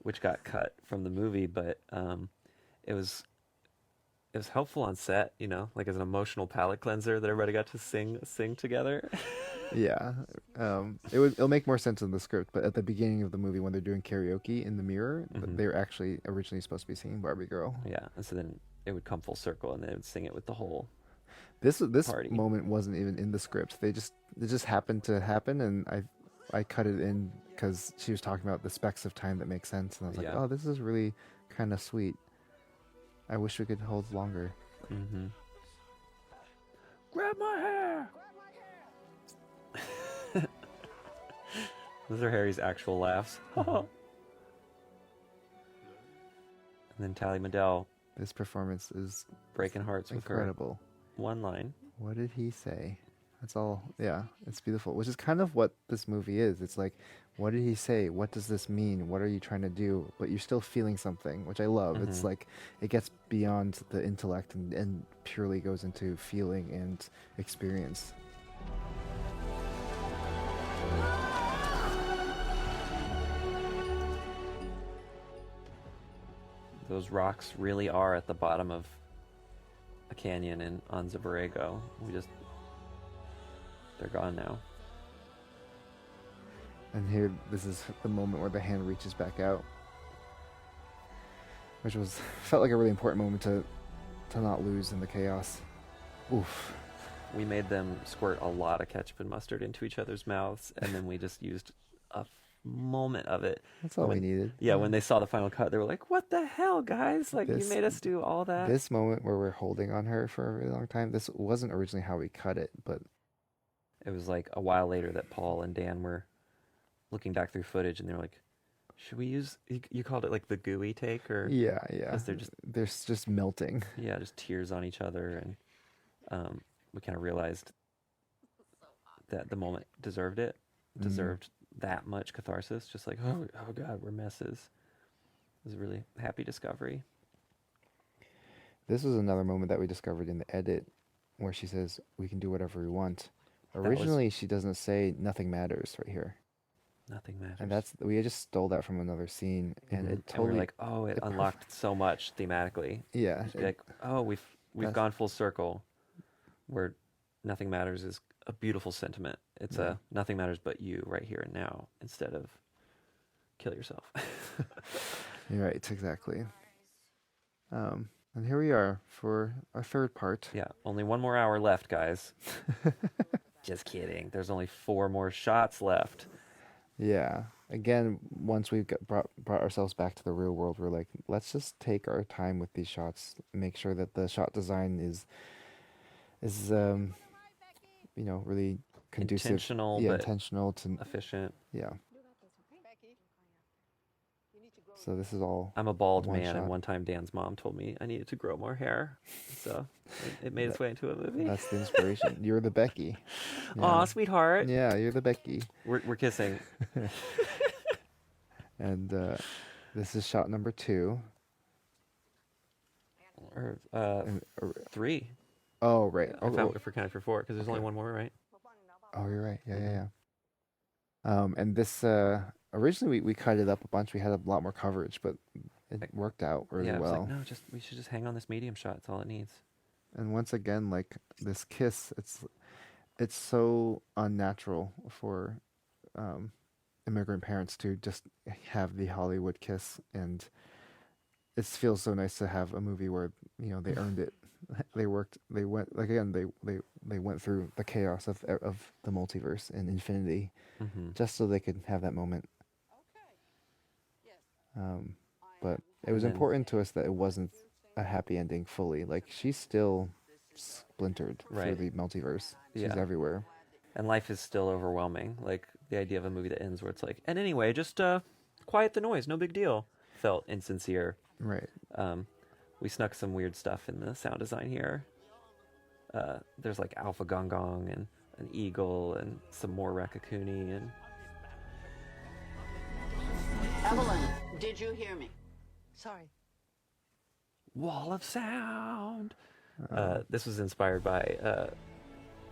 which got cut from the movie, but it was helpful on set, like as an emotional palate cleanser that everybody got to sing together. Yeah, it'll make more sense in the script, but at the beginning of the movie when they're doing karaoke in the mirror, they're actually originally supposed to be singing Barbie Girl. Yeah, and so then it would come full circle and they would sing it with the whole This party. moment wasn't even in the script. It just happened to happen, and I cut it in because she was talking about the specks of time that make sense, and I was like, Yeah. oh, this is really kind of sweet. I wish we could hold longer. Grab my hair! Those are Harry's actual laughs. And then Tally Madell This performance is breaking hearts with her incredible. one line. What did he say? That's all. Yeah, it's beautiful. Which is kind of what this movie is. It's like, what did he say? What does this mean? What are you trying to do? But you're still feeling something, which I love. It's like it gets beyond the intellect and purely goes into feeling and experience. Those rocks really are at the bottom of a canyon in Anza Borrego. They're gone now. And here, this is the moment where the hand reaches back out. which was felt like a really important moment to not lose in the chaos. Oof. We made them squirt a lot of ketchup and mustard into each other's mouths, and then we just used a moment of it. That's all we needed. Yeah, when they saw the final cut, they were like, "What the hell, guys? Like, you made us do all that." This moment where we're holding on her for a really long time, this wasn't originally how we cut it, but It was like a while later that Paul and Dan were looking back through footage, and they were like, "Should we use?" You called it like the gooey take, or yeah. 'cause they're just melting. Yeah, just tears on each other, and we kind of realized that the moment deserved that much catharsis. Just like, oh God, we're messes. It was a really happy discovery. This was another moment that we discovered in the edit, where she says we can do whatever we want. Originally, she doesn't say "nothing matters" right here. Nothing matters. And we just stole that from another scene, and it totally. And we're like, oh, it unlocked so much thematically. Yeah. Just be like, oh, we've gone full circle, where nothing matters is a beautiful sentiment. It's a nothing matters but you right here and now, instead of kill yourself. You're right, exactly. And here we are for our third part. Yeah, only 1 more hour left, guys. Just kidding. There's only 4 more shots left. Yeah. Again, once we've brought ourselves back to the real world, we're like, let's just take our time with these shots, make sure that the shot design is really conducive. Intentional to efficient. Yeah. So this is all. I'm a bald one man, shot. and one time Dan's mom told me I needed to grow more hair, so it made its way into a movie. That's the inspiration. You're the Becky. Yeah. Aw, sweetheart. Yeah, you're the Becky. We're kissing. And this is shot number 2. Or 3. Oh, right. I found if we're counting for 4, because there's only 1 more, right? Oh, you're right. Yeah. And this originally we cut it up a bunch. We had a lot more coverage, but it worked out really It was well. like, no, we should just hang on this medium shot. It's all it needs. And once again, like this kiss, it's so unnatural for immigrant parents to just have the Hollywood kiss, and it feels so nice to have a movie where they earned it. They went through the chaos of the multiverse and infinity, just so they could have that moment. But it was important to us that it wasn't a happy ending fully. Like, she's still splintered through the multiverse. She's everywhere. And life is still overwhelming. Like, the idea of a movie that ends where it's like, and anyway, just quiet the noise, no big deal, felt insincere. Right. We snuck some weird stuff in the sound design here. There's like alpha gong gong and an eagle and some more Rakakuni and... Evelyn, did you hear me? Sorry. Wall of sound. This was inspired by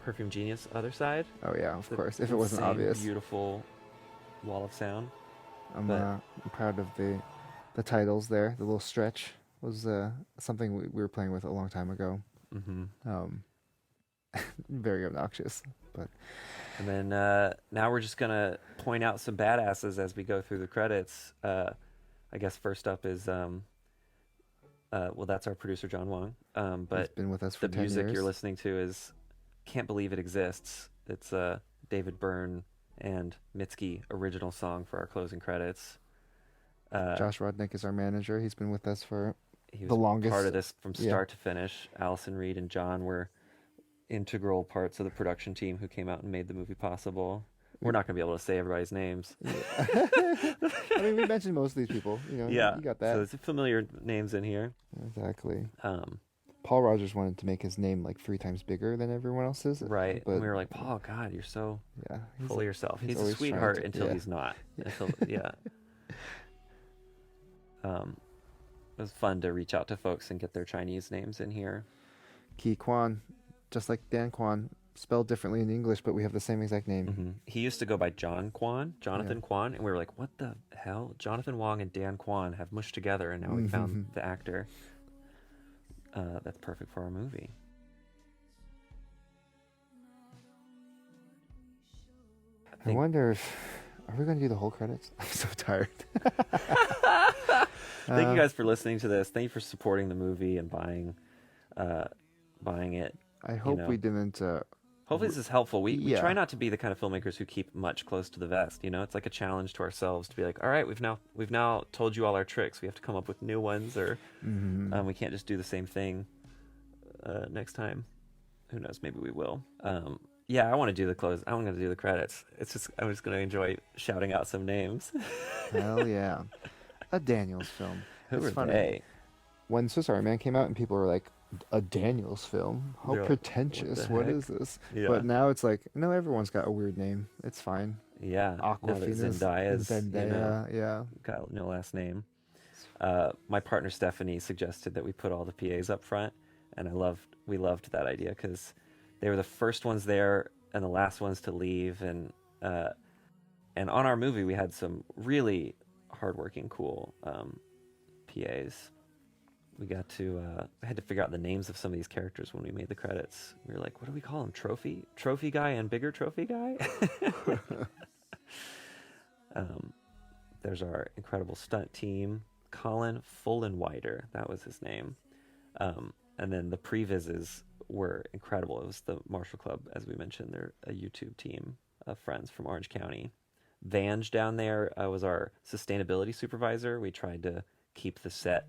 Perfume Genius, Other Side. Oh yeah, of course. If it wasn't obvious. Beautiful wall of sound. I'm proud of the titles there. The little stretch was something we were playing with a long time ago. Very obnoxious, but. And then now we're just gonna point out some badasses as we go through the credits. I guess first up is that's our producer John Wong. But he's been with us for the 10 music years. you're listening to is "Can't Believe It Exists." It's David Byrne and Mitski original song for our closing credits. Josh Rodnick is our manager. He's been with us for He was the longest. part of this from start to finish. Allison Reed and John were integral parts of the production team who came out and made the movie possible. We're not going to be able to say everybody's names. I mean, we mentioned most of these people. You got that. So it's familiar names in here. Exactly. Paul Rogers wanted to make his name like 3 times bigger than everyone else's. Right. But and we were like, Paul, God, you're so full of yourself. He's a always sweetheart trying to- until he's not. It was fun to reach out to folks and get their Chinese names in here. Ki Kwan, just like Dan Kwan, spelled differently in English, but we have the same exact name. He used to go by Jonathan Kwan, and we were like, what the hell? Jonathan Wong and Dan Kwan have mushed together, and now we found the actor. That's perfect for our movie. I wonder if Are we going to do the whole credits? I'm so tired. Thank you guys for listening to this. Thank you for supporting the movie and buying it. I hope we didn't. Hopefully this is helpful. We Yeah. try not to be the kind of filmmakers who keep much close to the vest. You know, it's like a challenge to ourselves to be like, all right, we've now told you all our tricks. We have to come up with new ones, or we can't just do the same thing next time. Who knows? Maybe we will. Yeah, I want to do the close. I want to do the credits. I'm just going to enjoy shouting out some names. Hell yeah. A Daniels film. Who It's are funny. they? When Swiss Army Man came out and people were like, a Daniels film? How They're like, pretentious. what What the is this? Yeah. But now it's like, no, everyone's got a weird name. It's fine. Yeah. Now that Aquafina. Zendaya's, Zendaya, yeah. got no last name. My partner Stephanie suggested that we put all the PAs up front, and we loved that idea because they were the first ones there and the last ones to leave, and on our movie we had some really hardworking, cool PAs. We got to I had to figure out the names of some of these characters when we made the credits. We were like, what do we call them? Trophy guy and bigger trophy guy. There's our incredible stunt team, Colin Fullenwider, that was his name. And then the previses were incredible. It was the Marshall Club, as we mentioned. They're a YouTube team of friends from Orange County. Vange down there was our sustainability supervisor. We tried to keep the set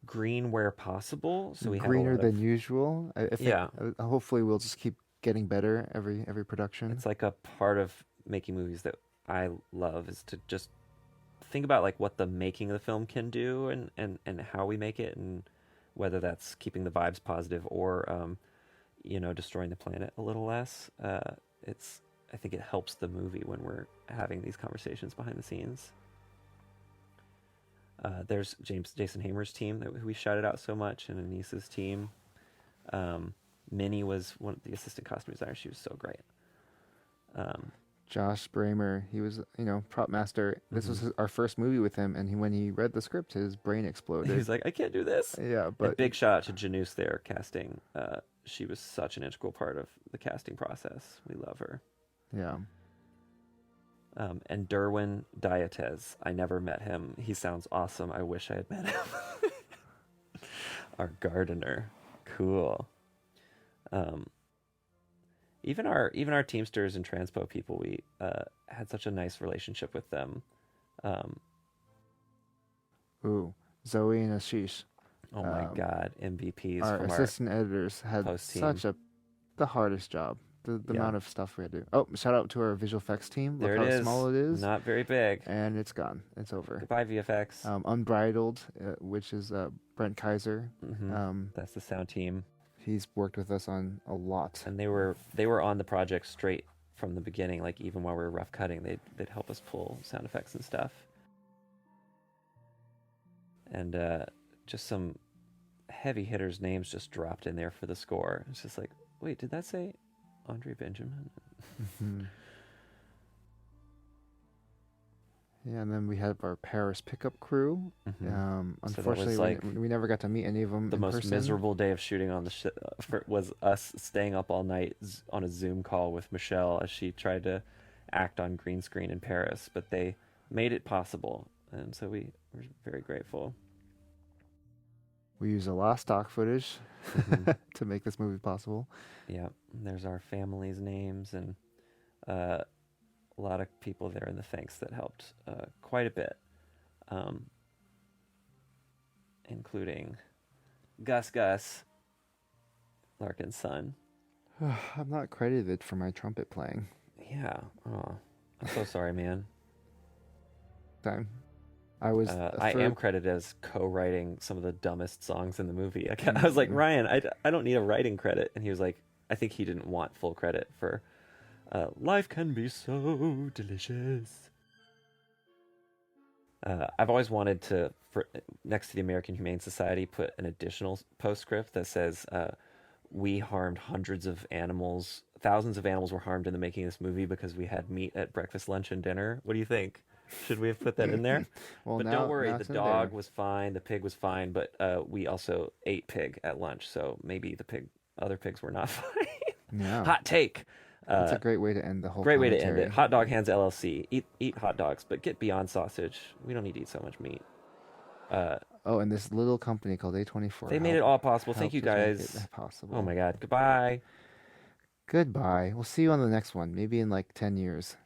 green where possible, so we greener had a lot than of, usual. I think, Yeah. Hopefully, we'll just keep getting better every production. It's like a part of making movies that I love is to just think about like what the making of the film can do and how we make it, and whether that's keeping the vibes positive or destroying the planet a little less. I think it helps the movie when we're having these conversations behind the scenes. There's Jason Hamer's team who we shouted out so much, and Anissa's team. Minnie was one of the assistant costume designers. She was so great. Josh Bramer, he was, prop master. This was our first movie with him, and when he read the script, his brain exploded. He was like, I can't do this. Yeah, but a big shout out to Janus there, casting. She was such an integral part of the casting process. We love her. Yeah. And Derwin Diatez. I never met him. He sounds awesome. I wish I had met him. Our gardener. Cool. Even our Teamsters and Transpo people, we had such a nice relationship with them. Ooh, Zoe and Ashish. Oh my God, MVPs Our from assistant editors had post-team. the hardest job. The Yeah. amount of stuff we had to do. Oh, shout out to our visual effects team. Look There how it is. small it is. Not very big. And it's gone. It's over. Goodbye, VFX. Unbridled, which is Brent Kaiser. That's the sound team. He's worked with us on a lot. And they were on the project straight from the beginning. Like even while we were rough cutting, they'd help us pull sound effects and stuff. And just some heavy hitters' names just dropped in there for the score. It's just like, wait, did that say Andre Benjamin? Yeah, and then we have our Paris pickup crew. So that was Unfortunately, like we never got to meet any of them the in most person. miserable day of shooting on the was us staying up all night on a Zoom call with Michelle as she tried to act on green screen in Paris, but they made it possible, and so we were very grateful. We use a lot of stock footage to make this movie possible. Yeah, there's our family's names and a lot of people there in the thanks that helped quite a bit, including Gus, Larkin's son. I'm not credited for my trumpet playing. Yeah, oh, I'm so sorry, man. Time. I was. I am credited as co-writing some of the dumbest songs in the movie. I was like, Ryan, I don't need a writing credit, and he was like, I think he didn't want full credit for "Life Can Be So Delicious." I've always wanted to, next to the American Humane Society, put an additional postscript that says, "We harmed hundreds of animals. Thousands of animals were harmed in the making of this movie because we had meat at breakfast, lunch, and dinner." What do you think? Should we have put that in there? Well, but now, don't worry, now the it's in dog there. was fine, the pig was fine, but we also ate pig at lunch, so maybe the other pigs were not fine. Yeah. Hot take. That's a great way to end the whole. Great way to end commentary. it. Hot Dog Hands LLC. Eat hot dogs, but get beyond sausage. We don't need to eat so much meat. Oh, and this little company called A24. They made it all possible. Thank you, helped us make guys. it possible. Oh my God. Goodbye. Goodbye. We'll see you on the next one. Maybe in like 10 years.